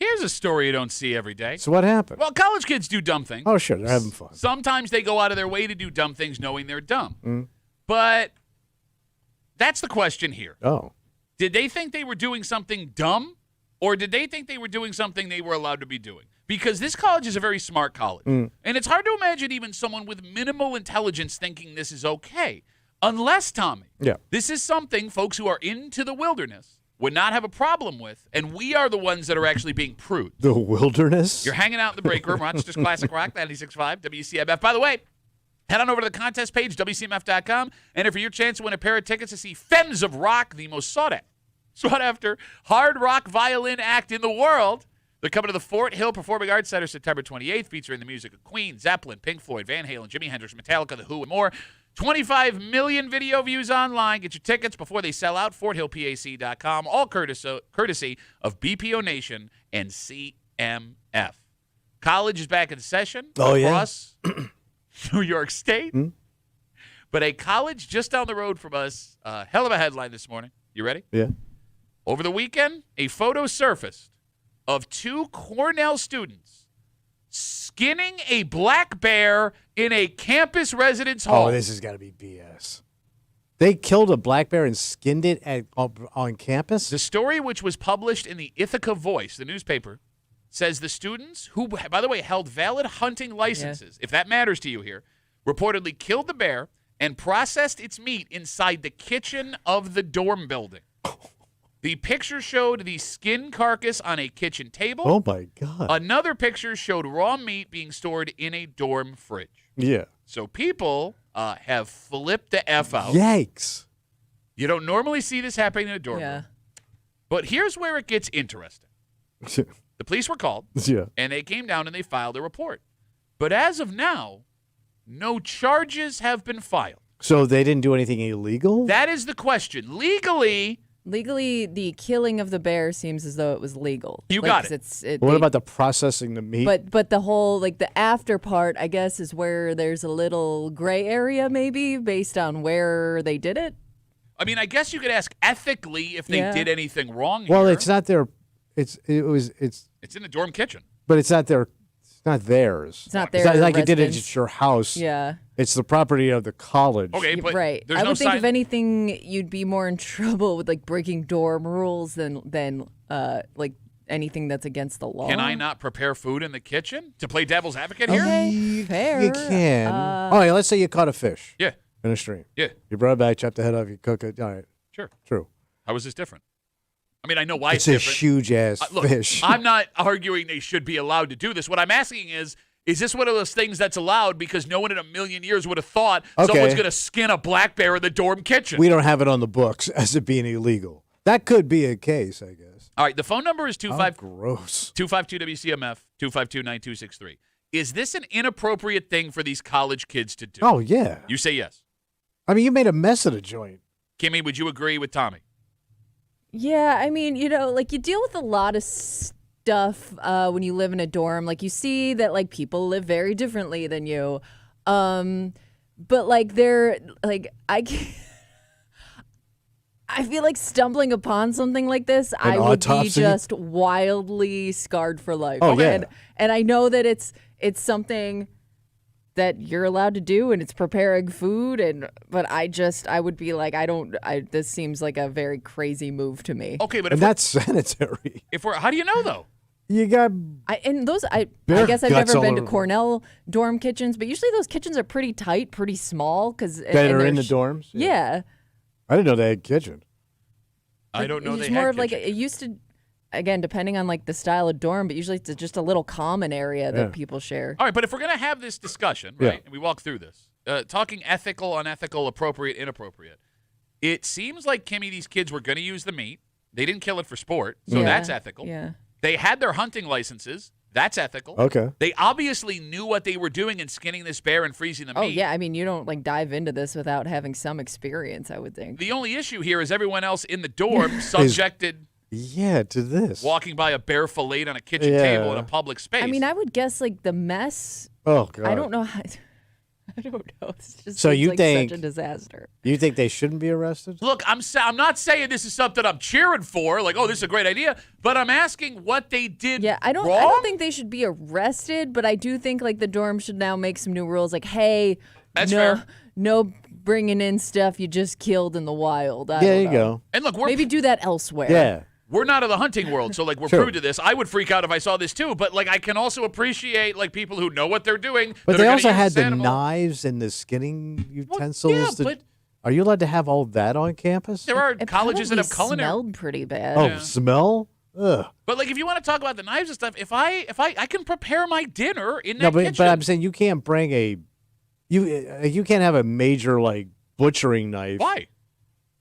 Here's a story you don't see every day. So what happened? Well, college kids do dumb things. Oh, sure. They're having fun. Sometimes they go out of their way to do dumb things knowing they're dumb. But that's the question here. Oh. Did they think they were doing something dumb, or did they think they were doing something they were allowed to be doing? Because this college is a very smart college. And it's hard to imagine even someone with minimal intelligence thinking this is okay. Unless, Tommy, this is something folks who are into the wilderness would not have a problem with, and we are the ones that are actually being prudes. The wilderness? You're hanging out in the break room, Rochester's Classic Rock, 96.5, WCMF. By the way, head on over to the contest page, WCMF.com, and enter for your chance to win a pair of tickets to see Femmes of Rock, the most sought-after hard rock violin act in the world. They're coming to the Fort Hill Performing Arts Center September 28th, featuring the music of Queen, Zeppelin, Pink Floyd, Van Halen, Jimi Hendrix, Metallica, The Who, and more. 25 million video views online. Get your tickets before they sell out. FortHillPAC.com. All courtesy of BPO Nation and CMF. College is back in session across New York State. But a college just down the road from us, hell of a headline this morning. You ready? Yeah. Over the weekend, a photo surfaced of 2 Cornell students skinning a black bear in a campus residence home. Oh, this has got to be BS. They killed a black bear and skinned it on campus? The story, which was published in the Ithaca Voice, the newspaper, says the students, who, by the way, held valid hunting licenses, if that matters to you here, reportedly killed the bear and processed its meat inside the kitchen of the dorm building. The picture showed the skin carcass on a kitchen table. Oh, my God. Another picture showed raw meat being stored in a dorm fridge. Yeah. So people have flipped the F out. Yikes. You don't normally see this happening in a dorm room. But here's where it gets interesting. The police were called, and they came down and they filed a report. But as of now, no charges have been filed. So they didn't do anything illegal? That is the question. Legally, the killing of the bear seems as though it was legal. You got it. What about the processing the meat? But the whole, the after part, I guess, is where there's a little gray area maybe based on where they did it. I mean, I guess you could ask ethically if they did anything wrong here. Well, it's not their. It's in the dorm kitchen. But it's not their. It's not theirs. It's not theirs. It's not like you did it at your house. Yeah. It's the property of the college. Okay, but right. There's I no would think sign- if anything, you'd be more in trouble with breaking dorm rules than anything that's against the law. Can I not prepare food in the kitchen to play devil's advocate here? Okay, fair. You can. All right, let's say you caught a fish. Yeah. In a stream. Yeah. You brought it back, chopped the head off, you cook it. All right. Sure. True. How is this different? I mean, I know why it's a different. huge ass Look, fish. I'm not arguing they should be allowed to do this. What I'm asking is this one of those things that's allowed because no one in a million years would have thought someone's going to skin a black bear in the dorm kitchen? We don't have it on the books as it being illegal. That could be a case, I guess. All right, the phone number is 252 WCMF 252-9263. Is this an inappropriate thing for these college kids to do? Oh, yeah. You say yes. I mean, you made a mess of the joint. Kimmy, would you agree with Tommy? Yeah, I mean, you deal with a lot of stuff when you live in a dorm. You see that people live very differently than you. But they're I feel like stumbling upon something like this, I would be just wildly scarred for life. Oh, yeah. And I know that it's something that you're allowed to do, and it's preparing food, but I would be this seems like a very crazy move to me. Okay, but and that's sanitary. How do you know though? You got I guess I've never been to Cornell dorm kitchens, but usually those kitchens are pretty tight, pretty small that are in the dorms. Yeah. I didn't know they had kitchen. I don't know they it's had more of kitchen. it used to. Again, depending on the style of dorm, but usually it's just a little common area that people share. All right, but if we're going to have this discussion, right, and we walk through this, talking ethical, unethical, appropriate, inappropriate, it seems like, Kimmy, these kids were going to use the meat. They didn't kill it for sport, so that's ethical. Yeah. They had their hunting licenses. That's ethical. Okay. They obviously knew what they were doing in skinning this bear and freezing the meat. Oh, yeah. I mean, you don't dive into this without having some experience, I would think. The only issue here is everyone else in the dorm subjected... Yeah, to this. Walking by a bear filleted on a kitchen table in a public space. I mean, I would guess the mess. Oh, God. I don't know how. I don't know. It's just So seems you like think- such a disaster. You think they shouldn't be arrested? Look, I'm not saying this is something I'm cheering for, like, oh, this is a great idea, but I'm asking what they did Yeah, I don't wrong. think they should be arrested, but I do think like the dorm should now make some new rules like, hey, That's no fair. no bringing in stuff you just killed in the wild. I There don't you know. go. And look, Maybe do that elsewhere. Yeah. we're not of the hunting world, so like we're Sure. proof to this. I would freak out if I saw this too, but like I can also appreciate like people who know what they're doing. But that they are gonna also use had this the animal. knives and the skinning utensils. but- Are you allowed to have all that on campus? There are It colleges that probably have culinary. smelled pretty bad. Oh, smell? Ugh. But like if you want to talk about the knives and stuff, if I can prepare my dinner in that No, but kitchen. I'm saying you can't bring you can't have a major like butchering knife. Why?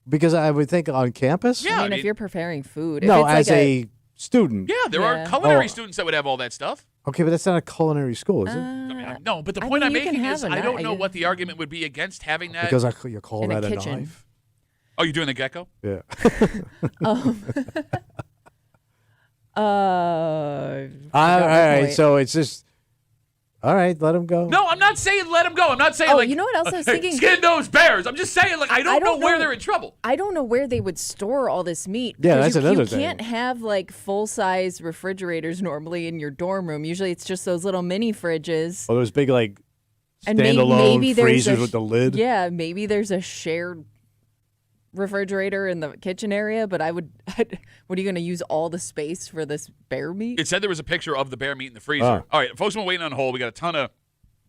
Because I would think on campus. Yeah, I I mean, mean- if you're preparing food. No, if it's as like a student. Yeah, there are Yeah. culinary Oh. students that would have all that stuff. Okay, but that's not a culinary school, is it? No, but the I point mean, I'm you can making have is a I don't know knife. what the argument would be against having that. Because you call in a that a kitchen. knife? Oh, you're doing the gecko? Yeah. all All right, so it's just all right. Let them go. No, I'm not saying let them go. I'm not saying Oh, like you know what else I was hey, thinking? skin those bears. I'm just saying like I don't know where know. they're in trouble. I don't know where they would store all this meat. Yeah, because that's you another thing. can't have like full-size refrigerators normally in your dorm room. Usually it's just those little mini fridges. Oh, those big like And standalone maybe there's freezers a with the lid. Yeah, maybe there's a shared refrigerator in the kitchen area, but what are you going to use all the space for this bear meat? It said there was a picture of the bear meat in the freezer. Oh. All right, folks, we're waiting on hold. We got a ton of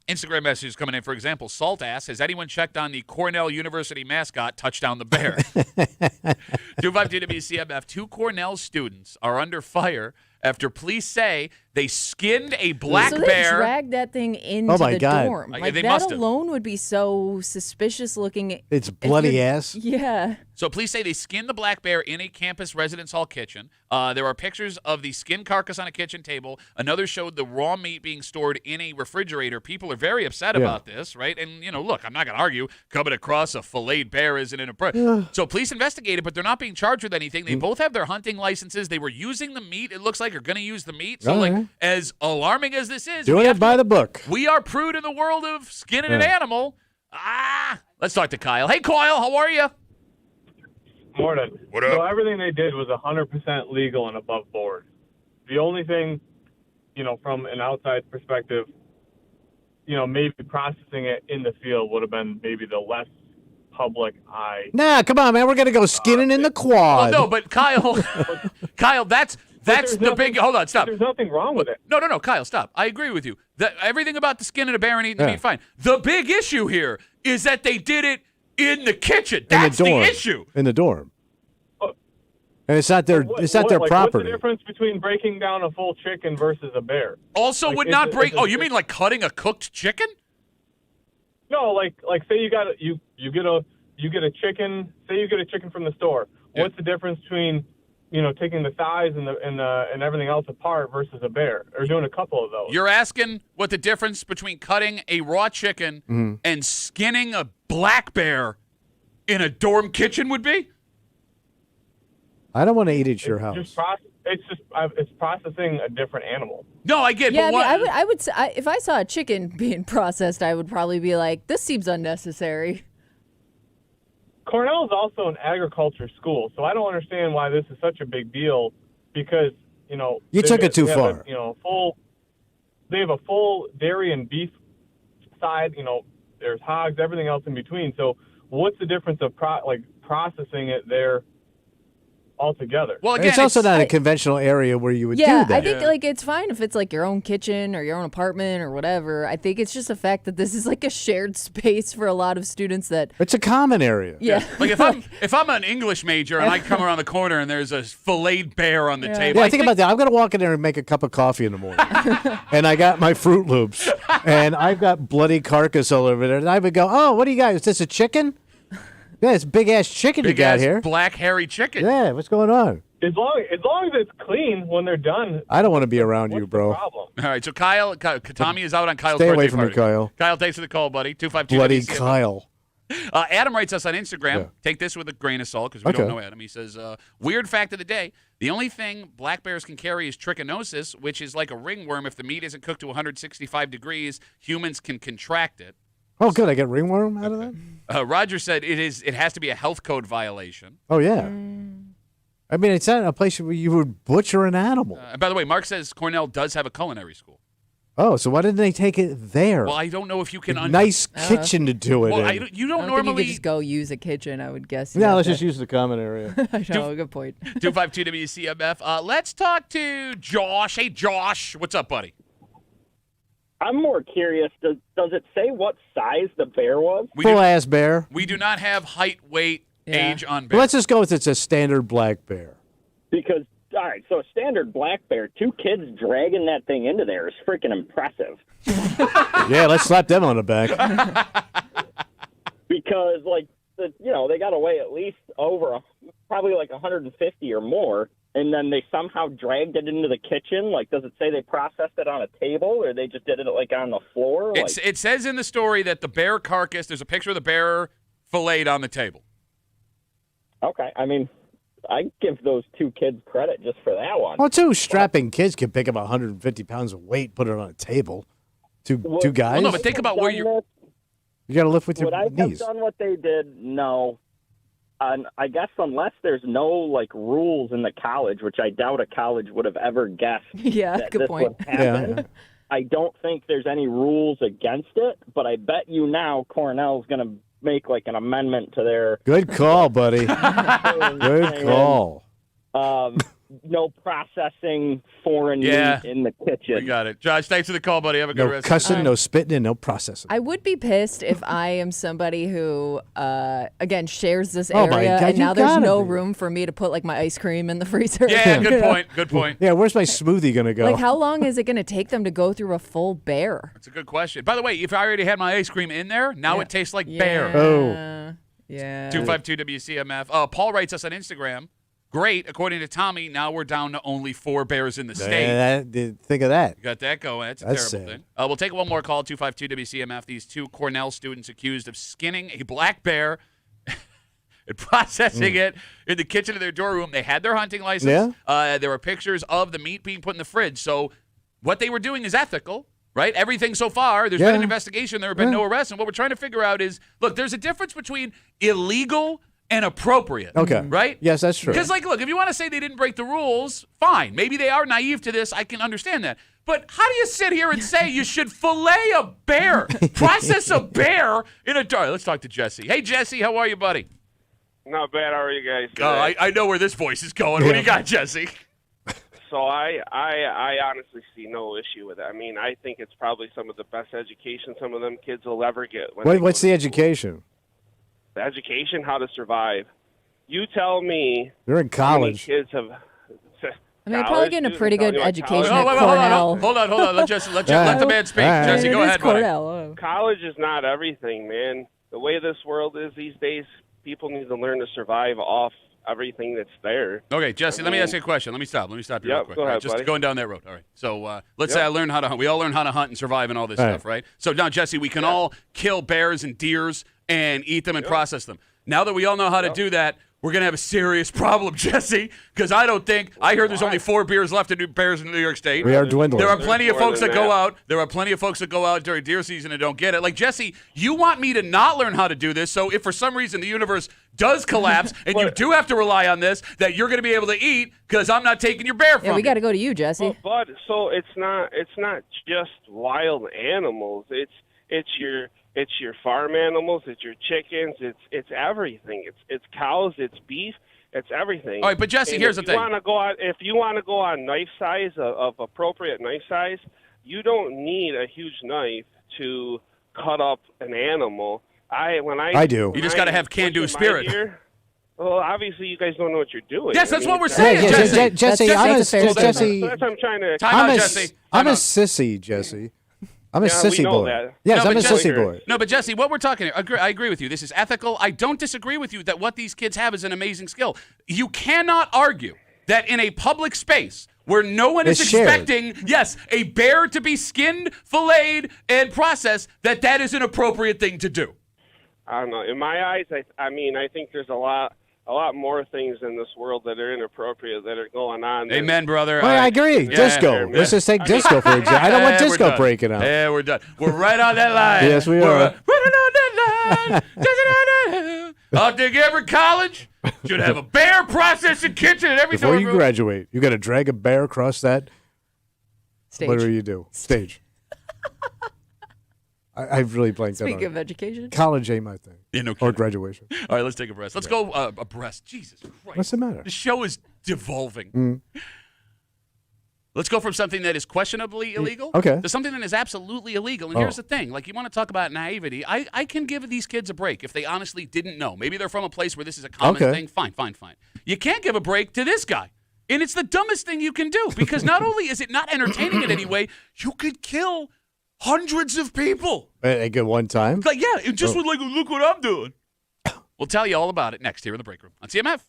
Instagram messages coming in. For example, Salt asks, has anyone checked on the Cornell University mascot, Touchdown the Bear? 252 WCMF. 2 Cornell students are under fire after police say they skinned a black so they bear. dragged that thing into my the God. dorm. Like, Like they that must have. alone would be so suspicious looking. It's bloody you're- ass. Yeah. So police say they skinned the black bear in a campus residence hall kitchen. There are pictures of the skinned carcass on a kitchen table. Another showed the raw meat being stored in a refrigerator. People are very upset about this, right? And, look, I'm not going to argue. Coming across a filleted bear isn't inappropriate. So police investigated, but they're not being charged with anything. They both have their hunting licenses. They were using the meat. It looks like they're going to use the meat. So, All like, right. as alarming as this is, Doing we it have by to- the book. we are prude in the world of skinning an animal. Let's talk to Kyle. Hey, Kyle, how are you? Morning. What up? So everything they did was 100% legal and above board. The only thing, from an outside perspective, maybe processing it in the field would have been maybe the less public eye. Nah, come on, man. We're gonna go skinning in the Well, quad. no, but Kyle, Kyle, that's there's the big. Hold on, stop. There's nothing wrong with it. No, Kyle, stop. I agree with you. Everything about the skin of the bear and eating the Yeah. meat, fine. The big issue here is that they did it in the kitchen. in That's the dorm. issue. In the dorm. Oh. And it's not their What- it's not what- their like, property. What's the difference between breaking down a full chicken versus a bear? Also, Like, would is not it- break. is it- Oh, you mean like cutting a cooked chicken? No, like say you get a chicken. Say you get a chicken from the store. Yeah. What's the difference between taking the thighs and everything else apart versus a bear, or doing a couple of those? You're asking what the difference between cutting a raw chicken and skinning a black bear in a dorm kitchen would be? I don't want to eat at your Just house. it's processing a different animal. No, I get. Yeah, but I mean, what, I would say, if I saw a chicken being processed, I would probably be like, this seems unnecessary. Cornell is also an agriculture school, so I don't understand why this is such a big deal. Because You took it too they have far. They have a full dairy and beef side. There's hogs, everything else in between. So what's the difference of processing it there altogether? well, again, It's also not a conventional area where you would Yeah, do that. I think like it's fine if it's like your own kitchen or your own apartment or whatever. I think it's just the fact that this is like a shared space for a lot of students that It's a common area. yeah. Like if I'm an English major and I come around the corner and there's a filleted bear on the table. Yeah, think about that. I'm going to walk in there and make a cup of coffee in the morning. And I got my Fruit Loops. And I've got bloody carcass all over there. And I would go, oh, what do you got? Is this a chicken? Yeah, it's big-ass chicken you got Big-ass here. black hairy chicken. Yeah, what's going on? As long as it's clean when they're done. I don't want to be around you, What's bro. the problem? All right, so Tommy is out on Kyle's Stay birthday away from me, party. Kyle. Kyle, thanks for the call, buddy. 252 Bloody WCMF. Kyle. Adam writes us on Instagram. Yeah. Take this with a grain of salt because we don't Okay. know Adam. He says, weird fact of the day, the only thing black bears can carry is trichinosis, which is like a ringworm. If the meat isn't cooked to 165 degrees, humans can contract it. Oh, good. I get ringworm out of that? Roger said it has to be a health code violation. Oh, yeah. I mean, it's not a place where you would butcher an animal. And by the way, Mark says Cornell does have a culinary school. Oh, so why didn't they take it there? Well, I don't know if you can. Nice kitchen to do it Well, in. you don't I normally. think you could just go use a kitchen, I would guess. Yeah, let's just use the common area. I know, good point. 252 WCMF. Let's talk to Josh. Hey, Josh. What's up, buddy? I'm more curious. Does it say what size the bear was? Full-ass bear. We do not have height, weight, age on bear. Well, let's just go with it's a standard black bear. Because, all right, so a standard black bear, 2 kids dragging that thing into there is freaking impressive. Yeah, let's slap them on the back. Because, like, they got to weigh at least over probably like 150 or more, and then they somehow dragged it into the kitchen. Like, does it say they processed it on a table, or they just did it, like, on the floor? It says in the story that the bear carcass, there's a picture of the bear filleted on the table. Okay, I mean, I give those 2 kids credit just for that one. Well, 2 strapping kids can pick up 150 pounds of weight, put it on a table. Two guys? Well, no, but think about where you're... You got to lift with your Would I have knees. done what they did? No. And I guess unless there's no, like, rules in the college, which I doubt a college would have ever guessed Yeah, that good this point. would happen. I don't think there's any rules against it, but I bet you now Cornell's going to make, like, an amendment to their... Good call, buddy. Good call. No processing foreign meat in the kitchen. We got it. Josh, thanks for the call, buddy. Have a good No rest. cussing, no spitting, and no processing. I would be pissed if I am somebody who, again, shares this Oh, my area, God, and you now there's gotta no be. room for me to put, like, my ice cream in the freezer. Yeah, good point. Good point. Yeah, where's my smoothie going to go? Like, how long is it going to take them to go through a full bear? That's a good question. By the way, if I already had my ice cream in there, now it tastes like bear. Oh. Yeah. 252 WCMF. Paul writes us on Instagram. Great. According to Tommy, now we're down to only 4 bears in the state. Think of that. You got that going. That's a That's terrible sad. thing. We'll take one more call, 252 WCMF. These 2 Cornell students accused of skinning a black bear and processing it in the kitchen of their dorm room. They had their hunting license. There were pictures of the meat being put in the fridge. So what they were doing is ethical, right? Everything so far, there's been an investigation. There have been no arrests. And what we're trying to figure out is, look, there's a difference between illegal and appropriate. Okay. Right? Yes, that's true. Because, like, look, if you want to say they didn't break the rules, fine. Maybe they are naive to this. I can understand that. But how do you sit here and say you should fillet a bear, process a bear in a jar? Let's talk to Jesse. Hey, Jesse, how are you, buddy? Not bad. How are you guys today? I know where this voice is going. What do you got, Jesse? So I honestly see no issue with it. I mean, I think it's probably some of the best education some of them kids will ever get. What's the education? The education, how to survive. You tell me. They're in college. How many kids have. I mean, you're probably getting a pretty good education at Hold Cornell. on. Let the man speak. Jesse, go ahead, buddy. Cornell. College is not everything, man. The way this world is these days, people need to learn to survive off everything that's there. Okay, Jesse, let me ask you a question. Let me stop you real quick. Go ahead, just buddy. going down that road. All right. So let's say I learn how to hunt. We all learn how to hunt and survive and all this stuff, right? So now, Jesse, we can all kill bears and deers and eat them and process them. Now that we all know how to do that, we're going to have a serious problem, Jesse, because I heard there's only 4 bears left in bears in New York State. We are dwindling. There are plenty of folks that go out. There are plenty of folks that go out during deer season and don't get it. Like, Jesse, you want me to not learn how to do this, so if for some reason the universe does collapse and you do have to rely on this, that you're going to be able to eat because I'm not taking your bear from you. Yeah, we got to go to you, Jesse. But so it's not just wild animals. It's your farm animals, it's your chickens, it's everything. It's cows, it's beef, it's everything. All right, but Jesse, here's the thing. If you want to go on knife size of appropriate knife size, you don't need a huge knife to cut up an animal. I do. You just got to have can-do spirit. Well, obviously, you guys don't know what you're doing. Yes, that's what we're saying, Jesse. Jesse, that's what I'm trying to. Jesse. I'm a sissy, Jesse. I'm a sissy we know boy. that. Yes, No, I'm a but Jesse- sissy boy. No, but Jesse, what we're talking, I agree with you. This is ethical. I don't disagree with you that what these kids have is an amazing skill. You cannot argue that in a public space where no one is It's shared. expecting, a bear to be skinned, filleted, and processed, that is an appropriate thing to do. I don't know. In my eyes, I mean, I think there's a lot more things in this world that are inappropriate that are going on. Amen, brother. I agree. Disco. Let's just take disco, for example. I don't want disco breaking out. Yeah, we're done. We're right on that line. Yes, we are. I think every college should have a bear processing kitchen at every Before dorm you room. graduate, you got to drag a bear across that. Stage. Whatever you do. Stage. I've really blanked out. Speaking of education. College ain't my thing. Yeah, no or kidding. graduation. All right, let's take a breath. Let's go abreast. Jesus Christ. What's the matter? The show is devolving. Let's go from something that is questionably illegal to something that is absolutely illegal. And here's the thing. Like, you want to talk about naivety. I can give these kids a break if they honestly didn't know. Maybe they're from a place where this is a common thing. Fine. You can't give a break to this guy. And it's the dumbest thing you can do because not only is it not entertaining in any way, you could kill hundreds of people. At one time? Like, yeah, it just was like, look what I'm doing. We'll tell you all about it next here in the break room on CMF.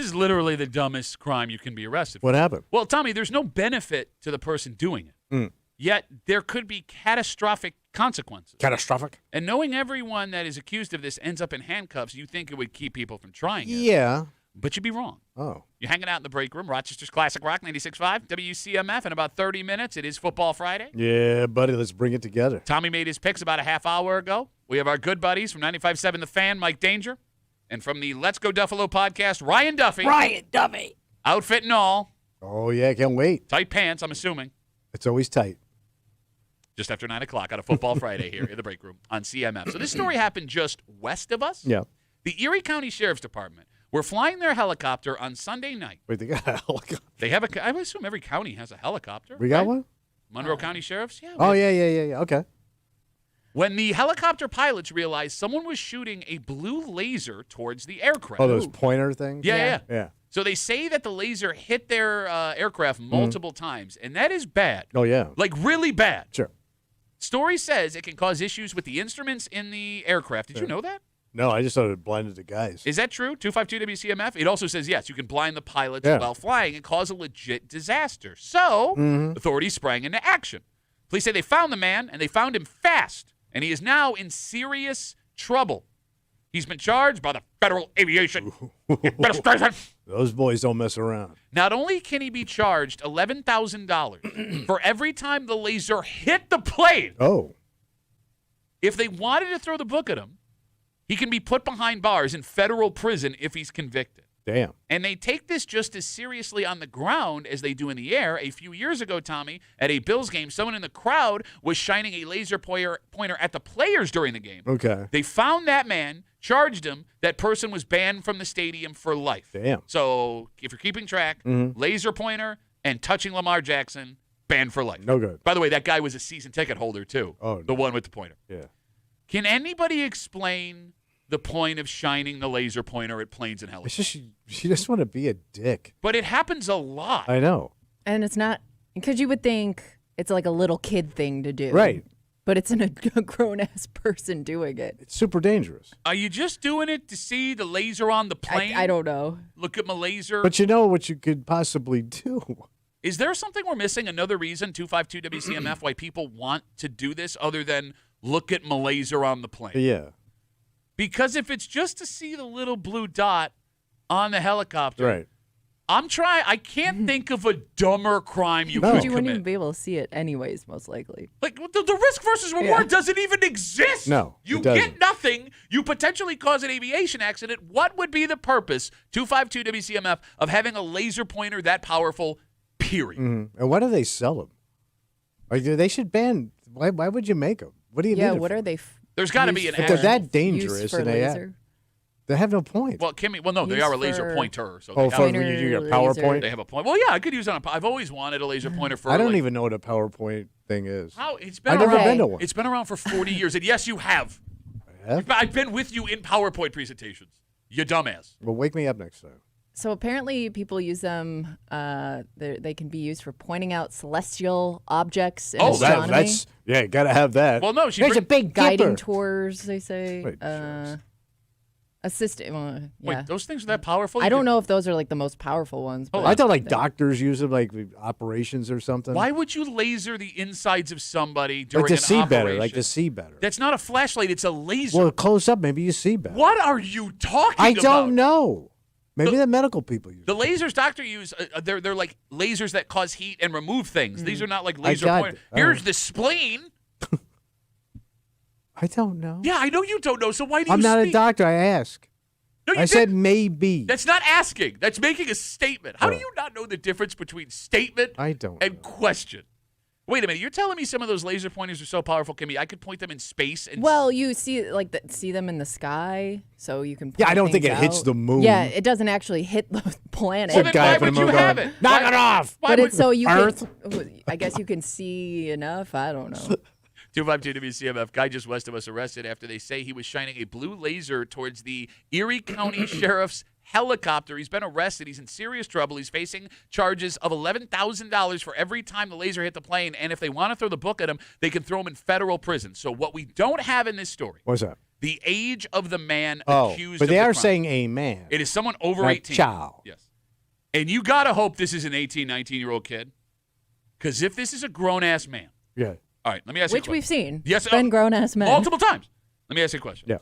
This is literally the dumbest crime you can be arrested for. What happened? Well, Tommy, there's no benefit to the person doing it. Mm. Yet there could be catastrophic consequences. Catastrophic? And knowing everyone that is accused of this ends up in handcuffs, you think it would keep people from trying it. Yeah. But you'd be wrong. Oh. You're hanging out in the break room, Rochester's Classic Rock 96.5, WCMF. In about 30 minutes, it is Football Friday. Yeah, buddy, let's bring it together. Tommy made his picks about a half hour ago. We have our good buddies from 95.7 The Fan, Mike Danger. And from the Let's Go Duffalo podcast, Ryan Duffy. Ryan Duffy. Outfit and all. Oh, yeah, can't wait. Tight pants, I'm assuming. It's always tight. Just after 9 o'clock on a Football Friday here in the break room on CMF. So this story happened just west of us. Yeah. The Erie County Sheriff's Department were flying their helicopter on Sunday night. Wait, they got a helicopter? They have I would assume every county has a helicopter. We got right? one? Monroe County Sheriff's? Yeah. Oh, yeah. Okay. When the helicopter pilots realized someone was shooting a blue laser towards the aircraft. Oh, those pointer things? Yeah. So they say that the laser hit their aircraft multiple times, and that is bad. Oh, yeah. Like really bad. Sure. Story says it can cause issues with the instruments in the aircraft. Did you know that? No, I just thought it blinded the guys. Is that true? 252 WCMF? It also says, yes, you can blind the pilots while flying and cause a legit disaster. So authorities sprang into action. Police say they found the man, and they found him fast, and he is now in serious trouble. He's been charged by the Federal Aviation Administration. Those boys don't mess around. Not only can he be charged $11,000 for every time the laser hit the plane. Oh. If they wanted to throw the book at him, he can be put behind bars in federal prison if he's convicted. Damn. And they take this just as seriously on the ground as they do in the air. A few years ago, Tommy, at a Bills game, someone in the crowd was shining a laser pointer at the players during the game. Okay. They found that man, charged him. That person was banned from the stadium for life. Damn. So if you're keeping track, laser pointer and touching Lamar Jackson, banned for life. No good. By the way, that guy was a season ticket holder, too. Oh, the one with the pointer. Yeah. Can anybody explain the point of shining the laser pointer at planes and helicopters? It's just she just want to be a dick. But it happens a lot. I know. And it's not, because you would think it's like a little kid thing to do. Right. But it's a grown-ass person doing it. It's super dangerous. Are you just doing it to see the laser on the plane? I don't know. Look at my laser. But you know what you could possibly do. Is there something we're missing? Another reason, 252 WCMF, why people want to do this other than look at my laser on the plane? Yeah. Because if it's just to see the little blue dot on the helicopter, Right. I can't think of a dumber crime you No. could You wouldn't even commit. be able to see it anyways, most likely. Like, the risk versus reward doesn't even exist. No, You it doesn't. get nothing. You potentially cause an aviation accident. What would be the purpose, 252 WCMF, of having a laser pointer that powerful, period? And why do they sell them? Like, they should ban. Why would you make them? What do you need? Yeah, it what for? are they? There's got to be an If they're actual. that Used dangerous for and laser? they have no point. Well, Kimmy, no, they Used are a laser for- pointer. So Oh, they, for have, when you get a laser. PowerPoint? they have a point. Well, yeah, I could use it on I've always wanted a laser pointer for. I don't like, even know what a PowerPoint thing is. How it's been I've never around. been to one. It's been around for 40 years, and yes, you have. I have? I've been with you in PowerPoint presentations. You dumbass. Well, wake me up next time. So apparently people use them, they can be used for pointing out celestial objects in Oh, astronomy. That's you gotta have that. Well, no, There's a big guiding dipper. tours, they say. Wait, shucks. Assistant, yeah. Wait, those things are that powerful? I don't know if those are like the most powerful ones. But I thought like doctors use them like operations or something. Why would you laser the insides of somebody during Like to an see better. operation? Like to see better. That's not a flashlight. It's a laser. Well, close up, maybe you see better. What are you talking I about? don't know. Maybe the medical people use The lasers doctor use, they're like lasers that cause heat and remove things. These are not like I laser got pointers. it. Oh. Here's the spleen. I don't know. Yeah, I know you don't know. So why do you I'm not a speak? doctor. I ask. No, you I said didn't. maybe. That's not asking. That's making a statement. How do Oh. you not know the difference between statement I don't and know. question? Wait a minute. You're telling me some of those laser pointers are so powerful, Kimmy, I could point them in space and Well, you see see them in the sky, so you can. Yeah, I point don't think things it hits out. the moon. Yeah, it doesn't actually hit the planet. Well, then guy why up in would the you moon have going, it? "Knock Why- it off!" Why But would it's so you Earth? can. I guess you can see enough. I don't know. 252 WCMF, guy just west of us arrested after they say he was shining a blue laser towards the Erie County Sheriff's helicopter. He's been arrested. He's in serious trouble. He's facing charges of $11,000 for every time the laser hit the plane. And if they want to throw the book at him, they can throw him in federal prison. So what we don't have in this story, What's that? The age of the man Oh, accused but of they the are crime. saying a man. It is someone over Not 18. child. Yes. And you got to hope this is an 18, 19-year-old kid. Because if this is a grown-ass man. Yeah. All right, let me ask you a Which question. we've seen. Yes, Been grown-ass men. multiple times. Let me ask you a question. Yeah.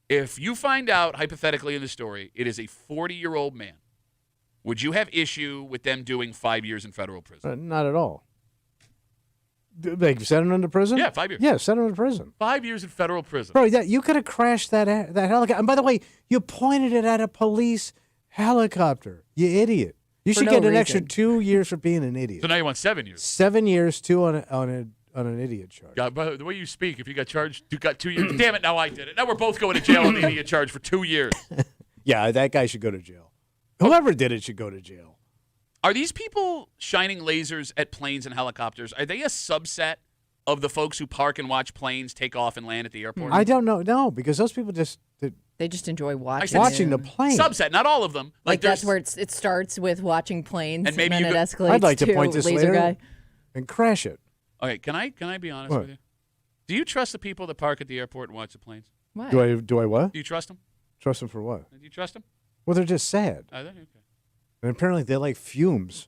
If you find out, hypothetically in the story, it is a 40-year-old man, would you have issue with them doing 5 years in federal prison? Not at all. Like, send him into prison? Yeah, 5 years. Yeah, send him into prison. 5 years in federal prison. Bro, you could have crashed that helicopter. And by the way, you pointed it at a police helicopter. You idiot. You should no get an reason. extra 2 years for being an idiot. So now you want 7 years. 7 years, 2 on an idiot charge. God, by the way you speak, if you got charged, you got 2 years. Damn it, now I did it. Now we're both going to jail on the idiot charge for 2 years. Yeah, that guy should go to jail. Whoever did it should go to jail. Are these people shining lasers at planes and helicopters? Are they a subset of the folks who park and watch planes take off and land at the airport? I don't know. No, because those people just They just enjoy watching. said watching it. the plane. Subset, not all of them. Like there's- that's where it starts with watching planes, And maybe then you it go- escalates I'd like to to point this laser later guy. and crash it. Okay, can I be honest What? with you? Do you trust the people that park at the airport and watch the planes? Why? Do I what? Do you trust them? Trust them for what? Do you trust them? Well, they're just sad. I think okay. And apparently they like fumes.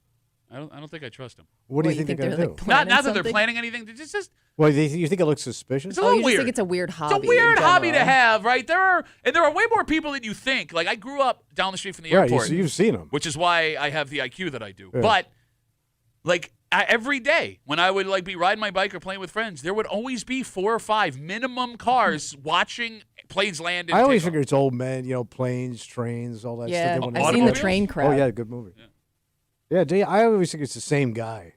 I don't think I trust them. What do What, you think they're they're, going to like, do? planning Not that they're something? planning anything. It's just Well, you think it looks suspicious? it's a Oh, little you weird. just think it's a weird hobby. It's a weird in hobby to general. have, right? There are way more people than you think. Like I grew up down the street from the Right, airport, you've seen them. which is why I have the IQ that I do. Yeah. But like every day when I would like be riding my bike or playing with friends, there would always be 4 or 5 minimum cars watching planes land. And I always take off. figure it's old men, planes, trains, all that Yeah, stuff. They I've wanna- seen the Automobiles? train crowd. Oh, yeah, good movie. Yeah, I always think it's the same guy.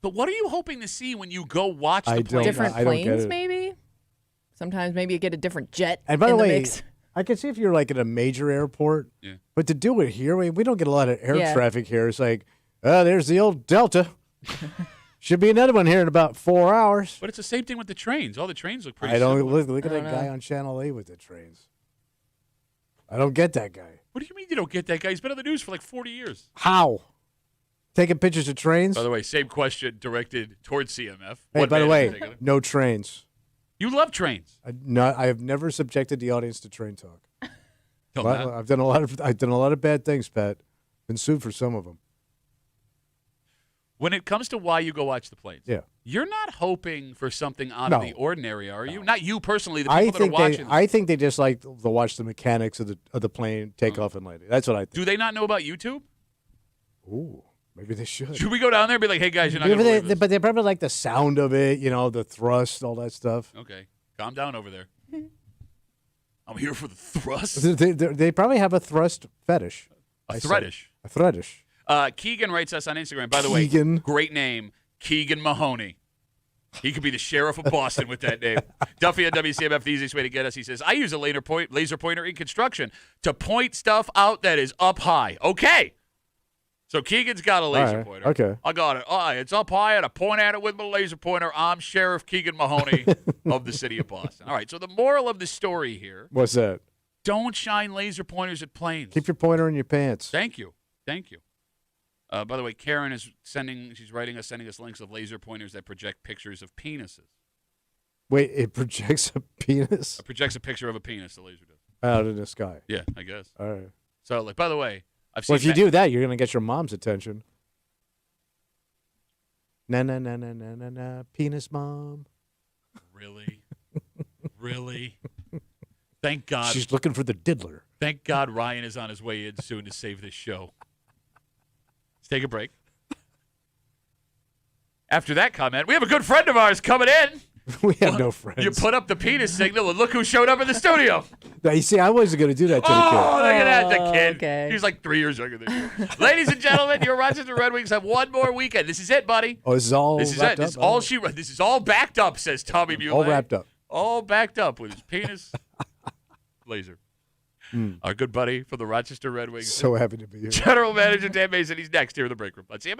But what are you hoping to see when you go watch the I plane? don't- Different I don't get planes, it. maybe. Sometimes maybe you get a different jet And by in the way, mix. I can see if you're like at a major airport, Yeah. but to do it here, we don't get a lot of air Yeah. traffic here. It's like, there's the old Delta. Should be another one here in about 4 hours. But it's the same thing with the trains. All the trains look pretty I don't similar. look at I that don't guy know. on Channel 8 with the trains. I don't get that guy. What do you mean you don't get that guy? He's been on the news for like 40 years. How? Taking pictures of trains? By the way, same question directed towards CMF. Hey, One by the man in way, particular. no trains. You love trains. I have never subjected the audience to train talk. Till But now. I've done a lot of bad things, Pat. Been sued for some of them. When it comes to why you go watch the planes, Yeah. you're not hoping for something out of No. the ordinary, are you? Not you personally, the I people that are think watching. I think they just like to watch the mechanics of the plane take off and landing. That's what I think. Do they not know about YouTube? Ooh, maybe they should. Should we go down there and be like, hey, guys, you're not Maybe going to believe this? but they probably like the sound of it, the thrust, all that stuff. Okay, calm down over there. I'm here for the thrust. They probably have a thrust fetish. A I say. threddish. A threddish. Keegan writes us on Instagram. By the way, Keegan. great name, Keegan Mahoney. He could be the sheriff of Boston with that name. Duffy on WCMF, the easiest way to get us. He says, I use a laser pointer in construction to point stuff out that is up high. Okay. So Keegan's got a laser right, pointer. okay. I got it. All right, it's up high, and I point at it with my laser pointer. I'm Sheriff Keegan Mahoney of the city of Boston. All right, so the moral of the story here, What's that? don't shine laser pointers at planes. Keep your pointer in your pants. Thank you. Thank you. By the way, Karen is sending us links of laser pointers that project pictures of penises. Wait, it projects a penis It projects a picture of a penis, the laser does. out in the sky. Yeah, I guess. All right. So, like, by the way, I've seen Well, if you do that, you're gonna get your mom's attention. Na na na na na na na. Penis mom. Really? Really? Thank God. She's looking for the diddler. Thank God Ryan is on his way in soon to save this show. Let's take a break. After that comment, we have a good friend of ours coming in. We have no friends. You put up the penis signal, and look who showed up in the studio. Now, you see, I wasn't gonna do that to the kid. Oh, look at that, the kid. Okay. He's like 3 years younger than you. Ladies and gentlemen, your Rochester Red Wings have one more weekend. This is it, buddy. Oh, this is all This is wrapped it. This is up? all she. This is all backed up, says Tommy Muley. All wrapped up. All backed up with his penis laser. Our good buddy from the Rochester Red Wings. So happy to be here. General Manager Dan Mason. He's next here in the break room. Let's see him.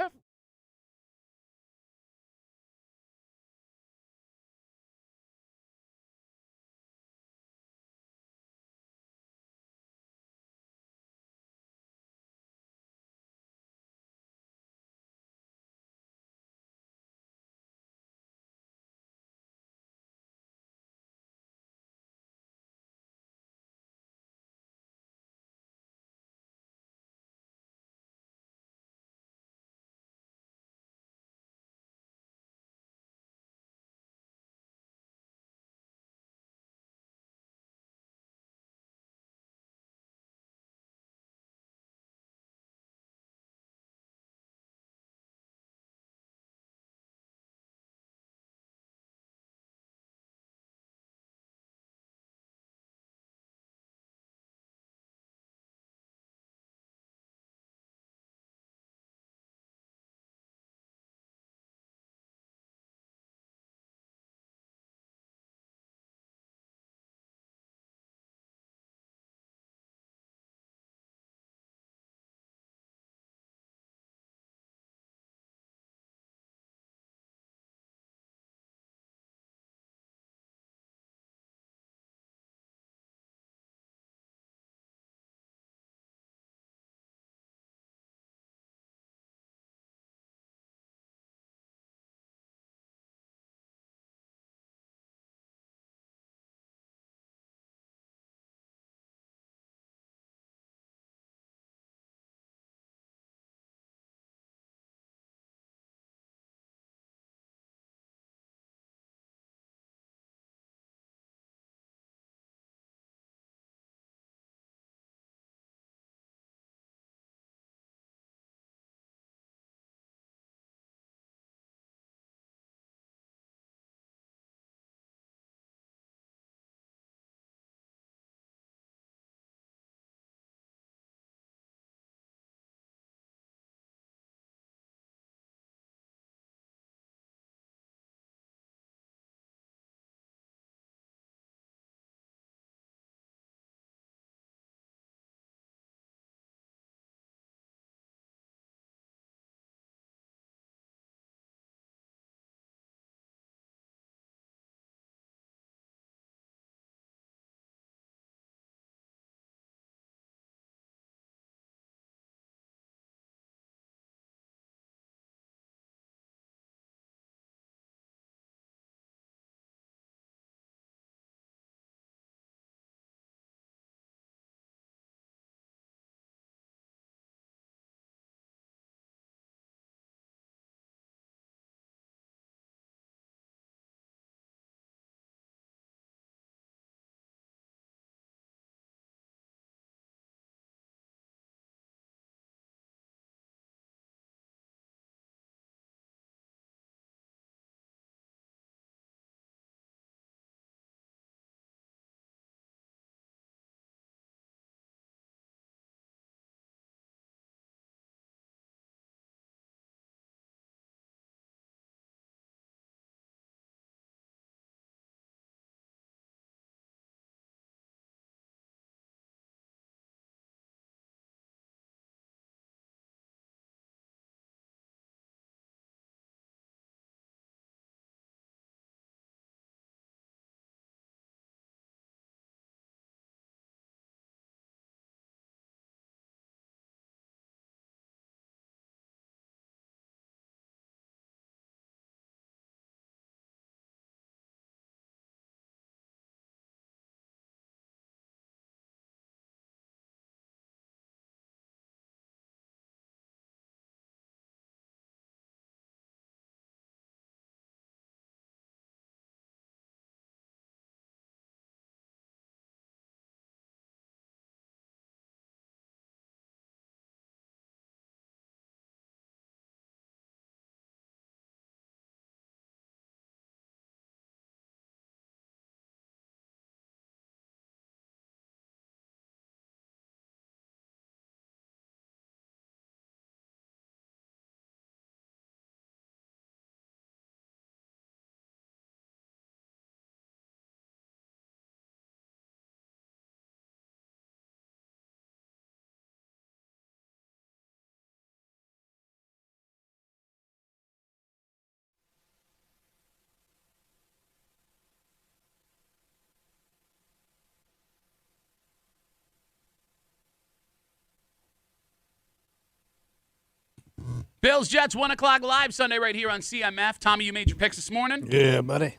Bills Jets 1 o'clock live Sunday right here on CMF. Tommy, you made your picks this morning. Yeah, buddy.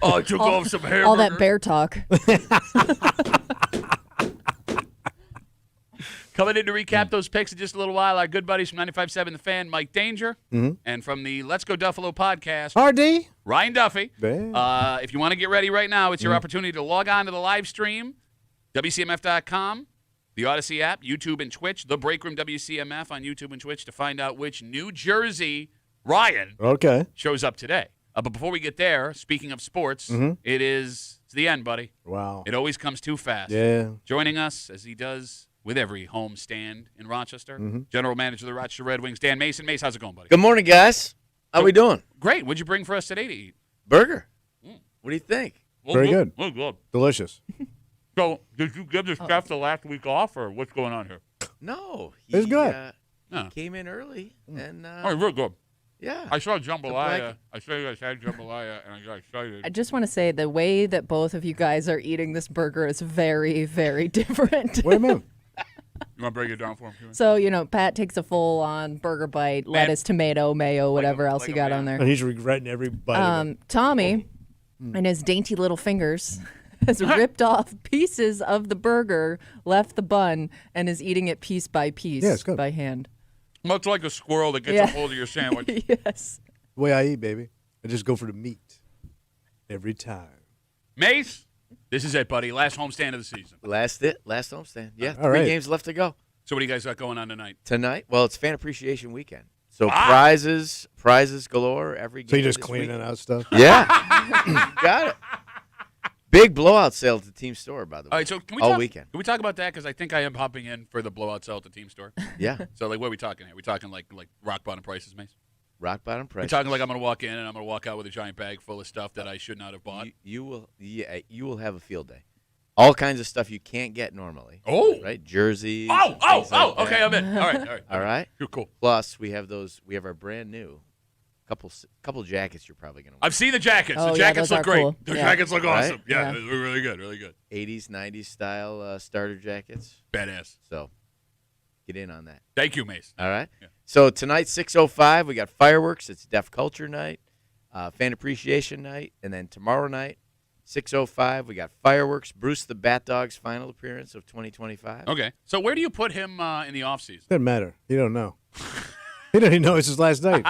I took off some hair. All that bear talk. Coming in to recap those picks in just a little while, our good buddies from 95.7 The Fan, Mike Danger, and from the Let's Go Duffalo podcast, RD. Ryan Duffy. Damn. If you want to get ready right now, it's your opportunity to log on to the live stream, WCMF.com, the Odyssey app, YouTube and Twitch, the Breakroom WCMF on YouTube and Twitch to find out which New Jersey Ryan shows up today. But before we get there, speaking of sports, it's the end, buddy. Wow. It always comes too fast. Yeah. Joining us, as he does with every home stand in Rochester, General Manager of the Rochester Red Wings, Dan Mason. Mace, how's it going, buddy? Good morning, guys. How we doing? Great. What'd you bring for us today to eat? Burger. What do you think? Very good. Oh, good. Delicious. So, did you give the chef the last week off, or what's going on here? No. It was good. He came in early, and Real good. yeah. I saw jambalaya. I saw you guys had jambalaya, and I got excited. I just want to say the way that both of you guys are eating this burger is very, very different. What do you mean? You want to break it down for him? So, Pat takes a full-on burger bite, lettuce, tomato, mayo, whatever else you got on there. And he's regretting every bite of it. Tommy, and his dainty little fingers, has ripped off pieces of the burger, left the bun, and is eating it piece by piece it's good. by hand. Much like a squirrel that gets a hold of your sandwich. Yes. The way I eat, baby. I just go for the meat. Every time. Mace, this is it, buddy. Last homestand of the season. Last homestand. Yeah, All right. 3 games left to go. So what do you guys got going on tonight? Tonight, well, it's Fan Appreciation Weekend. So prizes galore every game. So you're just this cleaning week. out stuff? Yeah. Got it. Big blowout sale at the team store, by the way. All right, so can we all talk, weekend. Can we talk about that? Because I think I am popping in for the blowout sale at the team store. Yeah. So, what are we talking here? Are we talking like rock bottom prices, Mace? Rock bottom We're prices. talking like I'm going to walk in and I'm going to walk out with a giant bag full of stuff that I should not have bought. You will have a field day. All kinds of stuff you can't get normally. Oh. Right? Jerseys. Okay, I'm in. All right. All right. Cool. Plus, we have our brand new couple jackets you're probably going to wear. I've seen the jackets. Oh, the yeah, jackets those look are great. cool. The Yeah. jackets look awesome. Right? Yeah, Yeah. they look really good, really good. 80s, 90s style starter jackets. Badass. So get in on that. Thank you, Mace. All right. Yeah. So tonight, 6:05, we got fireworks. It's Deaf Culture Night, Fan Appreciation Night, and then tomorrow night, 6:05, we got fireworks. Bruce the Bat Dog's final appearance of 2025. Okay. So where do you put him in the offseason? Doesn't matter. You don't know. He doesn't even know it's his last night.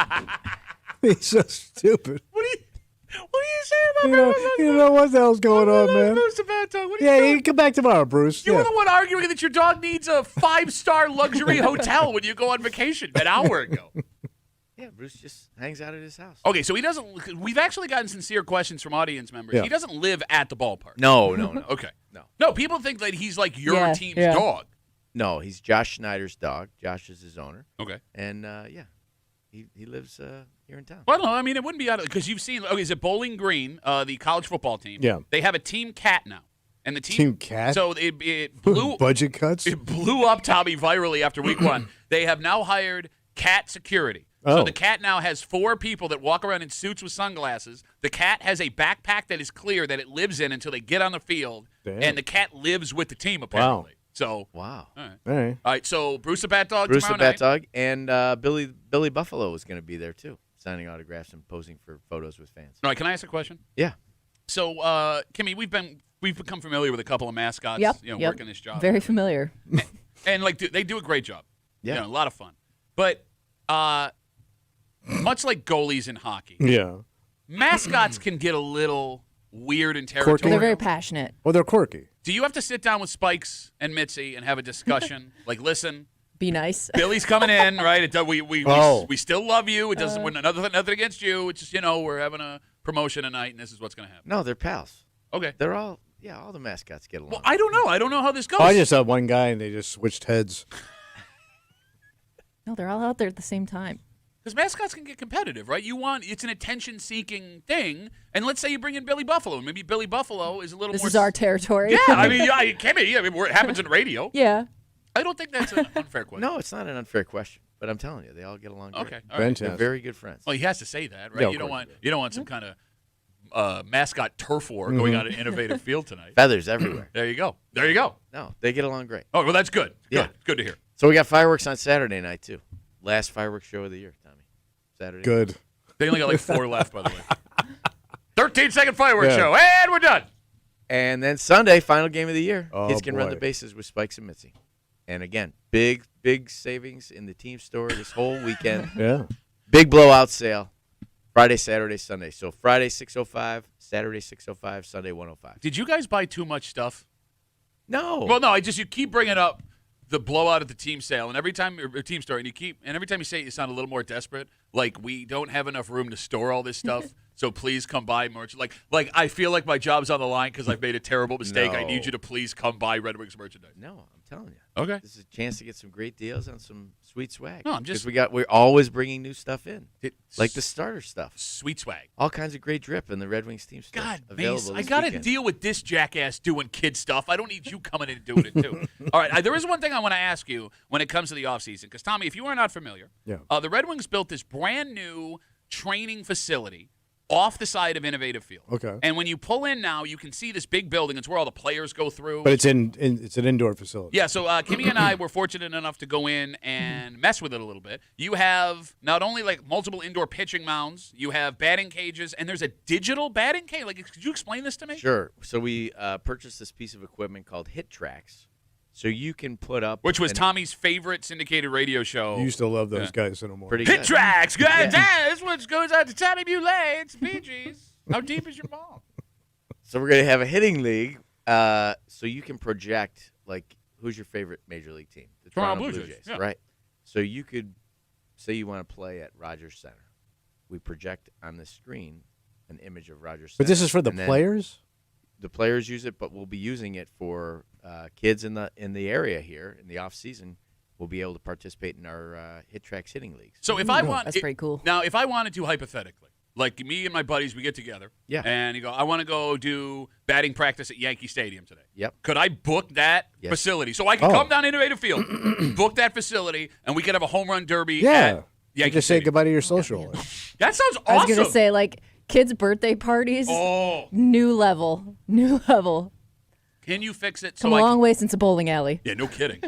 He's so stupid. What do you say about You don't know what the hell's going on, man. Bruce the Bat Dog? What are you Yeah, doing? you come back tomorrow, Bruce. You Yeah. were the one arguing that your dog needs a 5-star luxury hotel when you go on vacation an hour ago. Yeah, Bruce just hangs out at his house. Okay, so he doesn't. We've actually gotten sincere questions from audience members. Yeah. He doesn't live at the ballpark. No. Okay. No. No, people think that he's like your team's dog. No, he's Josh Schneider's dog. Josh is his owner. Okay. And, he lives here in town. Well, no, I mean, it wouldn't be out of, because you've seen, is it Bowling Green, the college football team? Yeah. They have a team cat now. And the Team cat? So it blew Budget cuts? It blew up, Tommy, virally after week one. They have now hired cat security. So Oh. the cat now has 4 people that walk around in suits with sunglasses. The cat has a backpack that is clear that it lives in until they get on the field. Damn. And the cat lives with the team, apparently. So, Wow. all right. All right. All right, so Bruce the Bat Dog Bruce the tomorrow Bat night. Dog and Billy Buffalo is going to be there too, signing autographs and posing for photos with fans. All right, can I ask a question? Yeah. So, Kimmy, we've become familiar with a couple of mascots, Yep. working this job. Very familiar. And they do a great job. Yeah. A lot of fun. But much like goalies in hockey, Yeah. mascots can get a little weird and territorial. Quirky. They're very passionate. Well, they're quirky. Do you have to sit down with Spikes and Mitzi and have a discussion? Like, listen, Be nice. Billy's coming in, right? We still love you. It doesn't. We're nothing against you. It's just we're having a promotion tonight, and this is what's going to happen. No, they're pals. Okay. They're all the mascots get along. Well, I don't know. I don't know how this goes. Oh, I just saw one guy and they just switched heads. No, they're all out there at the same time. Because mascots can get competitive, right? It's an attention-seeking thing. And let's say you bring in Billy Buffalo. Maybe Billy Buffalo is a little This more. is our territory. Yeah, I mean, it can be. I mean, it happens in radio. Yeah. I don't think that's an unfair question. No, it's not an unfair question, but I'm telling you, they all get along great. Okay. All right. They're very good friends. Well, he has to say that, right? Yeah, of you don't course. want some kind of mascot turf war going on at Innovative Field tonight. Feathers everywhere. There you go. There you go. No, they get along great. Oh, well, that's good. Yeah. Good to hear. So we got fireworks on Saturday night, too. Last fireworks show of the year, Tommy. Saturday. Good. They only got like 4 left, by the way. 13-second fireworks show, and we're done. And then Sunday, final game of the year. Oh, Kids can run boy. the bases with Spikes and Mitzi. And again, big savings in the team store this whole weekend. Yeah. Big blowout sale. Friday, Saturday, Sunday. So Friday, 605, Saturday, 605, Sunday, 105. Did you guys buy too much stuff? No. Well, no. You keep bringing up the blowout at the team sale, and every time or team store, and every time you say it, you sound a little more desperate. Like we don't have enough room to store all this stuff, so please come buy merch. Like I feel like my job's on the line because I've made a terrible mistake. No. I need you to please come buy Red Wings merchandise. No, I'm telling you. Okay. This is a chance to get some great deals on some sweet swag. No, I'm just- 'Cause we're always bringing new stuff in, like the starter stuff. Sweet swag. All kinds of great drip in the Red Wings team store. God, available Mace, I this got to weekend. deal with this jackass doing kid stuff. I don't need you coming in and doing it, too. All right, there is one thing I want to ask you when it comes to the offseason, because, Tommy, if you are not familiar, the Red Wings built this brand-new training facility off the side of Innovative Field. Okay. And when you pull in now, you can see this big building. It's where all the players go through. But it's it's an indoor facility. Yeah, so Kimmy and I were fortunate enough to go in and mess with it a little bit. You have not only like multiple indoor pitching mounds, you have batting cages, and there's a digital batting cage. Like, could you explain this to me? Sure. So we purchased this piece of equipment called Hit Tracks. So you can put up... Which was Tommy's favorite syndicated radio show. You used to love those guys in the morning. Pretty Hit good. Tracks, guys. This one goes out to Tommy Muley. It's Fijis. How deep is your ball? So we're going to have a hitting league, so you can project, like, who's your favorite Major League team? The Toronto Blue Jays, yeah. Right. So you could say you want to play at Rogers Center. We project on the screen an image of Rogers Center. But this is for the and then players? The players use it, but we'll be using it for kids in the area here in the off season. We'll be able to participate in our Hit Tracks hitting leagues. So if I want, That's pretty cool. Now, if I wanted to hypothetically, like me and my buddies, we get together, and you go, I want to go do batting practice at Yankee Stadium today. Yep. Could I book that facility so I can come down to Innovative Field, book that facility, and we could have a home run derby? Yeah. At You Yankee just say Stadium? goodbye to your social. That sounds awesome. I was gonna say like kids' birthday parties. Oh. New level. New level. Can you fix it? Come a long way since a bowling alley. Yeah, no kidding.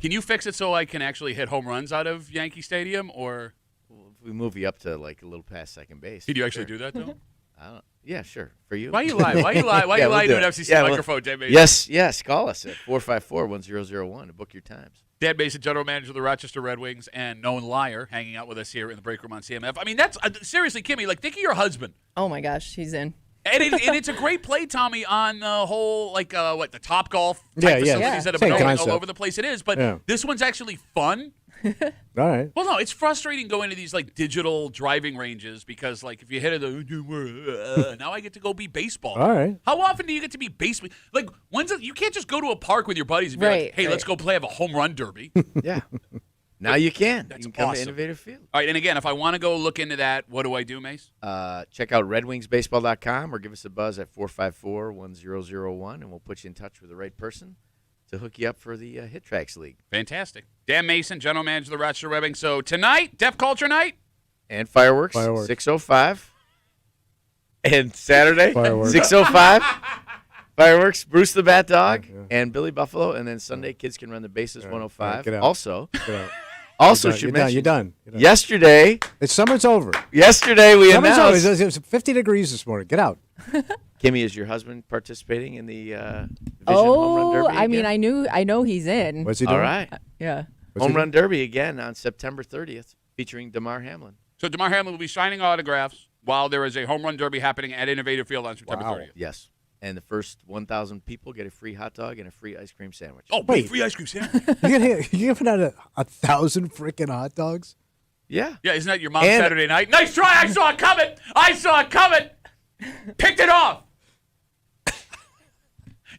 Can you fix it so I can actually hit home runs out of Yankee Stadium, or If we move you up to like a little past second base. did you actually do that though? I don't, yeah, sure. For you. Why you lie? Why you lie? Why Yeah, you we'll lie do to an it. FCC Yeah, microphone, Dan Mason? Yes. Call us at 454-1001 to book your times. Dan Mason, general manager of the Rochester Red Wings, and known liar, hanging out with us here in the break room on CMF. I mean, that's seriously, Kimmy. Like, think of your husband. Oh my gosh, he's in. And it's a great play, Tommy, on the whole, like, the Top Golf type Yeah, yeah. facilities that have Same been going all concept. over the place. It is, but Yeah. this one's actually fun. All right. Well, no, it's frustrating going to these, like, digital driving ranges because, like, if you hit it, now I get to go be baseball. All right. How often do you get to be baseball? Like, you can't just go to a park with your buddies and be like, hey, let's go have a home run derby. Yeah. Now you can. That's you can come awesome. to Innovative Field. All right, and again, if I want to go look into that, what do I do, Mace? Check out redwingsbaseball.com or give us a buzz at 454-1001, and we'll put you in touch with the right person to hook you up for the Hit Tracks League. Fantastic. Dan Mason, general manager of the Rochester Red Wings. So tonight, Deaf Culture Night. And fireworks. 6:05. And Saturday, Fireworks. 6:05. Fireworks, Bruce the Bat Dog, and Billy Buffalo. And then Sunday, kids can run the bases, 105. get out. Also, Also, should you're mention, done. yesterday, Summer's over. Yesterday, we Summer's announced. over. It was 50 degrees this morning. Get out. Kimmy, is your husband participating in the Vision Home Run Derby? I mean, again? I know he's in. What's he doing? All right. Yeah. Home Run Derby again on September 30th, featuring Damar Hamlin. So DeMar Hamlin will be signing autographs while there is a home run derby happening at Innovative Field on September 30th. Yes. And the first 1,000 people get a free hot dog and a free ice cream sandwich. Oh, wait, free ice cream sandwich. You giving out 1,000 freaking hot dogs? Yeah. Yeah, isn't that your mom's Saturday night? Nice try. I saw it coming. Picked it off.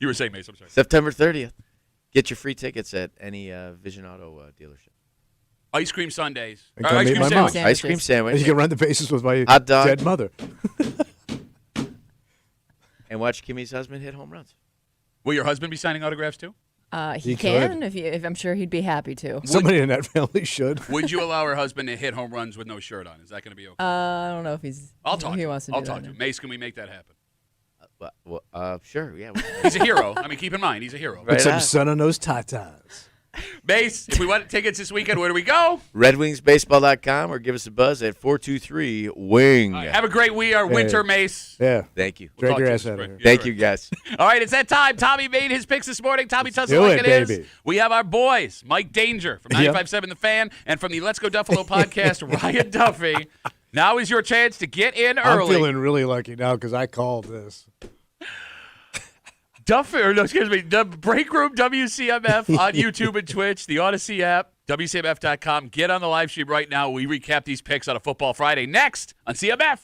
You were saying, Mace, I'm sorry. September 30th. Get your free tickets at any Vision Auto dealership. Ice cream sundaes. And come meet my mom. Ice cream sandwich. And you can run the bases with my hot dog. dead mother. And watch Kimmy's husband hit home runs. Will your husband be signing autographs too? He He can could. if I'm sure he'd be happy to. Somebody in that family should. Would you allow her husband to hit home runs with no shirt on? Is that going to be okay? I don't know if he's. I'll talk. He to wants him. to I'll do talk that. to him. Mace, can we make that happen? Sure, yeah. He's a hero. I mean, keep in mind, he's a hero. Put some sun on those tatas. Mace, if we want tickets this weekend, where do we go? RedWingsBaseball.com or give us a buzz at 423-WING. Have a great winter, Mace. Yeah. Thank you. Drag your ass out of here. Thank you, guys. All right, it's that time. Tommy made his picks this morning. Tommy tells us do like it, it is. baby. We have our boys, Mike Danger from 95.7 The Fan, and from the Let's Go Duffalo podcast, Ryan Duffy. Now is your chance to get in early. I'm feeling really lucky now because I called this. The Break Room WCMF on YouTube and Twitch, the Odyssey app, WCMF.com. Get on the live stream right now. We recap these picks on a Football Friday next on CMF.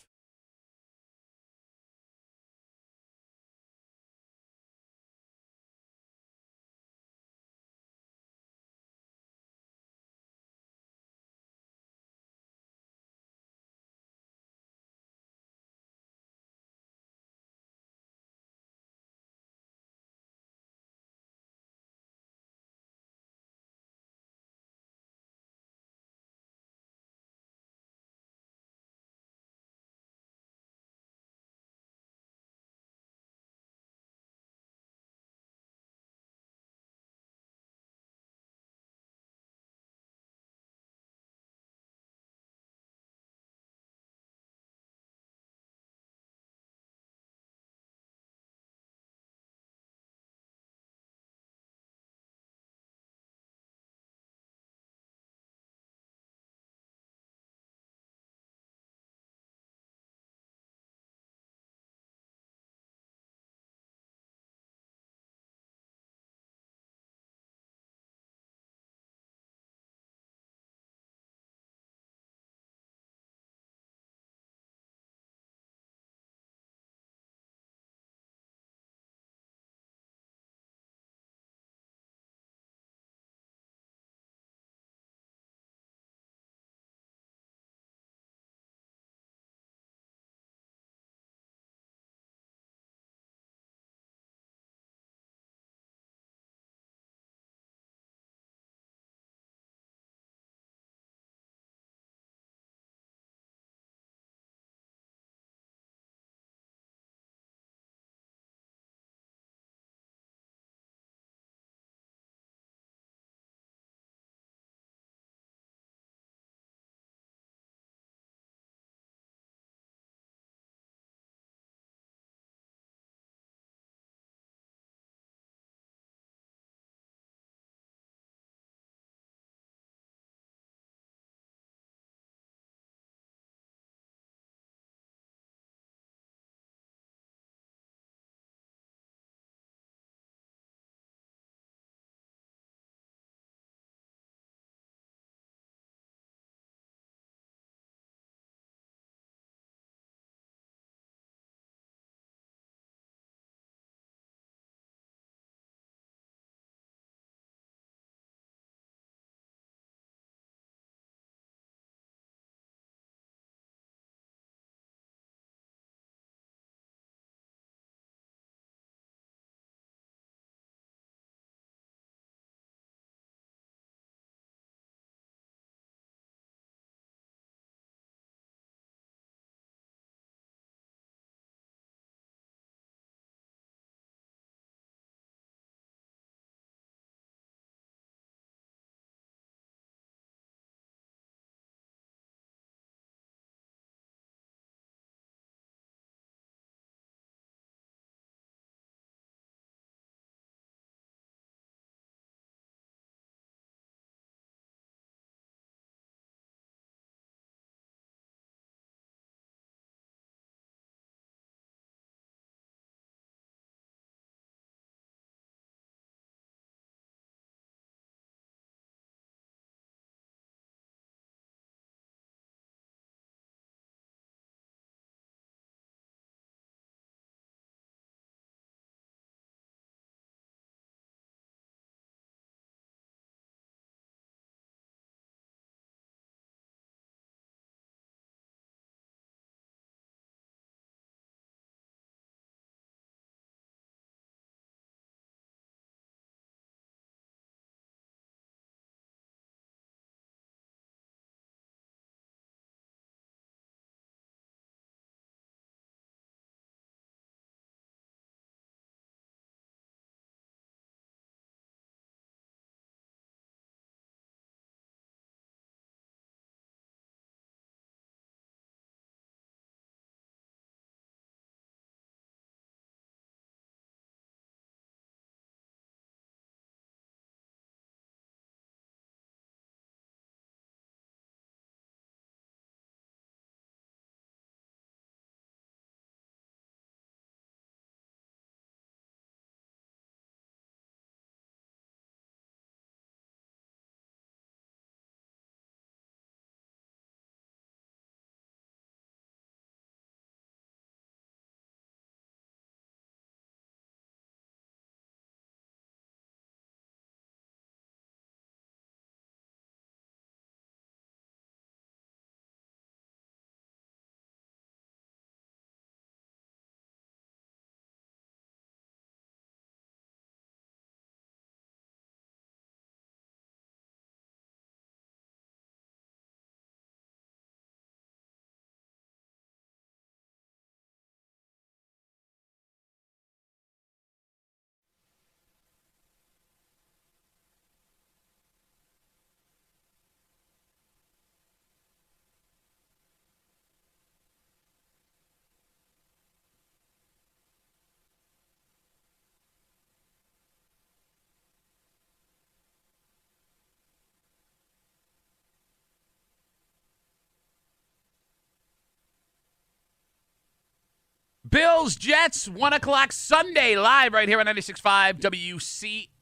Bills, Jets, 1 o'clock Sunday, live right here on 96.5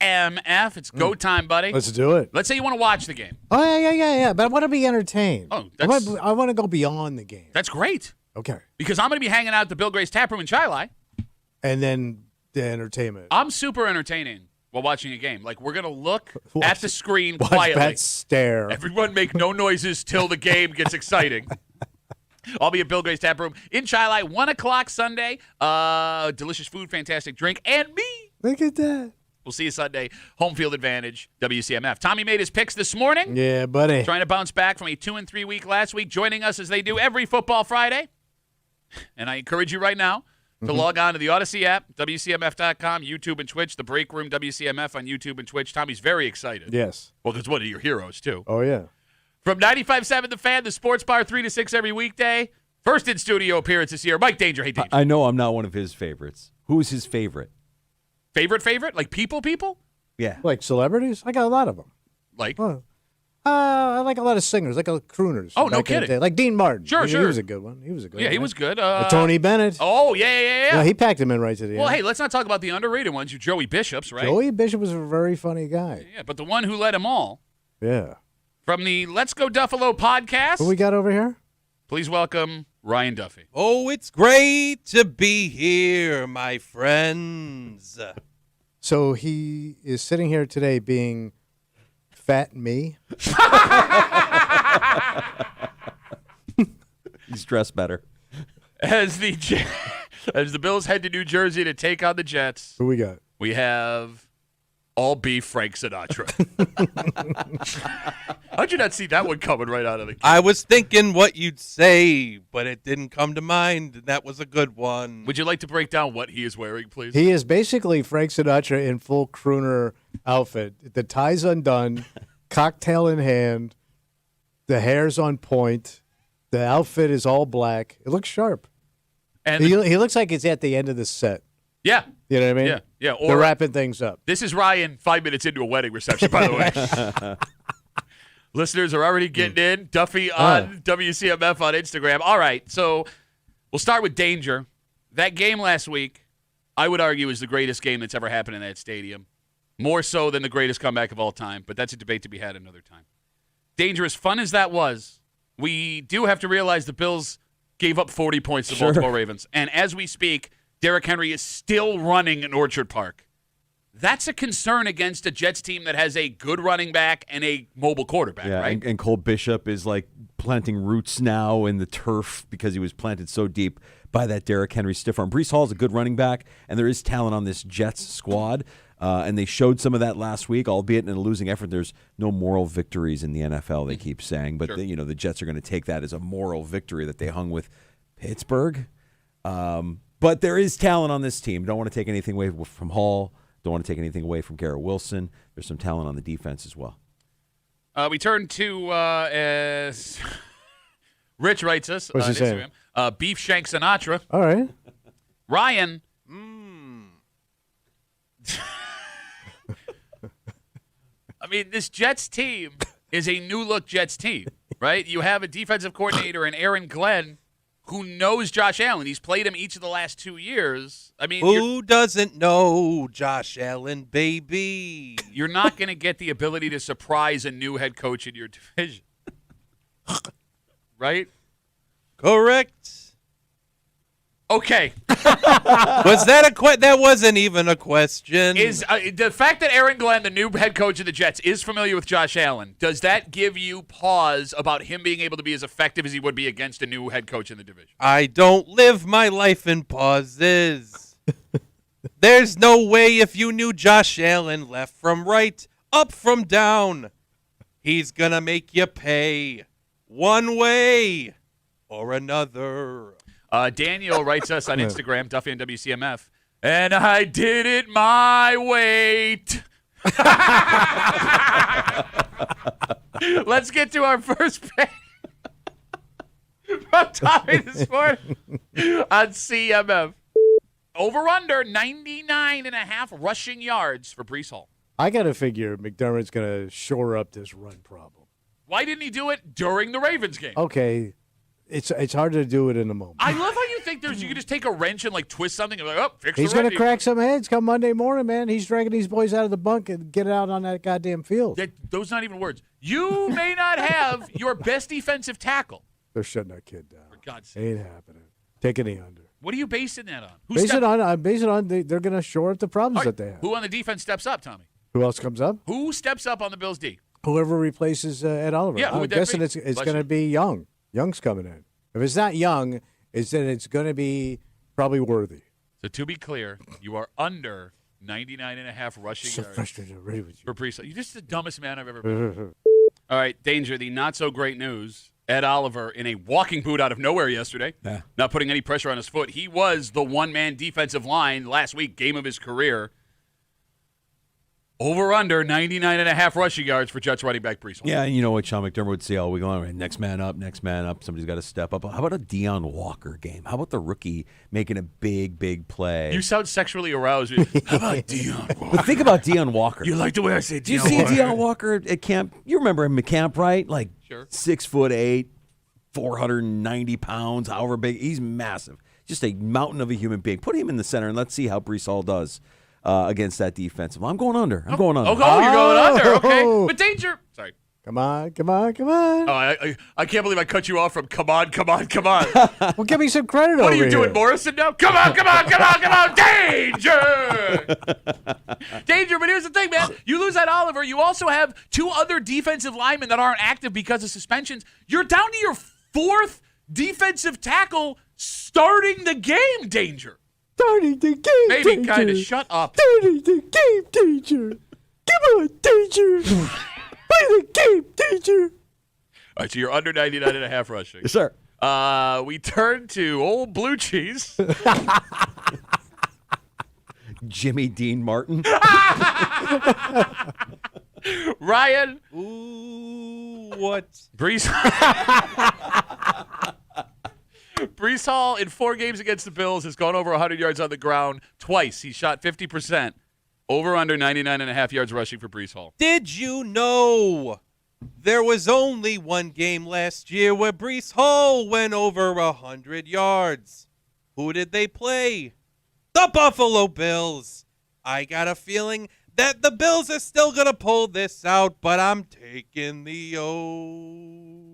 WCMF. It's go time, buddy. Let's do it. Let's say you want to watch the game. Oh, yeah. But I want to be entertained. Oh, I want to go beyond the game. That's great. Okay. Because I'm going to be hanging out at the Bill Gray's Tap Room in Chilai. And then the entertainment. I'm super entertaining while watching a game. Like, we're going to look at the screen watch quietly. Pat stare. Everyone make no noises till the game gets exciting. I'll be at Bill Gray's Tap Room in Chilai, 1 o'clock Sunday. Delicious food, fantastic drink, and me. Look at that. We'll see you Sunday. Home field advantage, WCMF. Tommy made his picks this morning. Yeah, buddy. Trying to bounce back from a 2-3 week last week, joining us as they do every football Friday. And I encourage you right now to log on to the Odyssey app, WCMF.com, YouTube and Twitch, the Break Room, WCMF on YouTube and Twitch. Tommy's very excited. Yes. Well, because one of your heroes, too. Oh, yeah. From 95.7 The Fan, the Sports Bar, 3 to 6 every weekday. First in-studio appearance this year, Mike Danger. Hey, Danger. I know I'm not one of his favorites. Who's his favorite? Favorite? Like people? Yeah. Like celebrities? I got a lot of them. Like? I like a lot of singers, like crooners. Oh, no back in the kidding. day. Like Dean Martin. Sure. He was a good one. He was a good one. Yeah, he was good. Tony Bennett. Oh, yeah. Yeah, he packed him in right to the Well, end. hey, let's not talk about the underrated ones. You're Joey Bishops, right? Joey Bishop was a very funny guy. Yeah, but the one who led them all. Yeah. From the Let's Go Duffalo podcast. What we got over here? Please welcome Ryan Duffy. Oh, it's great to be here, my friends. So he is sitting here today being fat me. He's dressed better. As the Bills head to New Jersey to take on the Jets, Who we got? we have all beef Frank Sinatra. How'd you not see that one coming right out of the gate? I was thinking what you'd say, but it didn't come to mind, and that was a good one. Would you like to break down what he is wearing, please? He is basically Frank Sinatra in full crooner outfit. The tie's undone, cocktail in hand, the hair's on point, the outfit is all black. It looks sharp. And He looks like it's at the end of the set. yeah. You know what I mean? Yeah. They're Or wrapping things up. this is Ryan 5 minutes into a wedding reception, by the way. Listeners are already getting in. Duffy on WCMF on Instagram. All right, so we'll start with Danger. That game last week, I would argue, is the greatest game that's ever happened in that stadium. More so than the greatest comeback of all time, but that's a debate to be had another time. Danger, as fun as that was, we do have to realize the Bills gave up 40 points to the Baltimore Ravens. And as we speak, Derrick Henry is still running in Orchard Park. That's a concern against a Jets team that has a good running back and a mobile quarterback, right? And Cole Bishop is like planting roots now in the turf because he was planted so deep by that Derrick Henry stiff arm. Breece Hall is a good running back, and there is talent on this Jets squad. And they showed some of that last week, albeit in a losing effort. There's no moral victories in the NFL, they keep saying. But, the Jets are going to take that as a moral victory that they hung with Pittsburgh. But there is talent on this team. Don't want to take anything away from Hall. Don't want to take anything away from Garrett Wilson. There's some talent on the defense as well. We turn to, as Rich writes us What's on he saying? Instagram, Beef Shank Sinatra. All right. Ryan. I mean, this Jets team is a new-look Jets team, right? You have a defensive coordinator in Aaron Glenn who knows Josh Allen. He's played him each of the last 2 years. I mean, Who doesn't know Josh Allen, baby? you're not going to get the ability to surprise a new head coach in your division, right? Correct. Okay. Was that that wasn't even a question. Is the fact that Aaron Glenn, the new head coach of the Jets, is familiar with Josh Allen, does that give you pause about him being able to be as effective as he would be against a new head coach in the division? I don't live my life in pauses. There's no way if you knew Josh Allen left from right, up from down, he's going to make you pay one way or another. Daniel writes us on Instagram, Duffy and WCMF, and I did it my way. Let's get to our first pick from Tommy this morning on CMF. Over-under 99.5 rushing yards for Breece Hall. I got to figure McDermott's going to shore up this run problem. Why didn't he do it during the Ravens game? Okay. it's hard to do it in a moment. I love how you think you can just take a wrench and like twist something and be like, oh, fix the He's going to wrench. crack some heads come Monday morning, man. He's dragging these boys out of the bunk and get it out on that goddamn field. Those not even words. You may not have your best defensive tackle. They're shutting that kid down. For God's sake. Ain't happening. Taking the under. What are you basing that on? Base it on they're going to shore up the problems that they have. Who on the defense steps up, Tommy? Who else comes up? Who steps up on the Bills' D? Whoever replaces Ed Oliver. Yeah, who I'm would that guessing be? it's going to be Young. Young's coming in. If it's not Young, it's going to be probably Worthy. So to be clear, you are under 99.5 rushing So yards frustrated already with you. for Priestley. You're just the dumbest man I've ever met. All right, Danger, the not-so-great news. Ed Oliver in a walking boot out of nowhere yesterday, not putting any pressure on his foot. He was the one-man defensive line last week, game of his career. Over under 99.5 rushing yards for Jets running back Brees Hall. Yeah, and you know what Sean McDermott would say all week long, right? Next man up. Somebody's got to step up. How about a Deion Walker game? How about the rookie making a big play? You sound sexually aroused. How about Deion Walker? But think about Deion Walker. You like the way I say Deion Do you see Walker? Deion Walker at camp? You remember him at camp, right? Like Sure. 6'8", 490 pounds, however big. He's massive. Just a mountain of a human being. Put him in the center and let's see how Brees Hall does against that defensive. I'm going under. I'm going under. Oh, you're going under. Okay. But Danger. Sorry. Come on. Oh, I can't believe I cut you off from come on. Well, give me some credit over What are you here. doing, Morrison, now? Come on. Danger! Danger, but here's the thing, man. You lose that Oliver. You also have two other defensive linemen that aren't active because of suspensions. You're down to your fourth defensive tackle starting the game, Danger. Starting the game, Maybe Danger. kind of shut up. Starting the game, Danger. Come on, Danger. Play the game, Danger. All right, so you're under 99.5 rushing. Yes, sir. We turn to old blue cheese. Jimmy Dean Martin. Ryan. Ooh, what? Brees Hall in 4 games against the Bills has gone over 100 yards on the ground twice. He shot 50%. Over under 99.5 yards rushing for Brees Hall. Did you know there was only one game last year where Brees Hall went over 100 yards? Who did they play? The Buffalo Bills. I got a feeling that the Bills are still going to pull this out, but I'm taking the over.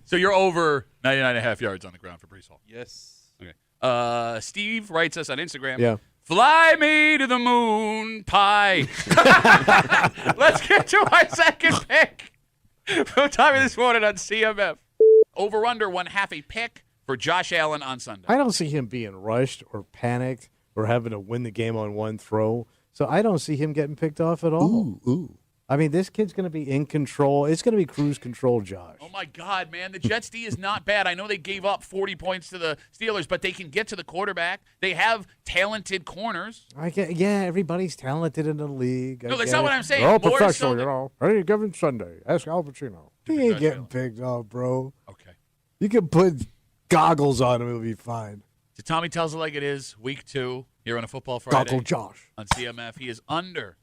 So you're over 99.5 yards on the ground for Brees Hall. Yes. Okay. Steve writes us on Instagram. Yeah. Fly me to the moon pie. Let's get to our second pick from time of this morning on CMF. Over under 1/2 a pick for Josh Allen on Sunday. I don't see him being rushed or panicked or having to win the game on one throw. So I don't see him getting picked off at all. Ooh. I mean, this kid's going to be in control. It's going to be cruise control, Josh. Oh, my God, man. The Jets' D is not bad. I know they gave up 40 points to the Steelers, but they can get to the quarterback. They have talented corners. Yeah, everybody's talented in the league. No, that's not what I'm saying. They're all More professional, so than- Any given Sunday. Ask Al Pacino. He ain't getting picked off, bro. Okay. You can put goggles on him. It'll be fine. So Tommy tells it like it is. Week 2 here on a Football Friday. Goggle Josh. On CMF. He is under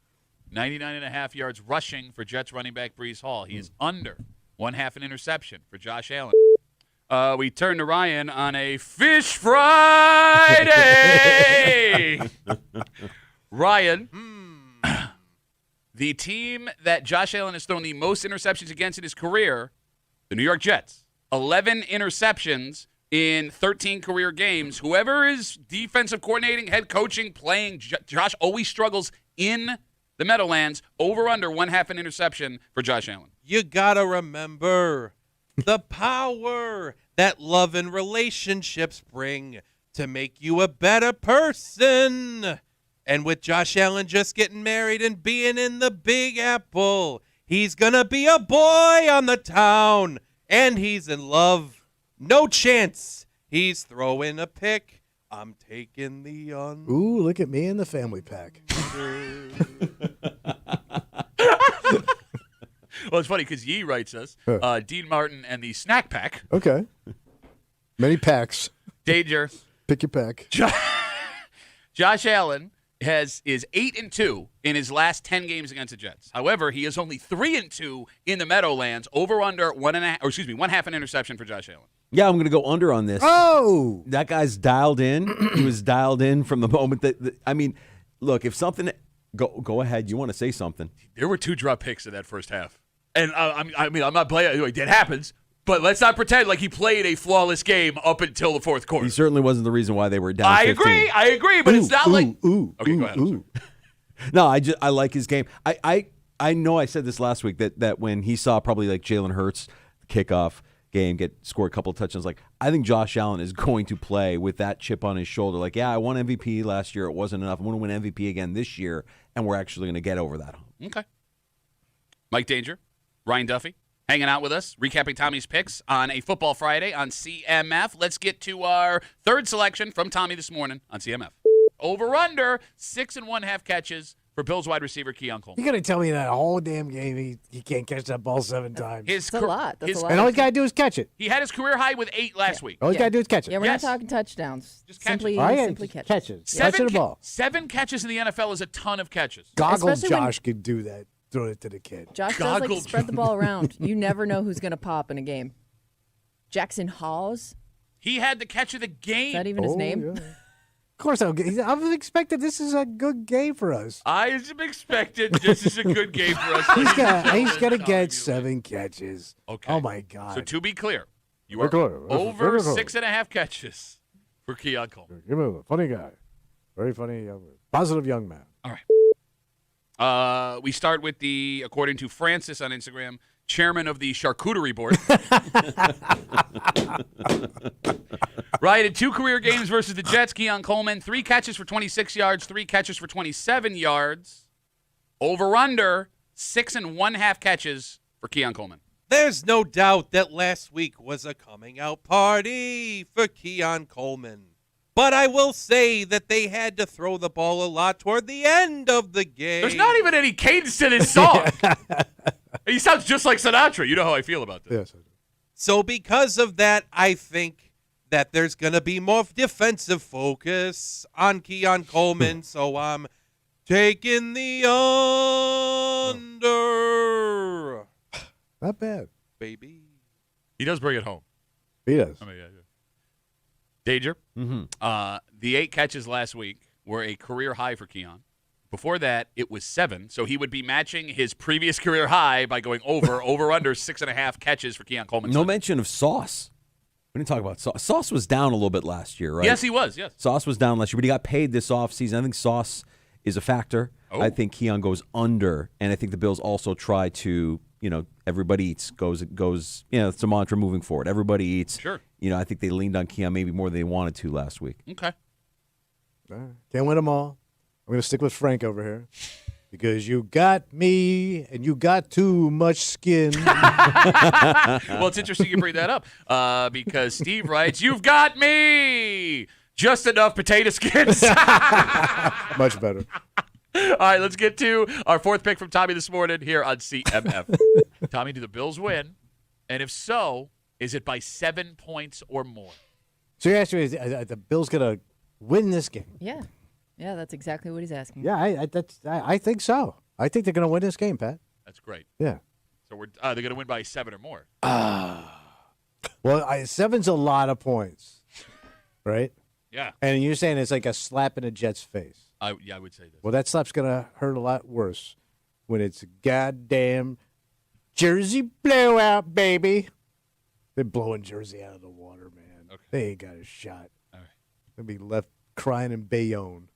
99.5 yards rushing for Jets running back Brees Hall. He is under 1/2 an interception for Josh Allen. We turn to Ryan on a Fish Friday. Ryan, the team that Josh Allen has thrown the most interceptions against in his career, the New York Jets. 11 interceptions in 13 career games. Whoever is defensive coordinating, head coaching, playing, Josh always struggles in the Meadowlands. Over under 1/2 an interception for Josh Allen. You gotta remember the power that love and relationships bring to make you a better person. And with Josh Allen just getting married and being in the Big Apple, he's gonna be a boy on the town, and he's in love. No chance he's throwing a pick. I'm taking the under. Ooh, look at me in the family pack. Well, it's funny because Yee writes us, Dean Martin and the Snack Pack. Okay. Many packs. Danger. Pick your pack. Josh Allen is 8-2 in his last 10 games against the Jets. However, he is only 3-2 in the Meadowlands. Over under 1.5 an interception for Josh Allen. Yeah, I'm going to go under on this. Oh, That guy's dialed in. He was dialed in from the moment that I mean, look, if something go ahead, you want to say something. There were 2 drop picks in that first half. And I'm not playing. It happens. But let's not pretend like he played a flawless game up until the fourth quarter. He certainly wasn't the reason why they were down. I 15. agree, but it's not like. Okay, go ahead. No, I like his game. I know I said this last week that when he saw probably like Jalen Hurts kickoff game score a couple of touchdowns, like I think Josh Allen is going to play with that chip on his shoulder. Like, yeah, I won MVP last year. It wasn't enough. I'm going to win MVP again this year, and we're actually going to get over that hump. Okay. Mike Danger, Ryan Duffy, hanging out with us, recapping Tommy's picks on a Football Friday on CMF. Let's get to our third selection from Tommy this morning on CMF. Over-under, 6.5 catches for Bills wide receiver Keon Coleman. you're gonna tell me that whole damn game he can't catch that ball 7 times. That's a lot. That's a lot. And all he's gotta do is catch it. He had his career high with 8 last week. All he's gotta do is catch it. Yeah, we're not talking touchdowns. Just catch simply, it. All right, simply catch. catches. Seven Catch the ball. 7 catches in the NFL is a ton of catches. Goggle Especially when- Josh could do that. Throw it to the kid. Josh does like Goggle to spread the ball around. You never know who's going to pop in a game. Jackson Hawes? He had the catch of the game. Is that even his name? Yeah. Of course, I'm expecting this is a good game for us. I am expected this is a good game for us. He's gonna get 7 catches. Okay. Oh my God. So to be clear, you We're are clear. over We're clear. 6.5 catches for Keon Coleman. Give him a funny guy. Very funny, positive young man. All right. We start with according to Francis on Instagram, chairman of the charcuterie board. Right, in 2 career games versus the Jets, Keon Coleman, 3 catches for 26 yards, 3 catches for 27 yards. Over-under, 6.5 catches for Keon Coleman. There's no doubt that last week was a coming-out party for Keon Coleman. But I will say that they had to throw the ball a lot toward the end of the game. There's not even any cadence in his song. He sounds just like Sinatra. You know how I feel about this. Yes. So because of that, I think that there's going to be more defensive focus on Keon Coleman. So I'm taking the under. Not bad. Baby. He does bring it home. He does. I mean, yeah. Danger. Mm-hmm. The 8 catches last week were a career high for Keon. Before that, it was 7. So he would be matching his previous career high by going over under 6.5 catches for Keon Coleman. No mention of Sauce. We didn't talk about Sauce. Sauce was down a little bit last year, right? Yes, he was. Yes. Sauce was down last year, but he got paid this offseason. I think Sauce is a factor. Oh. I think Keon goes under, and I think the Bills also try to, everybody eats, goes, it's a mantra moving forward. Everybody eats. Sure. I think they leaned on Keon maybe more than they wanted to last week. Okay. Can't win them all. I'm going to stick with Frank over here because you got me and you got too much skin. Well, it's interesting you bring that up because Steve writes, "You've got me just enough potato skins." Much better. All right, let's get to our 4th pick from Tommy this morning here on CMF. Tommy, do the Bills win? And if so, is it by 7 points or more? So you're asking me, is the Bills going to win this game? Yeah. Yeah, that's exactly what he's asking. Yeah, I think so. I think they're going to win this game, Pat. That's great. Yeah. So they're going to win by 7 or more. Well, 7's a lot of points, right? Yeah. And you're saying it's like a slap in a Jets face. I would say this. Well, that slap's going to hurt a lot worse when it's a goddamn Jersey blowout, baby. They're blowing Jersey out of the water, man. Okay. They ain't got a shot. All right. They'll be left crying in Bayonne.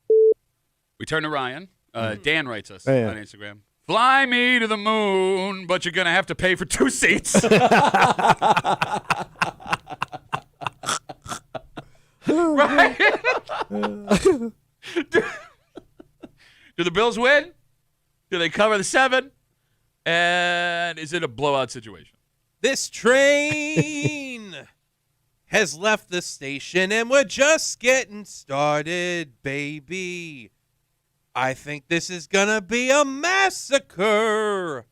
We turn to Ryan. Dan writes us Yeah. on Instagram. Fly me to the moon, but you're going to have to pay for 2 seats. Right? Do the Bills win? Do they cover the 7? And is it a blowout situation? This train has left the station and we're just getting started, baby. I think this is going to be a massacre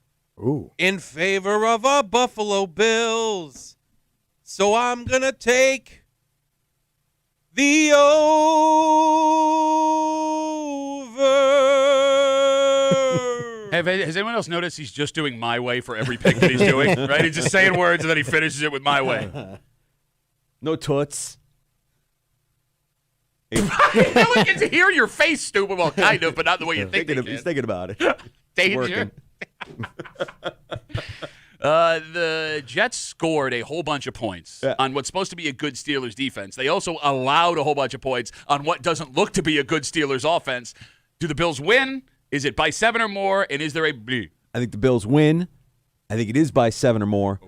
in favor of our Buffalo Bills. So I'm going to take the over. Has anyone else noticed he's just doing my way for every pick that he's doing? Right? He's just saying words and then he finishes it with my way. No toots. No one can hear your face, stupid. Well, kind of, but not the way you think. He's thinking about it. Danger. The Jets scored a whole bunch of points on what's supposed to be a good Steelers defense. They also allowed a whole bunch of points on what doesn't look to be a good Steelers offense. Do the Bills win? Is it by 7 or more? And is there a blue? I think the Bills win. I think it is by 7 or more.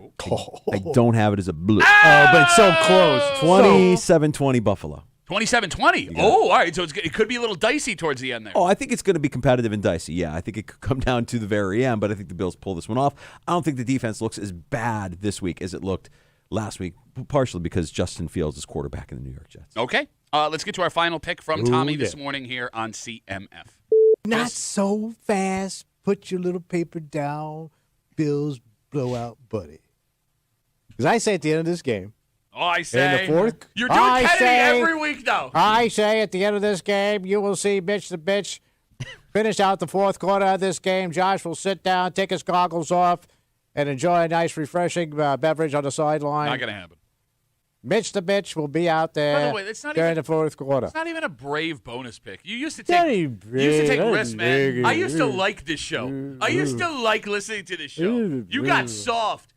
I don't have it as a blue. Oh, but so close. 27-20 Buffalo. 27-20. Oh, all right. So it could be a little dicey towards the end there. Oh, I think it's going to be competitive and dicey. Yeah, I think it could come down to the very end, but I think the Bills pull this one off. I don't think the defense looks as bad this week as it looked last week, partially because Justin Fields is quarterback in the New York Jets. Okay. Let's get to our final pick from Tommy this morning here on CMF. Not so fast. Put your little paper down. Bills blowout, buddy. Because I say at the end of this game. Oh, I say. In the fourth, you're doing Kennedy every week, though. I say at the end of this game, you will see Mitch the bitch finish out the fourth quarter of this game. Josh will sit down, take his goggles off, and enjoy a nice, refreshing beverage on the sideline. Not going to happen. Mitch the bitch will be out there By the way, it's not during even, the fourth quarter. It's not even a brave bonus pick. You used to take risks, man. I used to like this show. I used to like listening to this show. You got soft.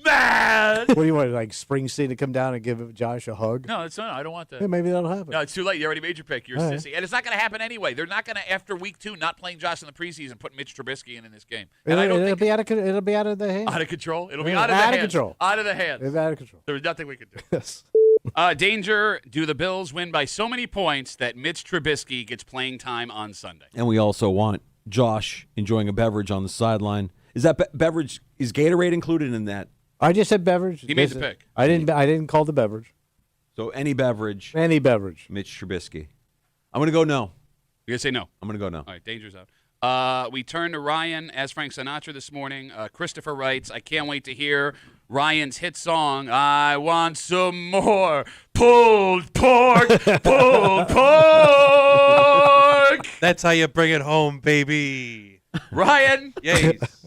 Man. What do you want, like Springsteen to come down and give Josh a hug? No, it's not. I don't want that. Yeah, maybe that'll happen. No, it's too late. You already made your pick. You're a All sissy. And it's not going to happen anyway. They're not going to, after week 2, not playing Josh in the preseason, put Mitch Trubisky in this game. And It'll be out of the hand. Out of control. It'll be out of the hands. Control. Out of the hands. It's out of control. There's nothing we can do. Yes. Danger, do the Bills win by so many points that Mitch Trubisky gets playing time on Sunday? And we also want Josh enjoying a beverage on the sideline. Is that beverage, is Gatorade included in that? I just said beverage. He made the pick. I didn't call the beverage. So any beverage. Any beverage. Mitch Trubisky. I'm going to go no. You're going to say no? I'm going to go no. All right, Danger's out. We turn to Ryan as Frank Sinatra this morning. Christopher writes, I can't wait to hear Ryan's hit song, I want some more pulled pork, pulled pork. That's how you bring it home, baby. Ryan. Yes.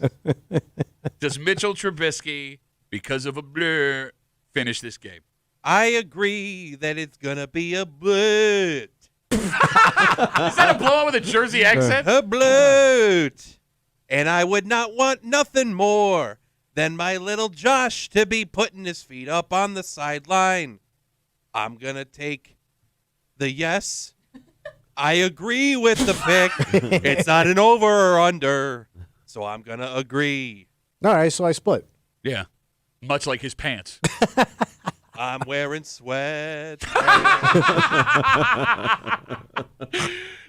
Does Mitchell Trubisky, because of a blur, finish this game? I agree that it's going to be a blood. Is that a blowout with a Jersey accent? A blood. And I would not want nothing more than my little Josh to be putting his feet up on the sideline. I'm going to take the yes. I agree with the pick. It's not an over or under, so I'm going to agree. All right, so I split. Yeah, much like his pants. I'm wearing sweat.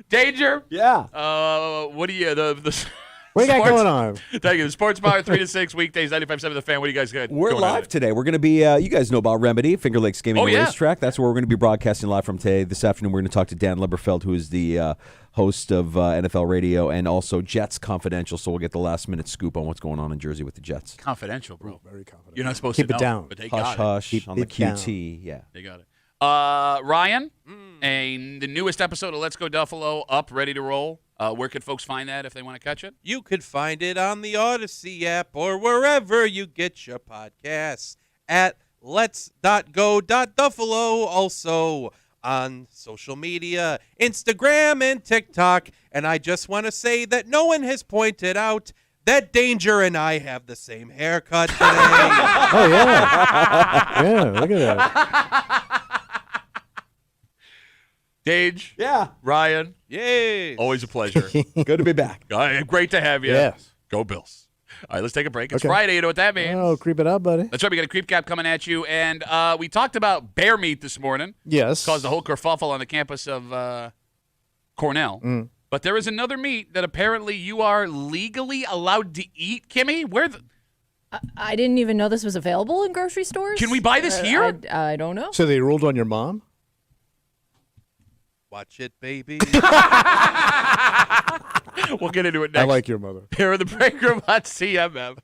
Danger. Yeah. What do you What do you got going on? Thank you. The Sports Bar 3 to 6 weekdays, 95.7 The Fan. What do you guys got? We're going live today. We're going to be, you guys know about Remedy, Finger Lakes Gaming Racetrack. That's where we're going to be broadcasting live from today. This afternoon, we're going to talk to Dan Lieberfeld, who is the host of NFL Radio and also Jets Confidential. So we'll get the last-minute scoop on what's going on in Jersey with the Jets. Confidential, bro. Very confident. You're not supposed Keep to know. it down. But they Hush, got hush Keep on the it down. QT. Yeah. They got it. Ryan, and the newest episode of Let's Go Duffalo up, ready to roll. Where could folks find that if they want to catch it? You could find it on the Odyssey app or wherever you get your podcasts at lets.go.duffalo. Also on social media, Instagram and TikTok. And I just want to say that no one has pointed out that Danger and I have the same haircut today. Oh, yeah. Yeah, look at that. Dage. Yeah. Ryan. Yay. Always a pleasure. Good to be back. Great to have you. Yes. Go Bills. All right, let's take a break. It's Okay. Friday. You know what that means. Oh, creep it up, buddy. That's right. We got a creep cap coming at you. And we talked about bear meat this morning. Yes. Caused a whole kerfuffle on the campus of Cornell. But there is another meat that apparently you are legally allowed to eat, Kimmy. I didn't even know this was available in grocery stores. Can we buy this here? I don't know. So they ruled on your mom? Watch it, baby. We'll get into it next. I like your mother. Here in the break room on CMF.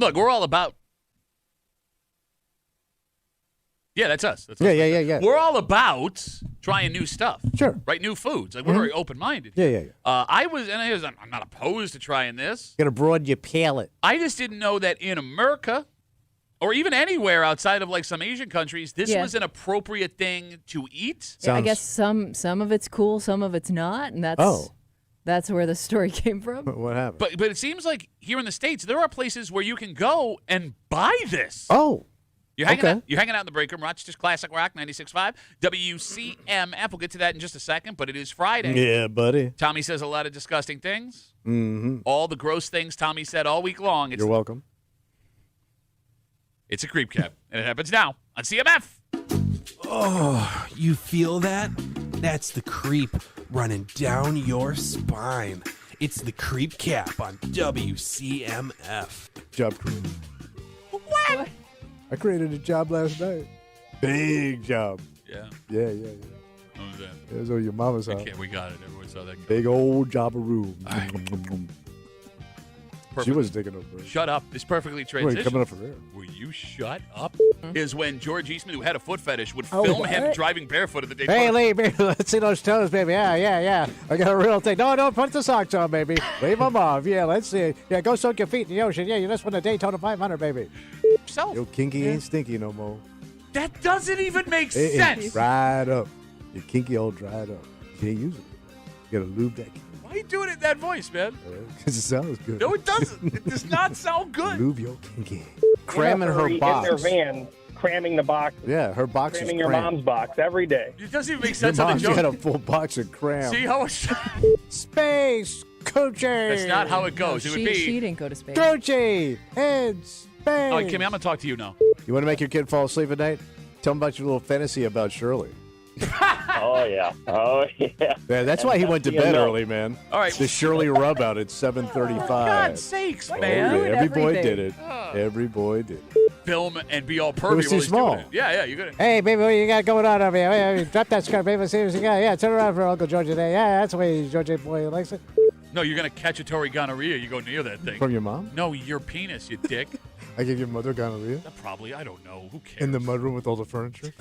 Look, we're all about. Yeah, that's us. That's us. Yeah. We're all about trying new stuff. Sure. Right, new foods. Like we're very open-minded. Yeah. I'm not opposed to trying this. Got to broaden your palate. I just didn't know that in America, or even anywhere outside of like some Asian countries, this was an appropriate thing to eat. Yeah, I guess some of it's cool, some of it's not, and that's where the story came from. What happened? But it seems like here in the States, there are places where you can go and buy this. Oh. You're hanging out in the break room, Rochester's Classic Rock 96.5, WCMF. We'll get to that in just a second, but it is Friday. Yeah, buddy. Tommy says a lot of disgusting things. Mm-hmm. All the gross things Tommy said all week long. You're welcome. It's a creep cap, and it happens now on CMF. Oh, you feel that? That's the creep running down your spine. It's the creep cap on WCMF. Job crew. What? I created a job last night. Big job. Yeah. Yeah. What was that? It was over your mama's house. Okay, we got it. Everyone saw that. Big old job of room. She was digging up. Right? Shut up. It's perfectly transition. Wait, coming up from there. Will you shut up? Is when George Eastman, who had a foot fetish, would film him driving barefoot at the Daytona. Hey, Lee, baby, let's see those toes, baby. Yeah. I got a real thing. No, don't put the socks on, baby. Leave them off. Yeah, let's see. Yeah, go soak your feet in the ocean. Yeah, you just won the Daytona 500, baby. Yourself. Your kinky ain't stinky no more. That doesn't even make It sense. is dried up. Your kinky all dried up. You can't use it. You gotta lube that kinky. Why are you doing it in that voice, man? Because it sounds good. No, it doesn't. It does not sound good. Lube your kinky. Cramming her box. In their van, cramming the box. Yeah, her box Cramming is your crammed. mom's box every day. It doesn't even make Your sense on the mom's joke. got a full box of cram. See how it's... Space Coochie. That's not how it goes. It would be... She didn't go to space. Coochie and space. Oh, Kimmy, I'm going to talk to you now. You want to make your kid fall asleep at night? Tell him about your little fantasy about Shirley. Oh, yeah. Yeah, that's why he went to bed early, man. All right. The Shirley rub out at 7:35. God's sakes, Oh, man. yeah, every boy did it. Every boy did it. Film and be all pervy It was too while he's small. doing it. Yeah, you're good. Hey, baby, what you got going on over here? Hey, drop that skirt, baby. See what you got. Yeah, turn around for Uncle George today. Yeah, that's the way George boy likes it. No, you're going to catch a Tory gonorrhea. You go near that thing. From your mom? No, your penis, you dick. I give your mother gonorrhea? Probably. I don't know. Who cares? In the mudroom with all the furniture?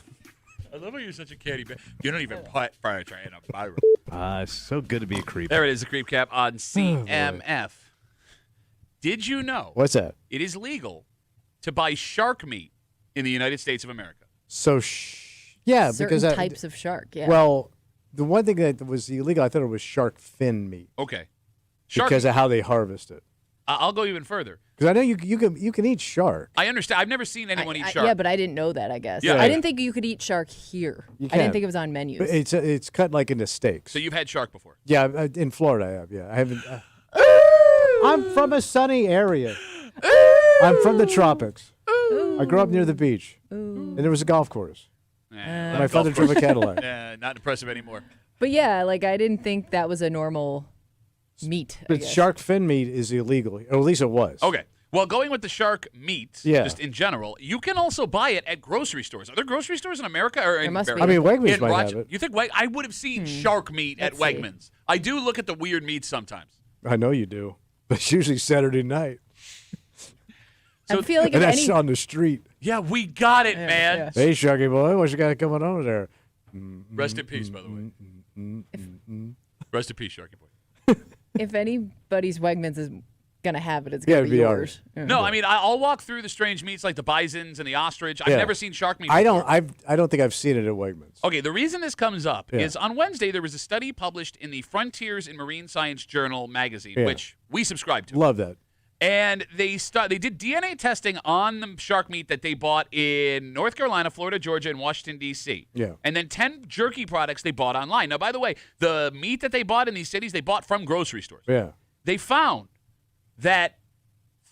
I love how you're such a catty bitch. You don't even put furniture in a barroom. It's so good to be a creep. There it is, the creep cap on CMF. Did you know? What's that? It is legal to buy shark meat in the United States of America. So, yeah, Certain because types of shark, yeah. Well, the one thing that was illegal, I thought it was shark fin meat. Okay. Because of how they harvest it. I'll go even further. Because I know you can eat shark. I understand. I've never seen anyone eat shark. Yeah, but I didn't know that, I guess. Yeah. I didn't think you could eat shark here. You I didn't can. think it was on menus. But it's cut like into steaks. So you've had shark before? Yeah, in Florida I have. Yeah, I haven't. I'm from a sunny area. I'm from the tropics. I grew up near the beach, and there was a golf course. My father drove a Cadillac. Not impressive anymore. But yeah, like I didn't think that was a normal meat. I But guess. shark fin meat is illegal, or at least it was. Okay. Well, going with the shark meat, Yeah. just in general, you can also buy it at grocery stores. Are there grocery stores in America? Or in must be. I mean, Wegmans in might Rochester? have it. You think I would have seen shark meat at Let's see. Wegmans? I do look at the weird meats sometimes. I know you do, but it's usually Saturday night, I feel like and if that's any on the street. Yeah, we got it, man. yeah. Hey, Sharky boy, what you got coming over there? Rest in peace, by the way. Rest in peace, Sharky Boy. if anybody's Wegmans is gonna have it, it's Yeah, gonna it'd be be yours. ours. Yeah. No, I mean I'll walk through the strange meats like the bisons and the ostrich. I've Yeah. never seen shark meat. I before. don't think I've seen it at Wegmans. Okay, the reason this comes up Yeah. is on Wednesday there was a study published in the Frontiers in Marine Science Journal magazine, Yeah. which we subscribe to. Love that. And they did DNA testing on the shark meat that they bought in North Carolina, Florida, Georgia, and Washington, D.C. Yeah. And then 10 jerky products they bought online. Now, by the way, the meat that they bought in these cities, they bought from grocery stores. Yeah. They found that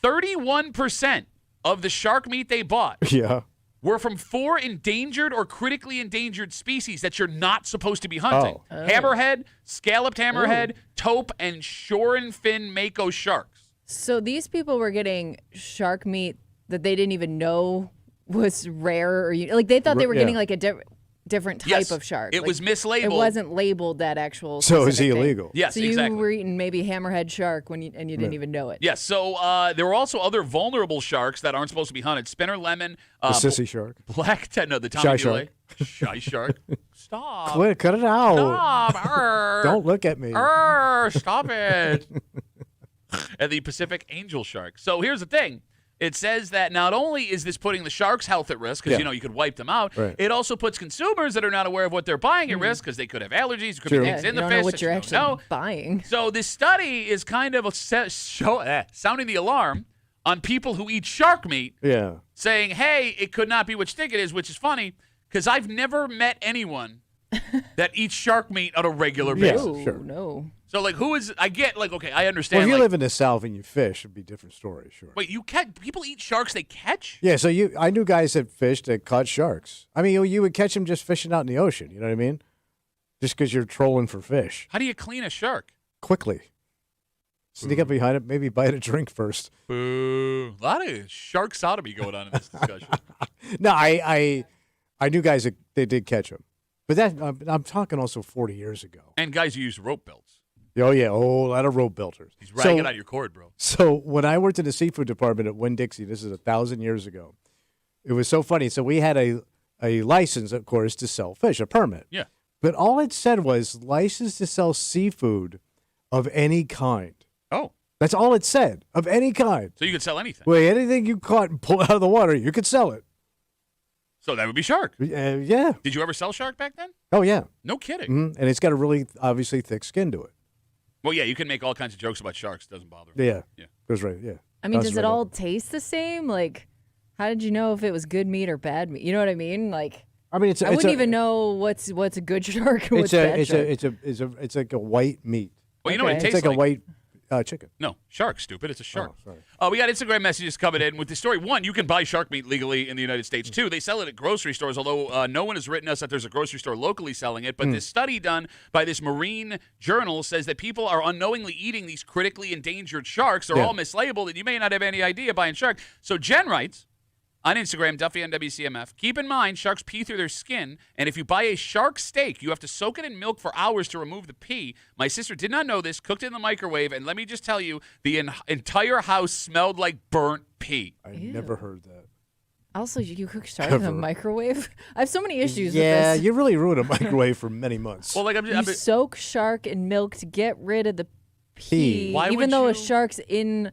31% of the shark meat they bought Yeah. were from 4 endangered or critically endangered species that you're not supposed to be hunting. Oh. Hammerhead, scalloped hammerhead, taupe, and shore and fin mako sharks. So these people were getting shark meat that they didn't even know was rare, or like they thought they were Yeah. getting like a different. different type Yes, of shark. it was mislabeled. It wasn't labeled that actual. So is he specific thing. illegal? Yes, so you exactly. were eating maybe hammerhead shark and you didn't even know it. Yes, so there were also other vulnerable sharks that aren't supposed to be hunted. Spinner lemon. The sissy shark. Black no, the Shy Tommy shark. Shy shark. Stop. Quit, cut it out. Stop. Arr. Don't look at me. Arr, stop it. And the Pacific angel shark. So here's the thing. It says that not only is this putting the shark's health at risk, because, you could wipe them out, Right. it also puts consumers that are not aware of what they're buying at risk because they could have allergies, could True. be Yeah, things you in the don't fish know what that you're you actually don't know. buying. So this study is kind of sounding the alarm on people who eat shark meat, Yeah. saying, hey, it could not be what you think it is, which is funny because I've never met anyone that eats shark meat on a regular Yeah. basis. Oh, sure. no. So, like, who is – I get, like, okay, I Well, understand. if you like, live in the South and you fish, it'd be a different story, sure. wait, people eat sharks they catch? Yeah, so I knew guys that fished that caught sharks. I mean, you would catch them just fishing out in the ocean. You know what I mean? Just because you're trolling for fish. How do you clean a shark? Quickly. Sneak up behind it, maybe bite a drink first. Boo. A lot of shark sodomy going on in this discussion. No, I knew guys that they did catch them. But that I'm talking also 40 years ago. And guys who use rope belts. Oh, yeah, a lot of rope builders. He's ragging out your cord, bro. So when I worked in the seafood department at Winn-Dixie, this is 1,000 years ago, it was so funny. So we had a license, of course, to sell fish, a permit. Yeah. But all it said was license to sell seafood of any kind. Oh. That's all it said, of any kind. So you could sell anything. Well, anything you caught and pulled out of the water, you could sell it. So that would be shark. Yeah. Did you ever sell shark back then? Oh, yeah. No kidding. And it's got a really, obviously, thick skin to it. Well, yeah, you can make all kinds of jokes about sharks. Doesn't bother me. Yeah. Yeah. Goes right, yeah. I mean, Bounces does it right all up. taste the same? Like, how did you know if it was good meat or bad meat? You know what I mean? Like, I mean, I wouldn't even know what's a good shark and what's bad shark. It's like a white meat. Well, you know what it It's tastes like a white chicken. No, shark, stupid. It's a shark. Oh, sorry. We got Instagram messages coming in with the story. One, you can buy shark meat legally in the United States. Two, they sell it at grocery stores, although no one has written us that there's a grocery store locally selling it. But this study done by this marine journal says that people are unknowingly eating these critically endangered sharks. They're all mislabeled, and you may not have any idea buying shark. So Jen writes on Instagram, Duffy on WCMF, keep in mind sharks pee through their skin, and if you buy a shark steak, you have to soak it in milk for hours to remove the pee. My sister did not know this, cooked it in the microwave, and let me just tell you, the entire house smelled like burnt pee. I never heard that. Also, you cook shark in a microwave? I have so many issues with Yeah, this. you really ruined a microwave for many months. Well, like You soak shark in milk to get rid of the pee, Why even would though a you- shark's in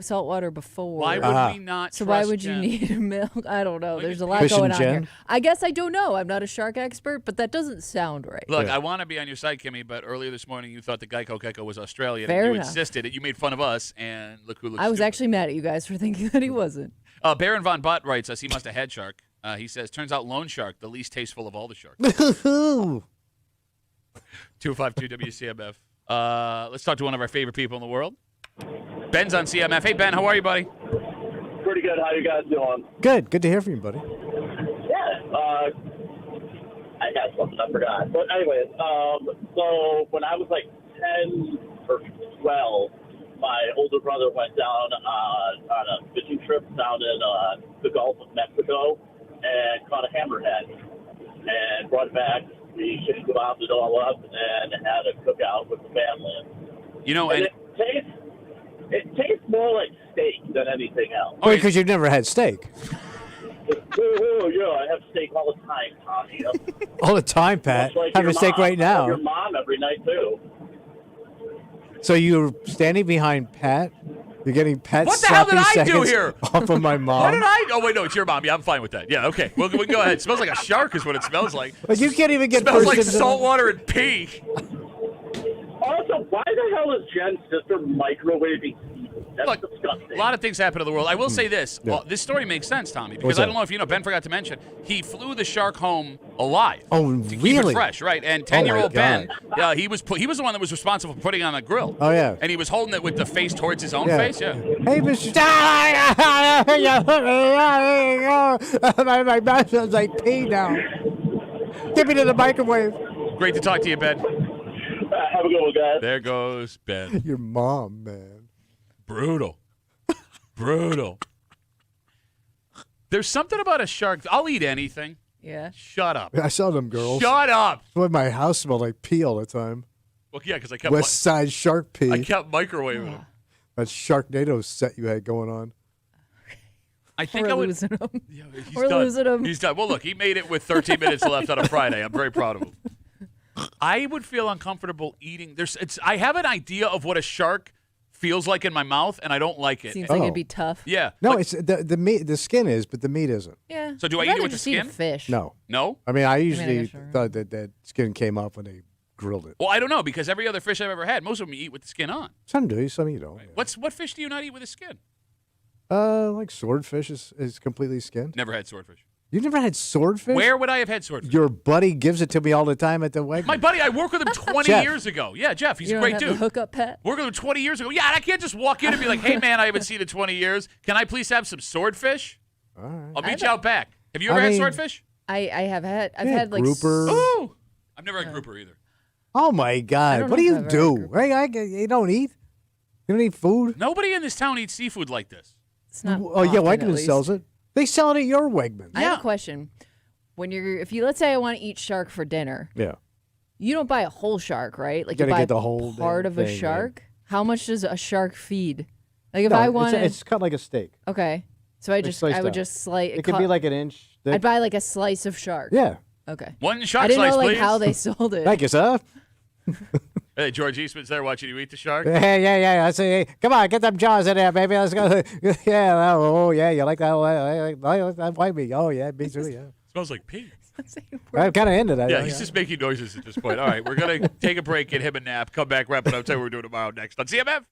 salt water before. Why would we not So trust why would you Jen? need milk? I don't know. There's a lot Fishing going on Jen? here. I guess I don't know. I'm not a shark expert, but that doesn't sound right. Look, I want to be on your side, Kimmy, but earlier this morning you thought the Geico Gecko was Australian. Fair and you enough. insisted it. You made fun of us, and look who looks I was stupid. actually mad at you guys for thinking that he wasn't. Baron Von Butt writes us, he must have had shark. He says, turns out loan shark, the least tasteful of all the sharks. 252 WCMF. Let's talk to one of our favorite people in the world. Ben's on CMF. Hey, Ben, how are you, buddy? Pretty good. How you guys doing? Good to hear from you, buddy. Yeah. I got something I forgot. But anyways, so when I was like 10 or 12, my older brother went down on a fishing trip down in the Gulf of Mexico and caught a hammerhead and brought it back. We shaved it all up and had a cookout with the family. You know, and it tastes more like steak than anything else. Oh, because you've never had steak. Oh, yeah, I have steak all the time, Tommy. All the time, Pat. Much like Have your a steak mom. right I have now. your mom every night, too. So you're standing behind Pat? You're getting Pat What the hell did sloppy I do seconds here? off of my mom? What did I? Oh, wait, no, it's your mom. Yeah, I'm fine with that. Yeah, okay. Well, we can go ahead. It smells like a shark is what it smells like. But you can't even get smells like person to- salt water and pee. Also, why the hell is Jen's sister microwaving seafood? That's disgusting. A lot of things happen in the world. I will say this. Well, this story makes sense, Tommy, because What's I that? don't know if you know, Ben forgot to mention, he flew the shark home alive. Oh, to keep really? it fresh, right? And Oh, my 10-year-old Ben, God. he was the one that was responsible for putting it on the grill. Oh, yeah. And he was holding it with the face towards his own Yeah. face. Yeah. Hey, Mr. My mouth smells like pee now. Get me to the microwave. Great to talk to you, Ben. Have a good one, guys. There goes Ben. Your mom, man. Brutal. Brutal. There's something about a shark. I'll eat anything. Yeah. Shut up. I saw them girls. Shut up. That's why my house smelled like pee all the time. Well, yeah, because I kept West Side Shark pee. I kept microwaving them. That Sharknado set you had going on. I think We're I would. losing him. Yeah, he's We're done. losing him. He's done. Well, look, he made it with 13 minutes left on a Friday. I'm very proud of him. I would feel uncomfortable eating. I have an idea of what a shark feels like in my mouth, and I don't like it. Seems like it'd be tough. Yeah. No, like- it's the meat. The skin is, but the meat isn't. Yeah. So do I I'd eat it rather with the just eat a skin? fish. No. No? I mean, I usually guess you're thought that skin came off when they grilled it. Well, I don't know, because every other fish I've ever had, most of them you eat with the skin on. Some do, some you don't. What fish do you not eat with the skin? Like swordfish is completely skinned. Never had swordfish. You've never had swordfish? Where would I have had swordfish? Your buddy gives it to me all the time at the wedding. My buddy, I worked with him 20 Jeff. years ago. Yeah, Jeff, he's You a don't great have dude. the hookup pet? Worked with him 20 years ago. Yeah, and I can't just walk in and be like, hey, man, I haven't seen in 20 years. Can I please have some swordfish? All right. I'll meet you out back. Have you ever had swordfish? I have had. I've Yeah, had like. grouper. Ooh. I've never had grouper either. Oh my I God! don't What do know you if I've ever do? You don't eat? You don't eat food? Nobody in this town eats seafood like this. It's not. Oh yeah, often, at Wegmans least. sells it. They sell it at your Wegmans. I have a question. If you let's say I want to eat shark for dinner, Yeah. you don't buy a whole shark, right? Like You you gotta buy get the whole part damn of a thing, shark. How much does a shark feed? Like if No, I wanted, it's cut like a steak. okay, so I sliced would out. just slice. It could be like an inch thick. I'd buy like a slice of shark. Yeah. Okay. One shark I didn't slice, know like please. how they sold it. Thank you, sir. Hey, George Eastman's there watching you eat the shark. Hey, yeah. I say, hey, come on, get them jaws in there, baby. Let's go. Yeah. Oh, yeah. You like that? That white meat? Oh, yeah. Me too. Yeah. Smells like pee. I'm kind of into that. Yeah, he's just making noises at this point. All right, we're going to take a break, get him a nap, come back, wrap it up, tell you what we're doing tomorrow next on CMF.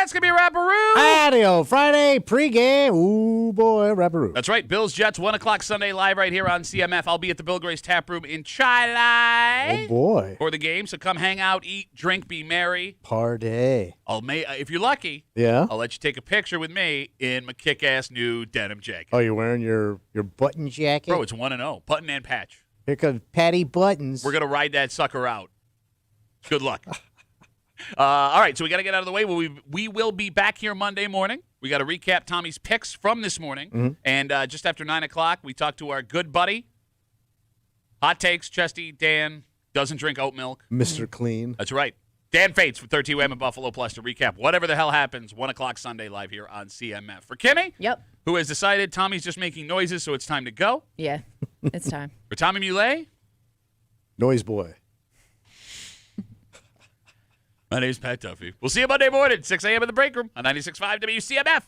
That's going to be a Rapperoo. Adio, Friday pregame. Ooh, boy, Rapperoo. That's right. Bills Jets, 1 o'clock Sunday live right here on CMF. I'll be at the Bill Gray's Tap Room in Chile. Oh, boy. For the game. So come hang out, eat, drink, be merry. Party. If you're lucky, Yeah? I'll let you take a picture with me in my kick-ass new denim jacket. Oh, you're wearing your button jacket? Bro, it's 1-0. Button and patch. Here comes Patty Buttons. We're going to ride that sucker out. Good luck. All right, so we got to get out of the way. We will be back here Monday morning. We got to recap Tommy's picks from this morning. Mm-hmm. And just after 9 o'clock, we talked to our good buddy, Hot Takes, Chesty, Dan, doesn't drink oat milk. Mr. Clean. That's right. Dan Fates with 13 WM and Buffalo Plus to recap whatever the hell happens 1 o'clock Sunday live here on CMF. For Kimmy, Yep. who has decided Tommy's just making noises, so it's time to go. Yeah, it's time. For Tommy Muley, Noise boy. my name's Pat Duffy. We'll see you Monday morning, 6 a.m. in the break room on 96.5 WCMF.